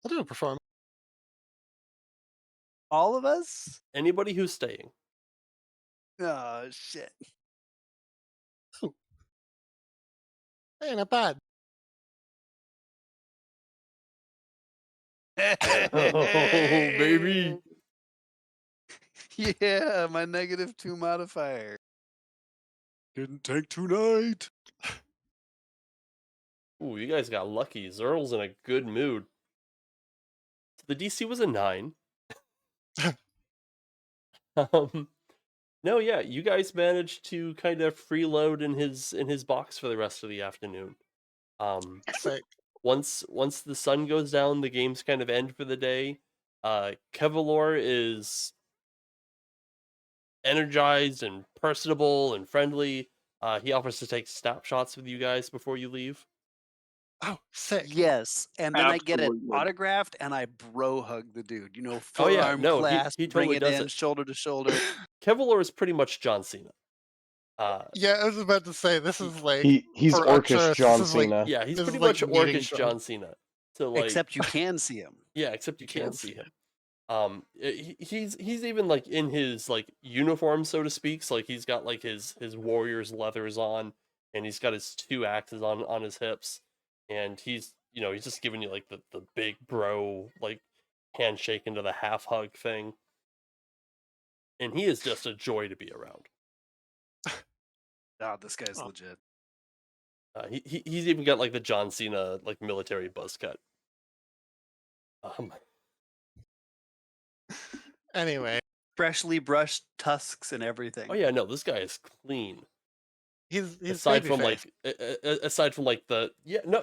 Speaker 4: I'll do a performance.
Speaker 1: All of us?
Speaker 2: Anybody who's staying.
Speaker 1: Oh shit.
Speaker 4: Hey, not bad.
Speaker 2: Oh, baby.
Speaker 1: Yeah, my -2 modifier. Didn't take tonight.
Speaker 2: Ooh, you guys got lucky. Zerl's in a good mood. The DC was a 9. No, yeah, you guys managed to kind of freeload in his box for the rest of the afternoon.
Speaker 4: Sick.
Speaker 2: Once the sun goes down, the games kind of end for the day. Kevalor is energized and personable and friendly. He offers to take snapshots with you guys before you leave.
Speaker 4: Oh, sick.
Speaker 1: Yes, and then I get it
Speaker 5: Absolutely.
Speaker 1: autographed, and I bro hug the dude. You know,
Speaker 2: Oh, yeah,
Speaker 1: forearm
Speaker 2: no,
Speaker 1: clasp,
Speaker 2: he
Speaker 1: bring
Speaker 2: totally
Speaker 1: it
Speaker 2: does
Speaker 1: in,
Speaker 2: it.
Speaker 1: shoulder to shoulder.
Speaker 2: Kevalor is pretty much John Cena.
Speaker 4: Yeah, I was about to say this is like
Speaker 3: he's
Speaker 4: for
Speaker 3: orcish
Speaker 4: Arcturus,
Speaker 3: John
Speaker 4: this is like
Speaker 3: Cena.
Speaker 2: Yeah, he's
Speaker 4: this
Speaker 2: pretty
Speaker 4: is like
Speaker 2: much
Speaker 4: meeting
Speaker 2: orcish John Cena. So like,
Speaker 1: Except you can see him.
Speaker 2: yeah, except you
Speaker 1: can
Speaker 2: can't
Speaker 1: see
Speaker 2: see him. He's even like in his like uniform, so to speak. So like he's got like his warrior's leathers on, and he's got his 2 axes on his hips, and he's just giving you like the big bro like handshake into the half hug thing, and he is just a joy to be around.
Speaker 1: Oh, this guy's
Speaker 4: Oh.
Speaker 1: legit.
Speaker 2: He's even got like the John Cena like military buzz cut.
Speaker 4: Anyway,
Speaker 1: Freshly brushed tusks and everything.
Speaker 2: Oh yeah, no, this guy is clean.
Speaker 4: he's
Speaker 2: Aside from
Speaker 4: babyface.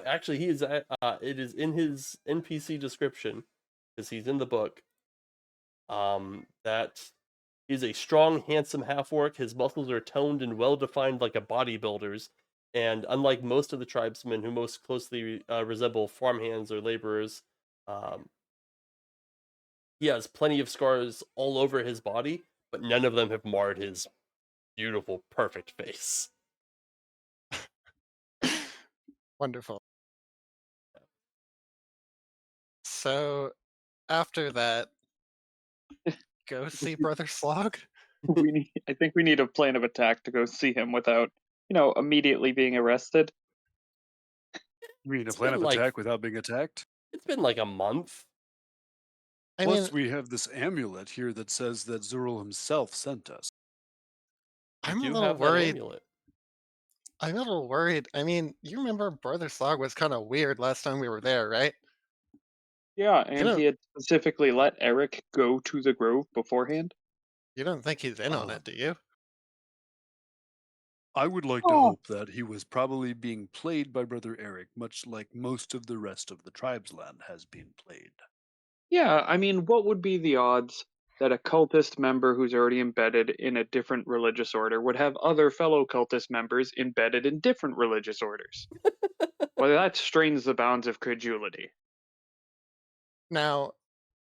Speaker 2: actually he is it is in his NPC description because he's in the book. That He's a strong, handsome half-orc. His muscles are toned and well-defined like a bodybuilder's. And unlike most of the tribesmen who most closely resemble farmhands or laborers, um, he has plenty of scars all over his body, but none of them have marred his beautiful, perfect face.
Speaker 4: Wonderful. So after that, go see Brother Slog.
Speaker 5: I think we need a plan of attack to go see him without, immediately being arrested.
Speaker 1: You mean a
Speaker 2: It's
Speaker 1: plan
Speaker 2: been
Speaker 1: of
Speaker 2: like
Speaker 1: attack without being attacked?
Speaker 2: it's been like a month.
Speaker 4: I
Speaker 1: Plus,
Speaker 4: mean,
Speaker 1: we have this amulet here that says that Zurul himself sent us.
Speaker 2: You
Speaker 4: I'm a
Speaker 2: do
Speaker 4: little
Speaker 2: have that
Speaker 4: worried.
Speaker 2: amulet.
Speaker 4: I'm a little worried. I mean, you remember Brother Slog was kind of weird last time we were there, right?
Speaker 5: Yeah,
Speaker 4: You
Speaker 5: and
Speaker 4: don't,
Speaker 5: he had specifically let Eric go to the grove beforehand.
Speaker 4: you don't think he's in on
Speaker 1: Uh,
Speaker 4: it, do you?
Speaker 1: I would like to
Speaker 5: Oh.
Speaker 1: hope that he was probably being played by Brother Eric, much like most of the rest of the Tribesland has been played.
Speaker 5: Yeah, I mean, what would be the odds that a cultist member who's already embedded in a different religious order would have other fellow cultist members embedded in different religious orders? Well, that strains the bounds of credulity.
Speaker 4: Now,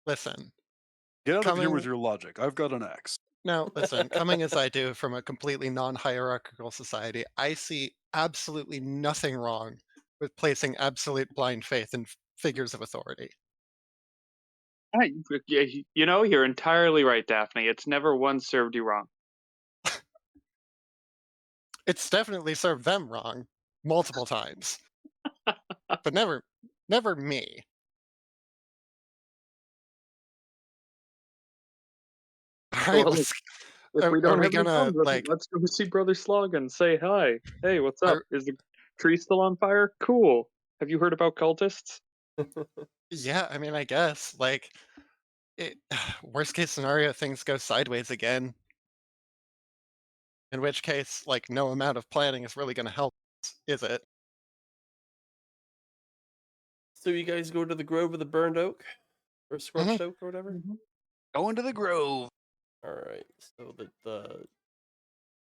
Speaker 4: listen.
Speaker 1: Get out of here with
Speaker 4: Coming
Speaker 1: your logic. I've got an axe.
Speaker 4: Now, listen, coming as I do from a completely non-hierarchical society, I see absolutely nothing wrong with placing absolute blind faith in figures of authority.
Speaker 5: Yeah, you're entirely right, Daphne. It's never once served you wrong.
Speaker 4: It's definitely served them wrong multiple times, but never me. All right,
Speaker 5: Well, if we
Speaker 4: are
Speaker 5: don't
Speaker 4: we
Speaker 5: have any
Speaker 4: gonna
Speaker 5: problems with it,
Speaker 4: like
Speaker 5: let's go see Brother Slog and say hi. Hey, what's up?
Speaker 4: are
Speaker 5: Is the tree still on fire? Cool. Have you heard about cultists?
Speaker 4: yeah, I mean, I guess like it worst case scenario things go sideways again. In which case, like no amount of planning is really gonna help, is it?
Speaker 2: So you guys go to the Grove of the Burned Oak? Or
Speaker 4: Mhm.
Speaker 2: Scorched Oak or whatever?
Speaker 1: Going to the grove.
Speaker 2: Alright, so the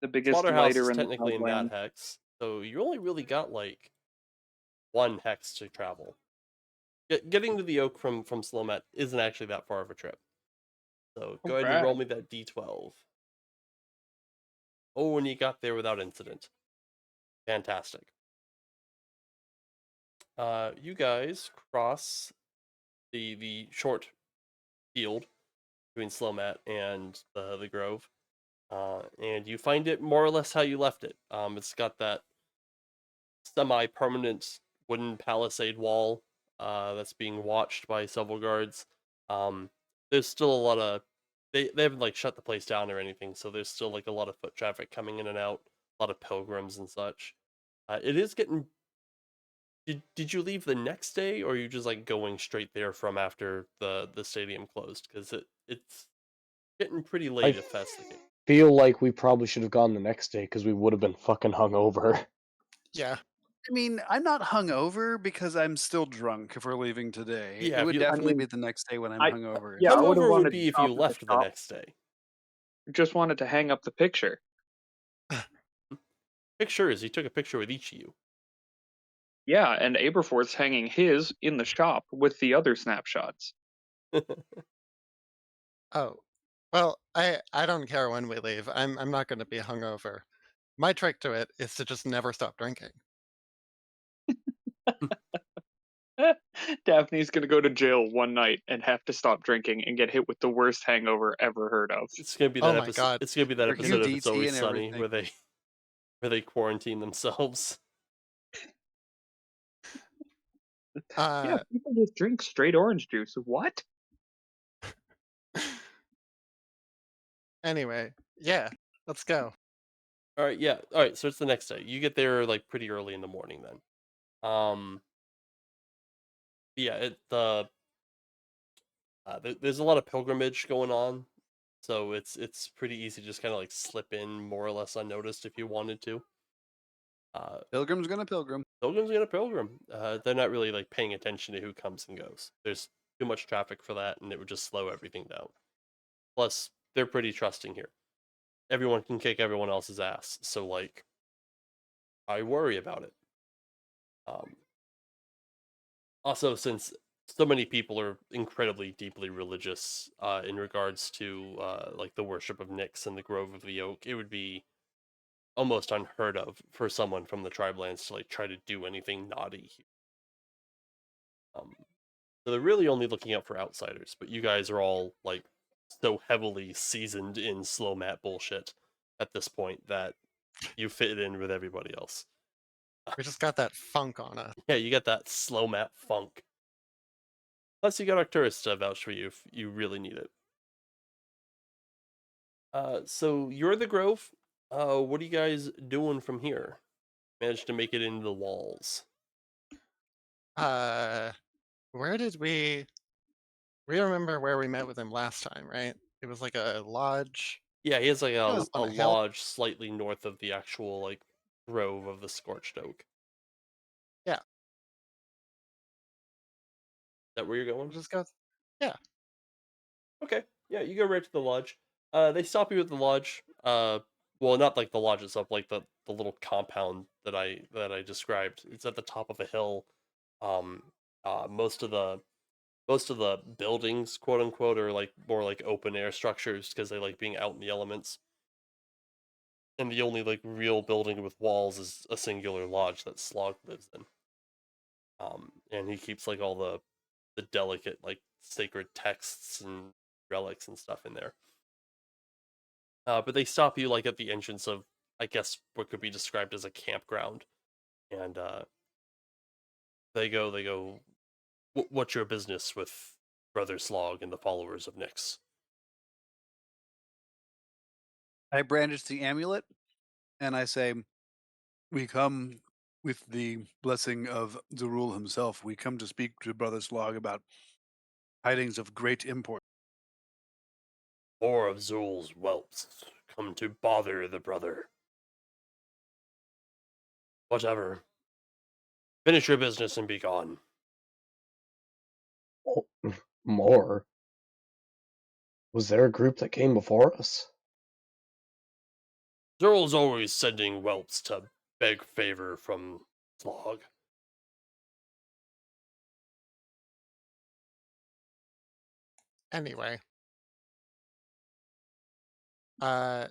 Speaker 5: The biggest
Speaker 2: slaughterhouse is
Speaker 5: lighter in the
Speaker 2: technically in that
Speaker 5: Southland.
Speaker 2: hex, so you only really got like one hex to travel. Getting to the oak from Slomet isn't actually that far of a trip. So go ahead and roll
Speaker 5: Alright.
Speaker 2: me that d12. Oh, and you got there without incident. Fantastic. You guys cross the short field between Slomet and the grove, and you find it more or less how you left it. It's got that semi-permanent wooden palisade wall that's being watched by several guards. Um, there's still a lot of they haven't like shut the place down or anything, so there's still like a lot of foot traffic coming in and out, a lot of pilgrims and such. It is getting. Did you leave the next day, or are you just like going straight there from after the stadium closed? Because it's getting pretty late if that's the case.
Speaker 3: Feel like we probably should have gone the next day because we would have been fucking hungover.
Speaker 4: Yeah.
Speaker 1: I mean, I'm not hungover because I'm still drunk if we're leaving today.
Speaker 2: Yeah,
Speaker 1: It
Speaker 2: if
Speaker 1: would
Speaker 2: you
Speaker 5: I
Speaker 1: definitely
Speaker 5: mean,
Speaker 1: be the next day when I'm
Speaker 5: I
Speaker 1: hungover.
Speaker 5: yeah, I would have
Speaker 2: hungover would
Speaker 5: wanted to
Speaker 2: be if
Speaker 5: stop
Speaker 2: you
Speaker 5: at the
Speaker 2: left the
Speaker 5: shop.
Speaker 2: next day.
Speaker 5: Just wanted to hang up the picture.
Speaker 2: Pictures. He took a picture with each of you.
Speaker 5: Yeah, and Aberforth's hanging his in the shop with the other snapshots.
Speaker 4: Oh, well, I don't care when we leave. I'm not going to be hungover. My trick to it is to just never stop drinking.
Speaker 5: Daphne's gonna go to jail one night and have to stop drinking and get hit with the worst hangover ever heard of.
Speaker 2: It's gonna be
Speaker 4: Oh
Speaker 2: that
Speaker 4: my
Speaker 2: episode.
Speaker 4: god.
Speaker 2: It's gonna be that
Speaker 1: Drinking
Speaker 2: episode of It's
Speaker 1: DT
Speaker 2: Always
Speaker 1: and
Speaker 2: Sunny
Speaker 1: everything.
Speaker 2: where they quarantine themselves.
Speaker 5: Yeah,
Speaker 4: Uh,
Speaker 5: people just drink straight orange juice. What?
Speaker 4: anyway, yeah, let's go.
Speaker 2: All right, yeah. All right, so it's the next day. You get there like pretty early in the morning then. Yeah, there's a lot of pilgrimage going on, so it's pretty easy to just kind of like slip in more or less unnoticed if you wanted to.
Speaker 1: Pilgrim's gonna pilgrim.
Speaker 2: Pilgrim's gonna pilgrim. They're not really like paying attention to who comes and goes. There's too much traffic for that, and it would just slow everything down. Plus, they're pretty trusting here. Everyone can kick everyone else's ass, so like I worry about it. Um, Also, since so many people are incredibly deeply religious in regards to like the worship of Nyx and the Grove of the Oak, it would be almost unheard of for someone from the Tribelands to like try to do anything naughty here. So they're really only looking out for outsiders, but you guys are all like so heavily seasoned in slow mat bullshit at this point that you fit in with everybody else.
Speaker 4: We just got that funk on us.
Speaker 2: Yeah, you get that slow mat funk. Plus, you got Arcturus to vouch for you if you really need it. So you're the Grove. What are you guys doing from here? Managed to make it into the walls.
Speaker 4: Where did we remember where we met with him last time, right? It was like a lodge.
Speaker 2: Yeah, he has like
Speaker 4: It was
Speaker 2: a
Speaker 4: on a hill.
Speaker 2: lodge slightly north of the actual like grove of the Scorched Oak.
Speaker 4: Yeah.
Speaker 2: Is that where you're going?
Speaker 4: We'll just go. Yeah.
Speaker 2: Okay. Yeah, you go right to the lodge. They stop you at the lodge. Well, not like the lodge itself, like the little compound that I described. It's at the top of a hill. Um, most of the buildings, quote unquote, are like more like open air structures because they like being out in the elements. And the only like real building with walls is a singular lodge that Slog lives in. And he keeps like all the delicate like sacred texts and relics and stuff in there. But they stop you like at the entrance of, I guess, what could be described as a campground, and they go, What's your business with Brother Slog and the followers of Nyx?"
Speaker 1: I brandish the amulet and I say, "We come with the blessing of Zerul himself. We come to speak to Brother Slog about tidings of great import."
Speaker 2: "More of Zul's whelps come to bother the brother. Whatever. Finish your business and be gone."
Speaker 3: Oh, more? Was there a group that came before us?
Speaker 2: Zerul's always sending whelps to beg favor from Slog.
Speaker 4: Anyway. Yeah.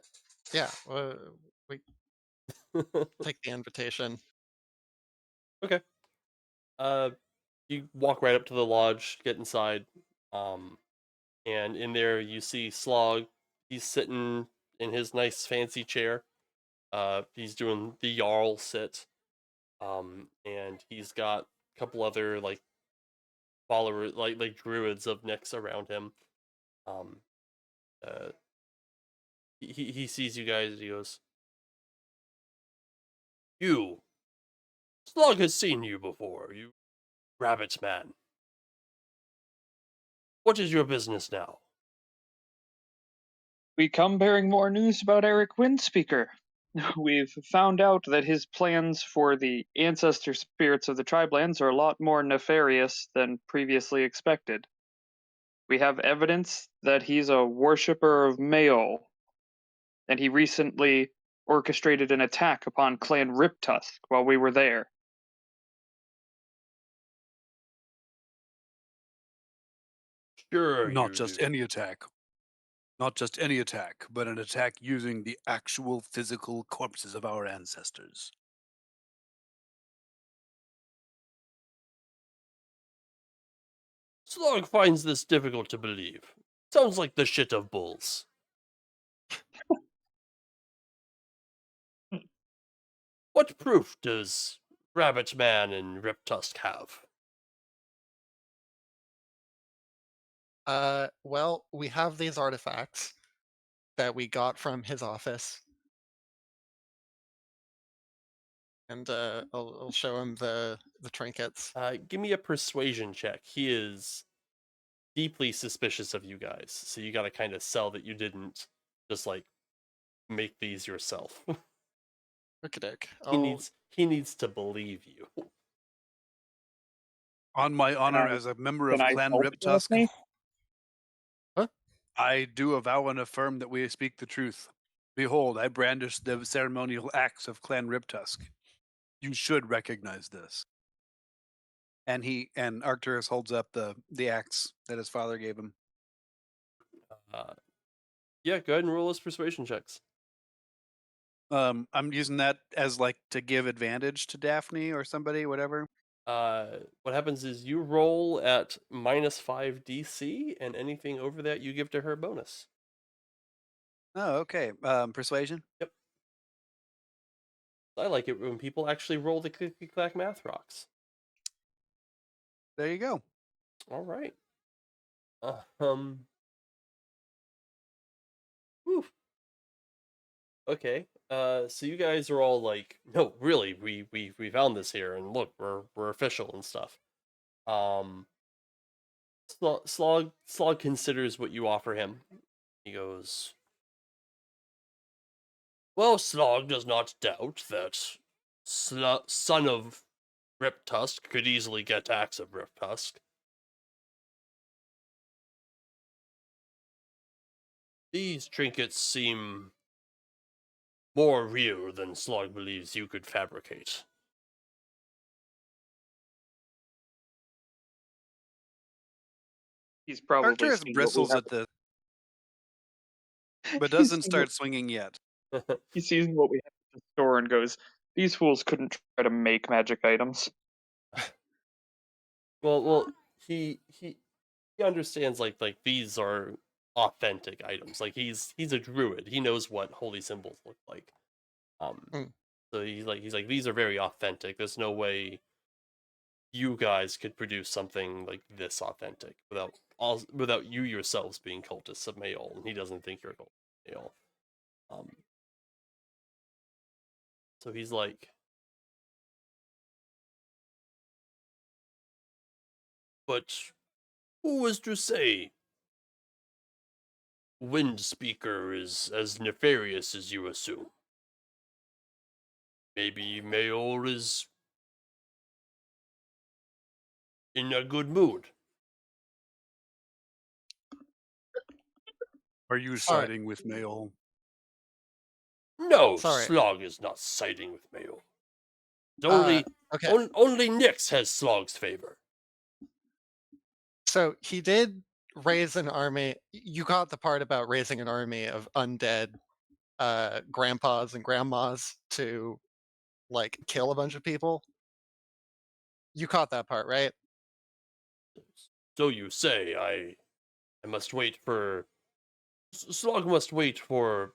Speaker 4: We take the invitation.
Speaker 2: Okay. You walk right up to the lodge, get inside, and in there you see Slog. He's sitting in his nice fancy chair. He's doing the Jarl sit, and he's got a couple other like followers, like druids of Nyx around him. Um, uh, he sees you guys. He goes, "You, Slug has seen you before. You rabbit man. What is your business now?"
Speaker 5: We come bearing more news about Eric Windspeaker. We've found out that his plans for the ancestor spirits of the Tribelands are a lot more nefarious than previously expected. We have evidence that he's a worshipper of Maol, and he recently orchestrated an attack upon Clan Riptusk while we were there.
Speaker 2: Sure,
Speaker 1: Not
Speaker 2: you
Speaker 1: just
Speaker 2: do.
Speaker 1: any attack. Not just any attack, but an attack using the actual physical corpses of our ancestors.
Speaker 2: Slug finds this difficult to believe. Sounds like the shit of bulls. What proof does Rabbit Man and Riptusk have?
Speaker 4: Well, we have these artifacts that we got from his office, and I'll show him the trinkets.
Speaker 2: Give me a persuasion check. He is deeply suspicious of you guys, so you gotta kind of sell that you didn't just like make these yourself.
Speaker 4: Look,
Speaker 2: he needs to believe you.
Speaker 1: On my honor
Speaker 5: I-
Speaker 1: as a member
Speaker 5: Can
Speaker 1: of
Speaker 5: I
Speaker 1: Clan
Speaker 5: help you with
Speaker 1: Riptusk,
Speaker 5: me?
Speaker 4: Huh?
Speaker 1: I do avow and affirm that we speak the truth. Behold, I brandish the ceremonial axe of Clan Riptusk. You should recognize this. And Arcturus holds up the axe that his father gave him.
Speaker 2: Yeah, go ahead and roll his persuasion checks.
Speaker 1: I'm using that as like to give advantage to Daphne or somebody, whatever.
Speaker 2: What happens is you roll at -5 DC, and anything over that you give to her bonus.
Speaker 1: Oh, okay. Persuasion.
Speaker 2: Yep. I like it when people actually roll the clicky clack math rocks.
Speaker 1: There you go.
Speaker 2: All right. Um. Whew. Okay. So you guys are all like, no, really, we found this here, and look, we're official and stuff. Slog considers what you offer him. He goes, well, Slog does not doubt that son of Rip Tusk could easily get axe of Rip Tusk. These trinkets seem more real than Slog believes you could fabricate.
Speaker 5: He's probably
Speaker 1: Arcturus
Speaker 5: seen what we
Speaker 1: bristles
Speaker 5: have.
Speaker 1: at this, but
Speaker 5: He's
Speaker 1: doesn't
Speaker 5: seen
Speaker 1: start swinging yet.
Speaker 5: he sees what we have at the store and goes, "These fools couldn't try to make magic items."
Speaker 2: Well, he understands like these are authentic items. Like he's a druid. He knows what holy symbols look like.
Speaker 4: Mm.
Speaker 2: So he's like these are very authentic. There's no way you guys could produce something like this authentic without you yourselves being cultists of Mayol, and he doesn't think you're a cult of Mayol. So he's like, but who was to say Windspeaker is as nefarious as you assume? Maybe Mayol is in a good mood.
Speaker 1: Are you
Speaker 4: Sorry.
Speaker 1: siding with Mayol?
Speaker 2: No,
Speaker 4: Sorry.
Speaker 2: Slog is not siding with Mayol. Only
Speaker 4: Okay.
Speaker 2: only Nyx has Slog's favor.
Speaker 4: So he did raise an army. You caught the part about raising an army of undead grandpas and grandmas to like kill a bunch of people. You caught that part, right?
Speaker 2: So you say. I must wait for. Slog must wait for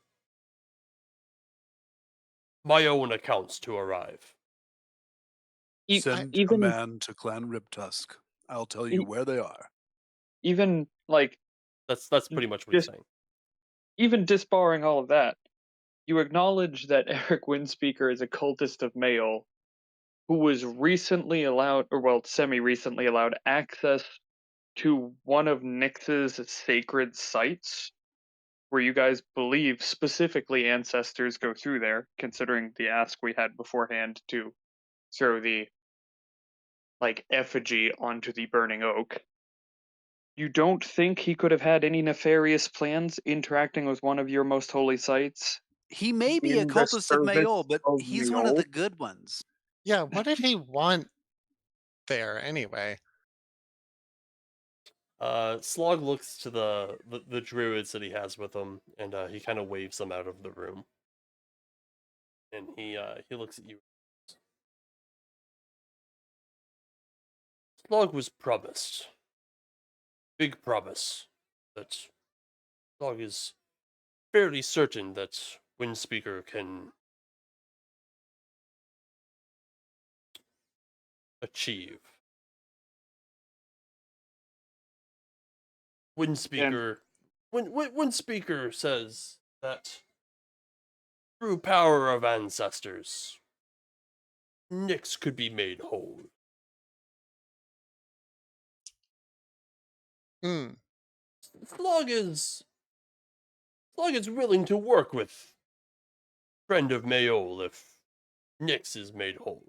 Speaker 2: my own accounts to arrive.
Speaker 1: Send a
Speaker 5: Even
Speaker 1: man to Clan Riptusk. I'll tell you where they are.
Speaker 5: even like
Speaker 2: That's pretty much what he's
Speaker 5: just
Speaker 2: saying.
Speaker 5: even disbarring all of that, you acknowledge that Eric Windspeaker is a cultist of Mayol who was recently allowed, or well, semi-recently allowed access to one of Nyx's sacred sites, where you guys believe specifically ancestors go through there, considering the ask we had beforehand to throw the like effigy onto the burning oak. You don't think he could have had any nefarious plans interacting with one of your most holy sites
Speaker 1: He may be a
Speaker 5: in the
Speaker 1: cultist of
Speaker 5: service
Speaker 1: Mayol, but
Speaker 5: of
Speaker 1: he's one of
Speaker 5: Mayol?
Speaker 1: the good ones.
Speaker 4: Yeah. What did he want there anyway?
Speaker 2: Slog looks to the druids that he has with him, and he kind of waves them out of the room. And he looks at you. Slog was promised. Big promise. That Slog is fairly certain that Windspeaker can achieve.
Speaker 5: And
Speaker 2: Windspeaker says that through power of ancestors, Nyx could be made whole.
Speaker 4: Hmm.
Speaker 2: Slog is willing to work with friend of Mayol if Nyx is made whole.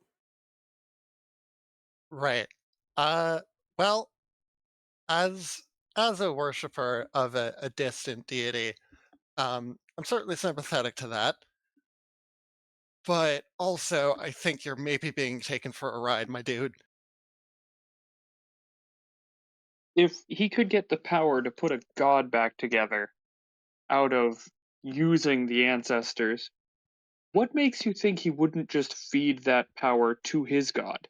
Speaker 4: Right. Well, as as a worshiper of a distant deity, I'm certainly sympathetic to that. But also, I think you're maybe being taken for a ride, my dude.
Speaker 5: If he could get the power to put a god back together out of using the ancestors, what makes you think he wouldn't just feed that power to his god?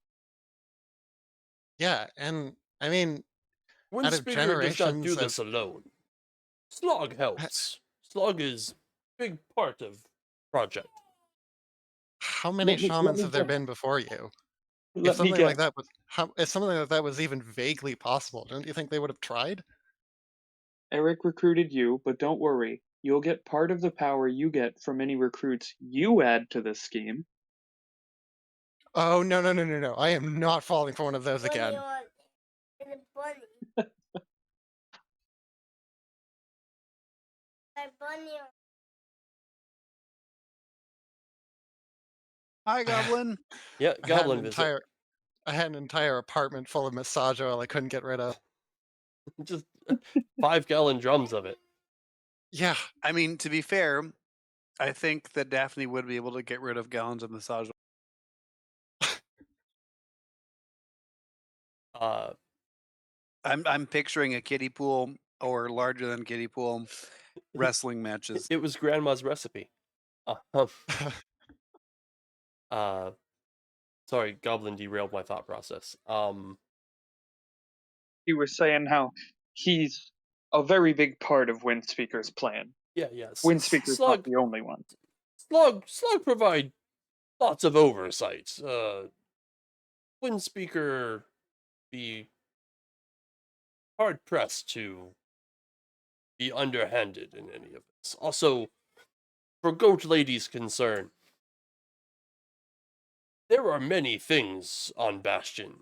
Speaker 4: Yeah, and I mean, out of
Speaker 2: Windspeaker does not do
Speaker 4: generations
Speaker 2: this
Speaker 4: of
Speaker 2: alone. Slog
Speaker 4: h-
Speaker 2: helps. Slog is big part of project.
Speaker 4: how many
Speaker 5: Let
Speaker 4: shamans
Speaker 5: me
Speaker 4: have there
Speaker 5: guess.
Speaker 4: been before you? If
Speaker 5: Let me
Speaker 4: something like
Speaker 5: guess.
Speaker 4: that was if something like that was even vaguely possible, don't you think they would have tried?
Speaker 5: Eric recruited you, but don't worry. You'll get part of the power you get from any recruits you add to this scheme.
Speaker 4: Oh no no no no no! I am not falling for one of those again.
Speaker 1: Hi, Goblin.
Speaker 2: Yeah,
Speaker 4: I had an
Speaker 2: goblin visit.
Speaker 4: entire I had an entire apartment full of massage oil I couldn't get rid of.
Speaker 2: Just 5-gallon drums of it.
Speaker 4: Yeah,
Speaker 1: I mean, to be fair, I think that Daphne would be able to get rid of gallons of massage.
Speaker 2: Uh,
Speaker 1: I'm picturing a kiddie pool or larger than kiddie pool wrestling matches.
Speaker 2: it was grandma's recipe. Uh, uh, sorry, goblin derailed my thought process.
Speaker 5: He was saying how he's a very big part of Windspeaker's plan.
Speaker 2: Yeah.
Speaker 5: Windspeaker's not the only one.
Speaker 2: Slug provide lots of oversight. Windspeaker be hard pressed to be underhanded in any of this. Also, for Goat Lady's concern, there are many things on Bastion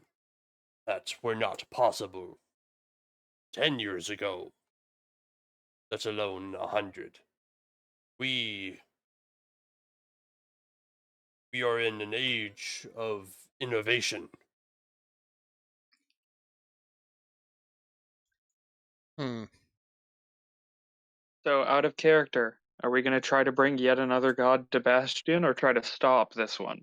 Speaker 2: that were not possible 10 years ago, let alone 100. We are in an age of innovation.
Speaker 4: hmm.
Speaker 5: So, out of character, are we going to try to bring yet another god to Bastion or try to stop this one?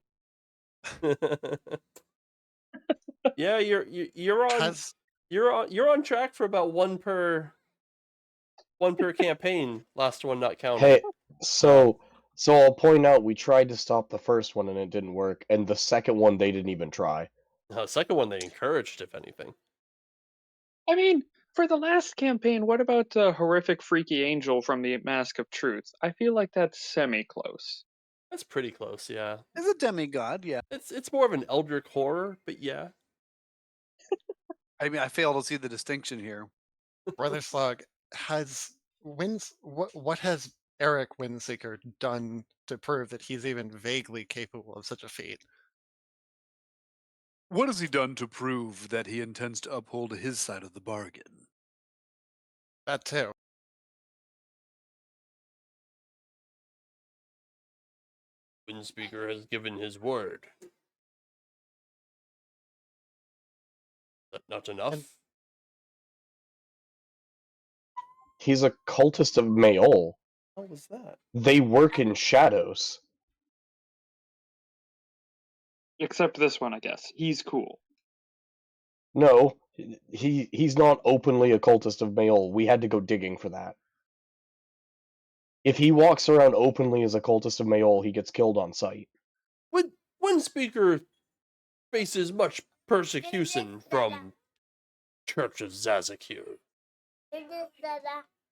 Speaker 2: Yeah, you're on
Speaker 4: Has
Speaker 2: you're on track for about one per campaign. Last one not counting.
Speaker 3: Hey, so I'll point out we tried to stop the first one and it didn't work, and the second one they didn't even try.
Speaker 2: Second one they encouraged, if anything.
Speaker 5: I mean, for the last campaign, what about the horrific freaky angel from the Mask of Truth? I feel like that's semi-close.
Speaker 2: That's pretty close, yeah.
Speaker 1: As a demigod, yeah.
Speaker 2: It's more of an eldritch horror, but yeah.
Speaker 1: I mean, I fail to see the distinction here.
Speaker 4: Brother Slug has what has Eric Windseeker done to prove that he's even vaguely capable of such a feat?
Speaker 1: What has he done to prove that he intends to uphold his side of the bargain?
Speaker 4: That too.
Speaker 2: Windspeaker has given his word. That not enough?
Speaker 4: And-
Speaker 3: He's a cultist of Mayol.
Speaker 2: How was that?
Speaker 3: They work in shadows.
Speaker 5: Except this one, I guess. He's cool.
Speaker 3: No, he's not openly a cultist of Mayol. We had to go digging for that. If he walks around openly as a cultist of Mayol, he gets killed on sight.
Speaker 2: Windspeaker faces much persecution from Church of Zazakir.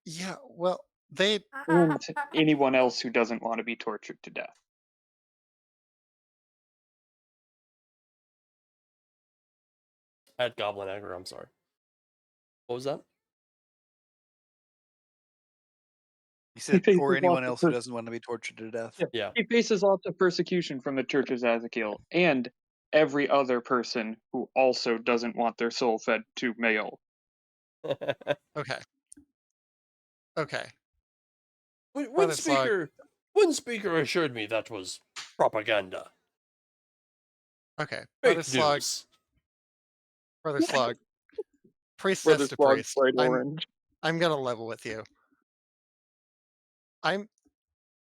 Speaker 4: Yeah, well, they
Speaker 5: And anyone else who doesn't want to be tortured to death.
Speaker 2: At Goblin Aggro, I'm sorry. What was that?
Speaker 1: He said,
Speaker 5: faces
Speaker 1: or anyone
Speaker 5: lots of
Speaker 1: else who doesn't want to be tortured to death.
Speaker 2: Yeah.
Speaker 5: He faces lots of persecution from the Church of Zazakiel and every other person who also doesn't want their soul fed to Mayol.
Speaker 4: okay. Okay. Brother Slug,
Speaker 2: Windspeaker assured me that was propaganda.
Speaker 4: okay.
Speaker 2: Fake
Speaker 4: Brother Slug,
Speaker 2: news.
Speaker 4: Brother Slug. priest
Speaker 5: Where
Speaker 4: says
Speaker 5: the
Speaker 4: to
Speaker 5: slog's
Speaker 4: priest,
Speaker 5: bright orange.
Speaker 4: I'm gonna level with you. I'm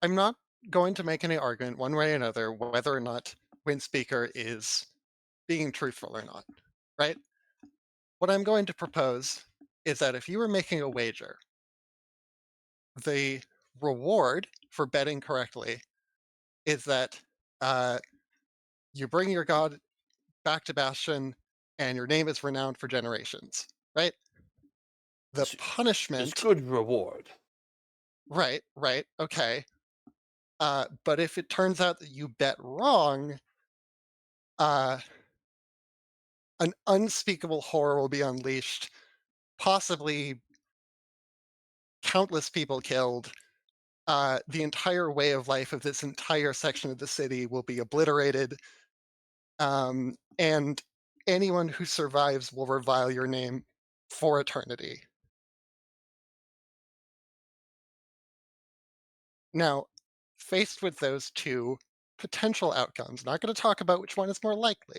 Speaker 4: not going to make any argument one way or another whether or not Windspeaker is being truthful or not, right? What I'm going to propose is that if you were making a wager, the reward for betting correctly is that you bring your god back to Bastion and your name is renowned for generations, right? The
Speaker 2: It's
Speaker 4: punishment,
Speaker 2: good reward.
Speaker 4: right, okay. But if it turns out that you bet wrong, uh, an unspeakable horror will be unleashed, possibly countless people killed. The entire way of life of this entire section of the city will be obliterated, and anyone who survives will revile your name for eternity. Now, faced with those two potential outcomes, not going to talk about which one is more likely,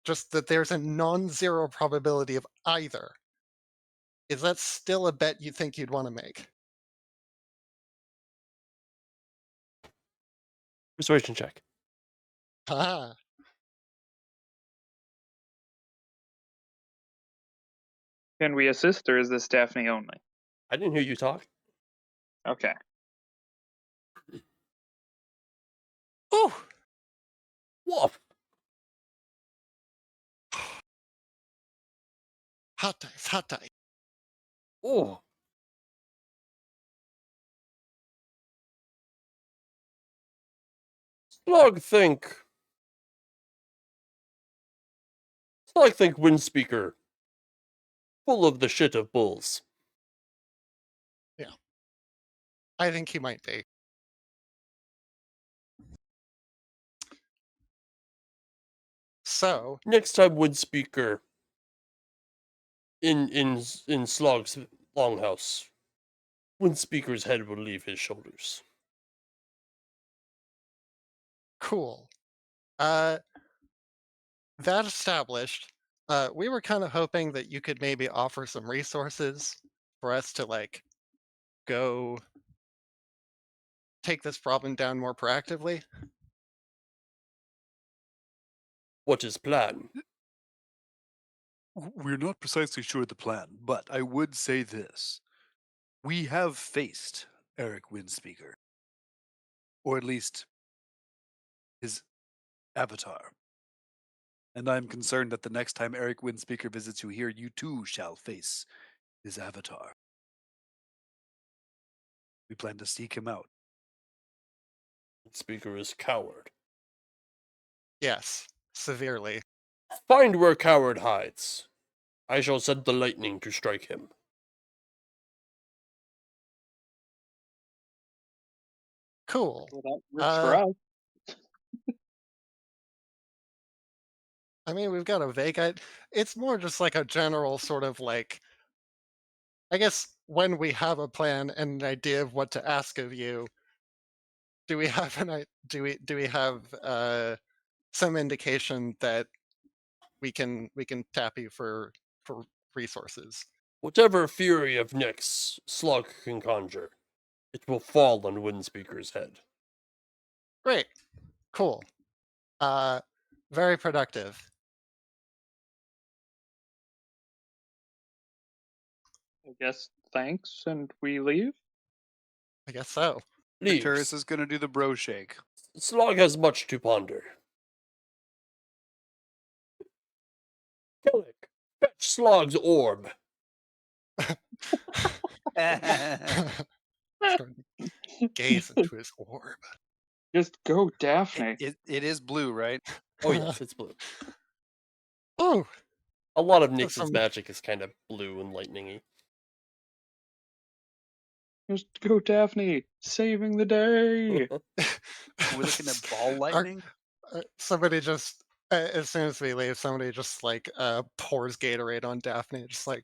Speaker 4: just that there's a non-zero probability of either. Is that still a bet you think you'd want to make?
Speaker 2: Persuasion check.
Speaker 4: Ah,
Speaker 5: Can we assist, or is this Daphne only?
Speaker 2: I didn't hear you talk.
Speaker 5: Okay.
Speaker 4: oh,
Speaker 2: Woof.
Speaker 4: hot dice, hot dice.
Speaker 2: Oh. Slug think. Slug think Windspeaker. Full of the shit of bulls.
Speaker 4: I think he might be. So,
Speaker 2: Next time Windspeaker in Slog's longhouse, Windspeaker's head will leave his shoulders.
Speaker 4: cool. That established, we were kind of hoping that you could maybe offer some resources for us to like go take this problem down more proactively.
Speaker 2: What is plan?
Speaker 1: We're not precisely sure of the plan, but I would say this. We have faced Eric Windspeaker, or at least his avatar. And I'm concerned that the next time Eric Windspeaker visits you here, you too shall face his avatar. We plan to seek him out.
Speaker 2: Windspeaker is coward.
Speaker 4: Yes, severely.
Speaker 2: Find where coward hides. I shall send the lightning to strike him.
Speaker 4: Cool.
Speaker 5: Well, that works for us.
Speaker 4: I mean, we've got a vague it's more just like a general sort of like, I guess when we have a plan and an idea of what to ask of you, do we have do we have some indication that we can tap you for resources?
Speaker 2: Whatever fury of Nyx Slug can conjure, it will fall on Windspeaker's head.
Speaker 4: Great. Cool. Very productive.
Speaker 5: I guess thanks, and we leave.
Speaker 4: I guess so.
Speaker 1: Arcturus
Speaker 2: Leaves.
Speaker 1: is going to do the bro shake.
Speaker 2: Slug has much to ponder. Killick, fetch Slog's orb.
Speaker 4: Gaze into his orb.
Speaker 5: Just go, Daphne.
Speaker 1: It is blue, right?
Speaker 2: Oh yes, it's blue.
Speaker 4: Oh,
Speaker 2: A lot of Nyx's
Speaker 4: some-
Speaker 2: magic is kind of blue and lightningy.
Speaker 5: Just go, Daphne. Saving the day.
Speaker 1: We're looking at ball lightning.
Speaker 4: Somebody just as soon as we leave, somebody just like pours Gatorade on Daphne, just like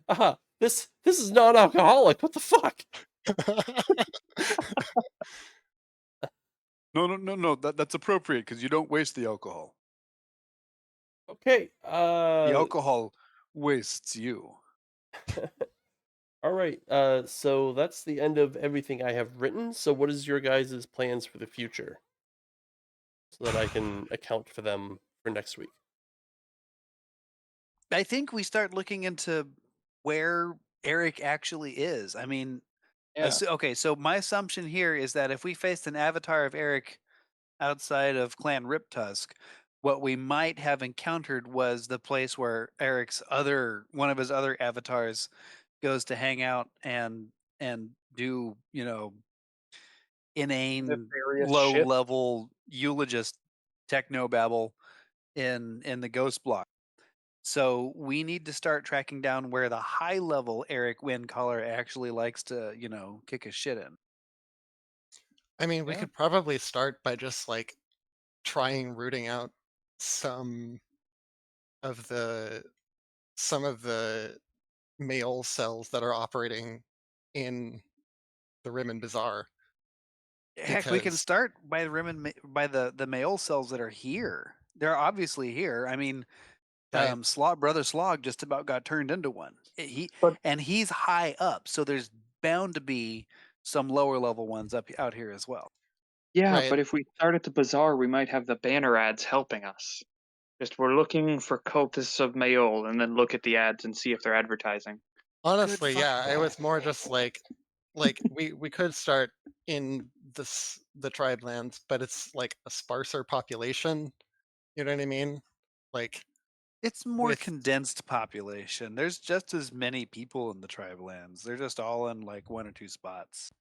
Speaker 2: Aha! This is non-alcoholic. What the fuck?
Speaker 1: No. That's appropriate because you don't waste the alcohol.
Speaker 2: Okay.
Speaker 1: The alcohol wastes you.
Speaker 2: All right. So that's the end of everything I have written. So what is your guys' plans for the future, so that I can account for them for next week?
Speaker 1: I think we start looking into where Eric actually is. I mean,
Speaker 5: Yeah.
Speaker 1: okay, so my assumption here is that if we faced an avatar of Eric outside of Clan Riptusk, what we might have encountered was the place where Eric's other one of his other avatars goes to hang out and do, inane
Speaker 5: Nefarious
Speaker 1: low
Speaker 5: shit.
Speaker 1: level eulogist technobabble in the ghost block. So we need to start tracking down where the high level Eric Windcaller actually likes to, kick his shit in.
Speaker 4: I mean, we
Speaker 1: Yeah.
Speaker 4: could probably start by just like trying rooting out some of the some of the mail cells that are operating in the Rim Bazaar
Speaker 1: Heck, we can
Speaker 4: because
Speaker 1: start by the by the male cells that are here. They're obviously here. I mean,
Speaker 4: right.
Speaker 1: Brother Slog just about got turned into one.
Speaker 5: But
Speaker 1: He's high up, so there's bound to be some lower level ones up out here as well.
Speaker 5: yeah,
Speaker 4: Right.
Speaker 5: but if we start at the bazaar, we might have the banner ads helping us. Just we're looking for cultists of Mayol, and then look at the ads and see if they're advertising.
Speaker 1: Good
Speaker 4: Honestly,
Speaker 1: fucking
Speaker 4: yeah, it
Speaker 1: call.
Speaker 4: was more just like we could start in the Tribelands, but it's like a sparser population. You know what I mean? Like
Speaker 1: It's more
Speaker 4: with
Speaker 1: condensed population. There's just as many people in the Tribelands. They're just all in like one or two spots.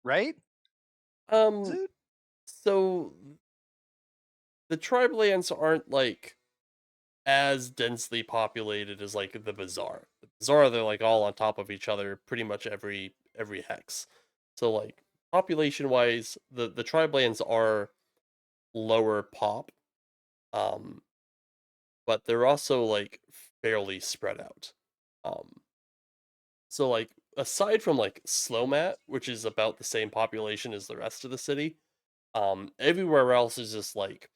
Speaker 1: Right? Is
Speaker 2: Um.
Speaker 1: it?
Speaker 2: So the Tribelands aren't like as densely populated as like the Bazaar. The Bazaar, they're like all on top of each other, pretty much every hex. So like population wise, the Tribelands are lower pop, um, but they're also like fairly spread out. Um, so like aside from like Slowmat, which is about the same population as the rest of the city, everywhere else is just like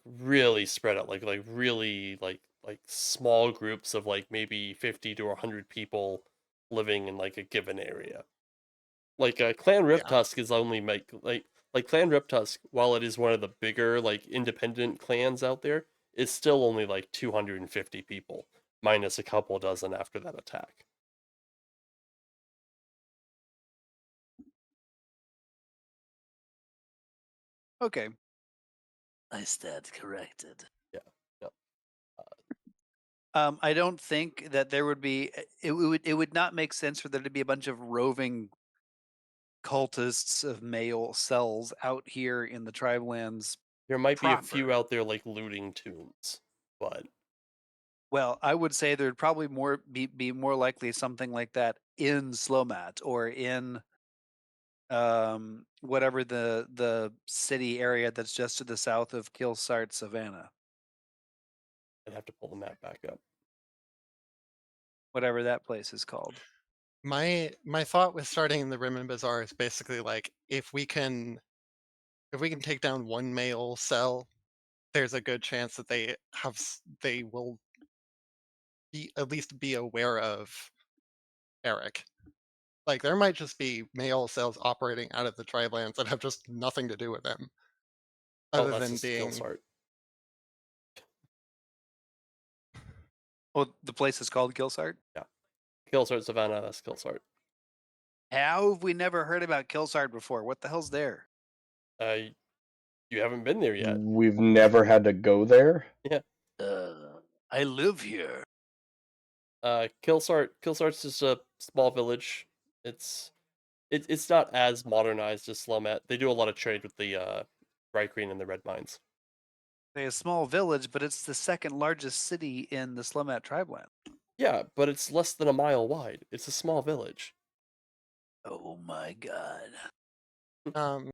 Speaker 2: really spread out, like really like small groups of like maybe 50 to 100 people living in like a given area. Like Clan
Speaker 4: yeah.
Speaker 2: Riptusk is only like Clan Riptusk, while it is one of the bigger like independent clans out there, is still only like 250 people, minus a couple dozen after that attack.
Speaker 1: Okay. I stand corrected.
Speaker 2: Yeah. Yeah.
Speaker 1: I don't think that there would be it would not make sense for there to be a bunch of roving cultists of male cells out here in the Tribelands
Speaker 2: There might be a few
Speaker 1: proper.
Speaker 2: out there like looting tombs, but
Speaker 1: Well, I would say there'd probably be more likely something like that in Slomat or in whatever the city area that's just to the south of Kilsart Savannah,
Speaker 2: I'd have to pull the map back up.
Speaker 1: whatever that place is called.
Speaker 4: My thought with starting in the Rim Bazaar is basically like if we can take down one male cell, there's a good chance that they will be at least be aware of Eric. Like there might just be male cells operating out of the Tribelands that have just nothing to do with them,
Speaker 2: Oh,
Speaker 4: other
Speaker 2: that's
Speaker 4: than
Speaker 2: just skill
Speaker 4: being
Speaker 2: art.
Speaker 1: Well, the place is called Kilsart.
Speaker 2: Yeah. Killsart Savannah, that's Killsart.
Speaker 1: How have we never heard about Kilsart before? What the hell's there?
Speaker 2: Uh, you haven't been there yet.
Speaker 3: We've never had to go there.
Speaker 2: Yeah.
Speaker 1: I live here.
Speaker 2: Killsart's just a small village. It's not as modernized as Slomat. They do a lot of trade with the Bright Green and the Red Mines.
Speaker 1: A small village, but it's the second largest city in the Slumat Tribeland.
Speaker 2: Yeah, but it's less than a mile wide. It's a small village.
Speaker 1: Oh my god.
Speaker 4: um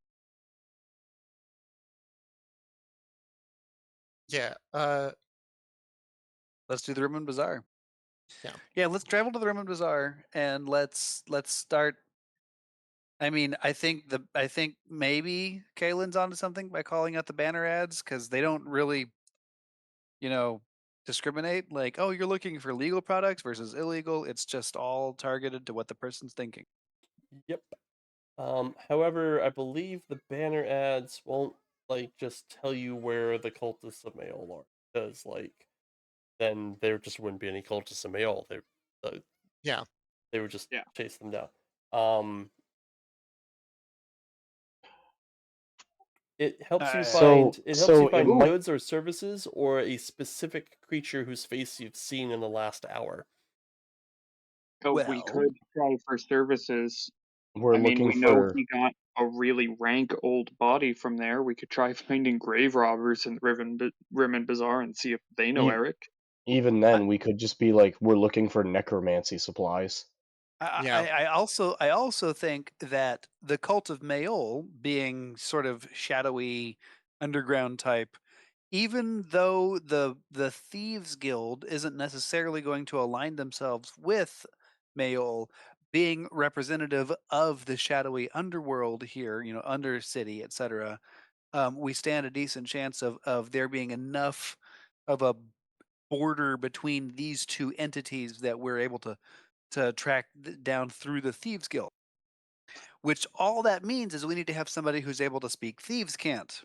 Speaker 4: yeah,
Speaker 1: Let's do the Roman Bazaar.
Speaker 4: Yeah.
Speaker 1: Yeah, let's travel to the Roman Bazaar and let's start. I mean, I think maybe Kalen's onto something by calling out the banner ads because they don't really, you know, discriminate. Like, oh, you're looking for legal products versus illegal. It's just all targeted to what the person's thinking.
Speaker 2: Yep. However, I believe the banner ads won't like just tell you where the cultists of Mayol are, because like then there just wouldn't be any cultists of Mayol.
Speaker 4: Yeah.
Speaker 2: They would just
Speaker 5: Yeah.
Speaker 2: chase them down. It helps you find
Speaker 3: it might
Speaker 2: goods or services or a specific creature whose face you've seen in the last hour.
Speaker 5: So we
Speaker 1: Well-
Speaker 5: could try for services.
Speaker 3: we're
Speaker 5: I mean,
Speaker 3: looking
Speaker 5: we know
Speaker 3: for
Speaker 5: he got a really rank old body from there. We could try finding grave robbers in the Rimmon Bazaar and see if they know
Speaker 3: Ye-
Speaker 5: Eric.
Speaker 3: even then we could just be like we're looking for necromancy supplies.
Speaker 4: Yeah.
Speaker 1: I also think that the cult of Mayol, being sort of shadowy underground type, even though the Thieves Guild isn't necessarily going to align themselves with Mayol, being representative of the shadowy underworld here, Undercity, etc., we stand a decent chance of there being enough of a border between these two entities that we're able to track down through the Thieves Guild. Which all that means is we need to have somebody who's able to speak Thieves' cant.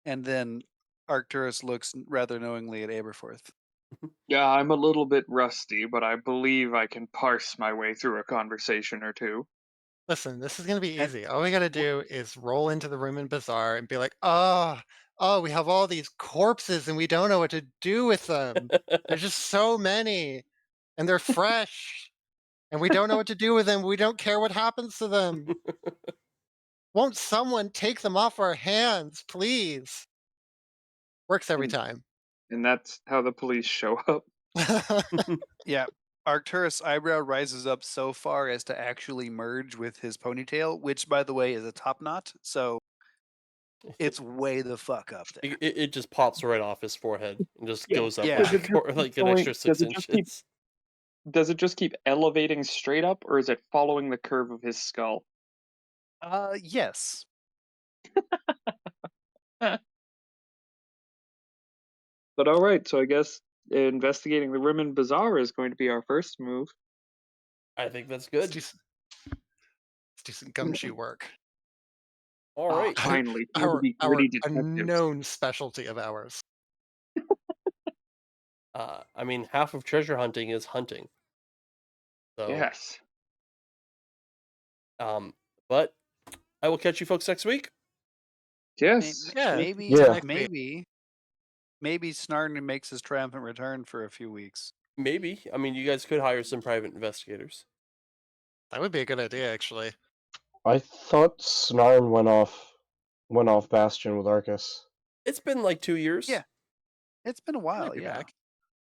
Speaker 1: And then Arcturus looks rather knowingly at Aberforth.
Speaker 5: Yeah, I'm a little bit rusty, but I believe I can parse my way through a conversation or two.
Speaker 4: Listen, this is gonna be
Speaker 1: And-
Speaker 4: easy. All we gotta do is roll into the room in Bazaar and be like, oh, we have all these corpses and we don't know what to do with them. There's just so many, and they're fresh, and we don't know what to do with them. We don't care what happens to them. Won't someone take them off our hands, please? Works every time.
Speaker 5: And that's how the police show up.
Speaker 1: Yeah, Arcturus' eyebrow rises up so far as to actually merge with his ponytail, which, by the way, is a top knot. So it's way the fuck up there.
Speaker 2: It just pops right off his forehead and just
Speaker 5: Yeah.
Speaker 2: goes up
Speaker 1: Yeah.
Speaker 2: like, like an extra 6
Speaker 5: Does it just keep-
Speaker 2: inches.
Speaker 5: Does it just keep elevating straight up, or is it following the curve of his skull?
Speaker 1: Yes.
Speaker 5: But all right, so I guess investigating the Rimmon Bazaar is going to be our first move.
Speaker 2: I think that's
Speaker 4: Let's
Speaker 2: good.
Speaker 4: do some gumshoe work.
Speaker 2: All right.
Speaker 5: Finally, time to
Speaker 4: Our
Speaker 5: be gritty detectives.
Speaker 4: unknown specialty of ours.
Speaker 2: I mean, half of treasure hunting is hunting. So,
Speaker 5: Yes.
Speaker 2: but I will catch you folks next week.
Speaker 5: Yes.
Speaker 4: Yeah.
Speaker 1: Maybe,
Speaker 3: Yeah.
Speaker 1: maybe Snarden makes his triumphant return for a few weeks.
Speaker 2: Maybe. I mean, you guys could hire some private investigators.
Speaker 4: That would be a good idea, actually.
Speaker 3: I thought Snarn went off Bastion with Arcus.
Speaker 2: It's been like 2 years.
Speaker 1: Yeah. It's been a
Speaker 4: He
Speaker 1: while,
Speaker 4: might be
Speaker 1: yeah.
Speaker 4: back.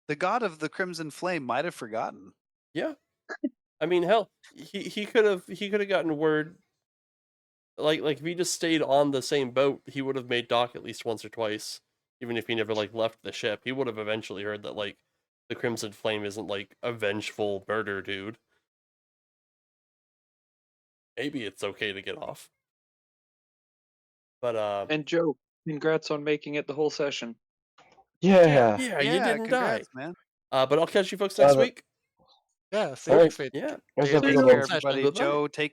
Speaker 1: The god of the Crimson Flame might have forgotten.
Speaker 2: Yeah. I mean, hell, he could have gotten word. Like if he just stayed on the same boat, he would have made dock at least once or twice. Even if he never like left the ship, he would have eventually heard that like the Crimson Flame isn't like a vengeful murder dude. Maybe it's okay to get off. But
Speaker 5: And Joe, congrats on making it the whole session.
Speaker 3: Yeah.
Speaker 2: yeah, you didn't
Speaker 1: congrats,
Speaker 2: die.
Speaker 1: man.
Speaker 2: But I'll catch you folks next
Speaker 3: but-
Speaker 2: week.
Speaker 4: Yeah, see you
Speaker 3: Alright.
Speaker 4: next week.
Speaker 2: Yeah.
Speaker 3: Guys,
Speaker 4: See
Speaker 3: have a
Speaker 4: you
Speaker 3: good
Speaker 4: next
Speaker 3: one.
Speaker 4: session.
Speaker 1: Everybody,
Speaker 2: Bye-bye.
Speaker 1: Joe, take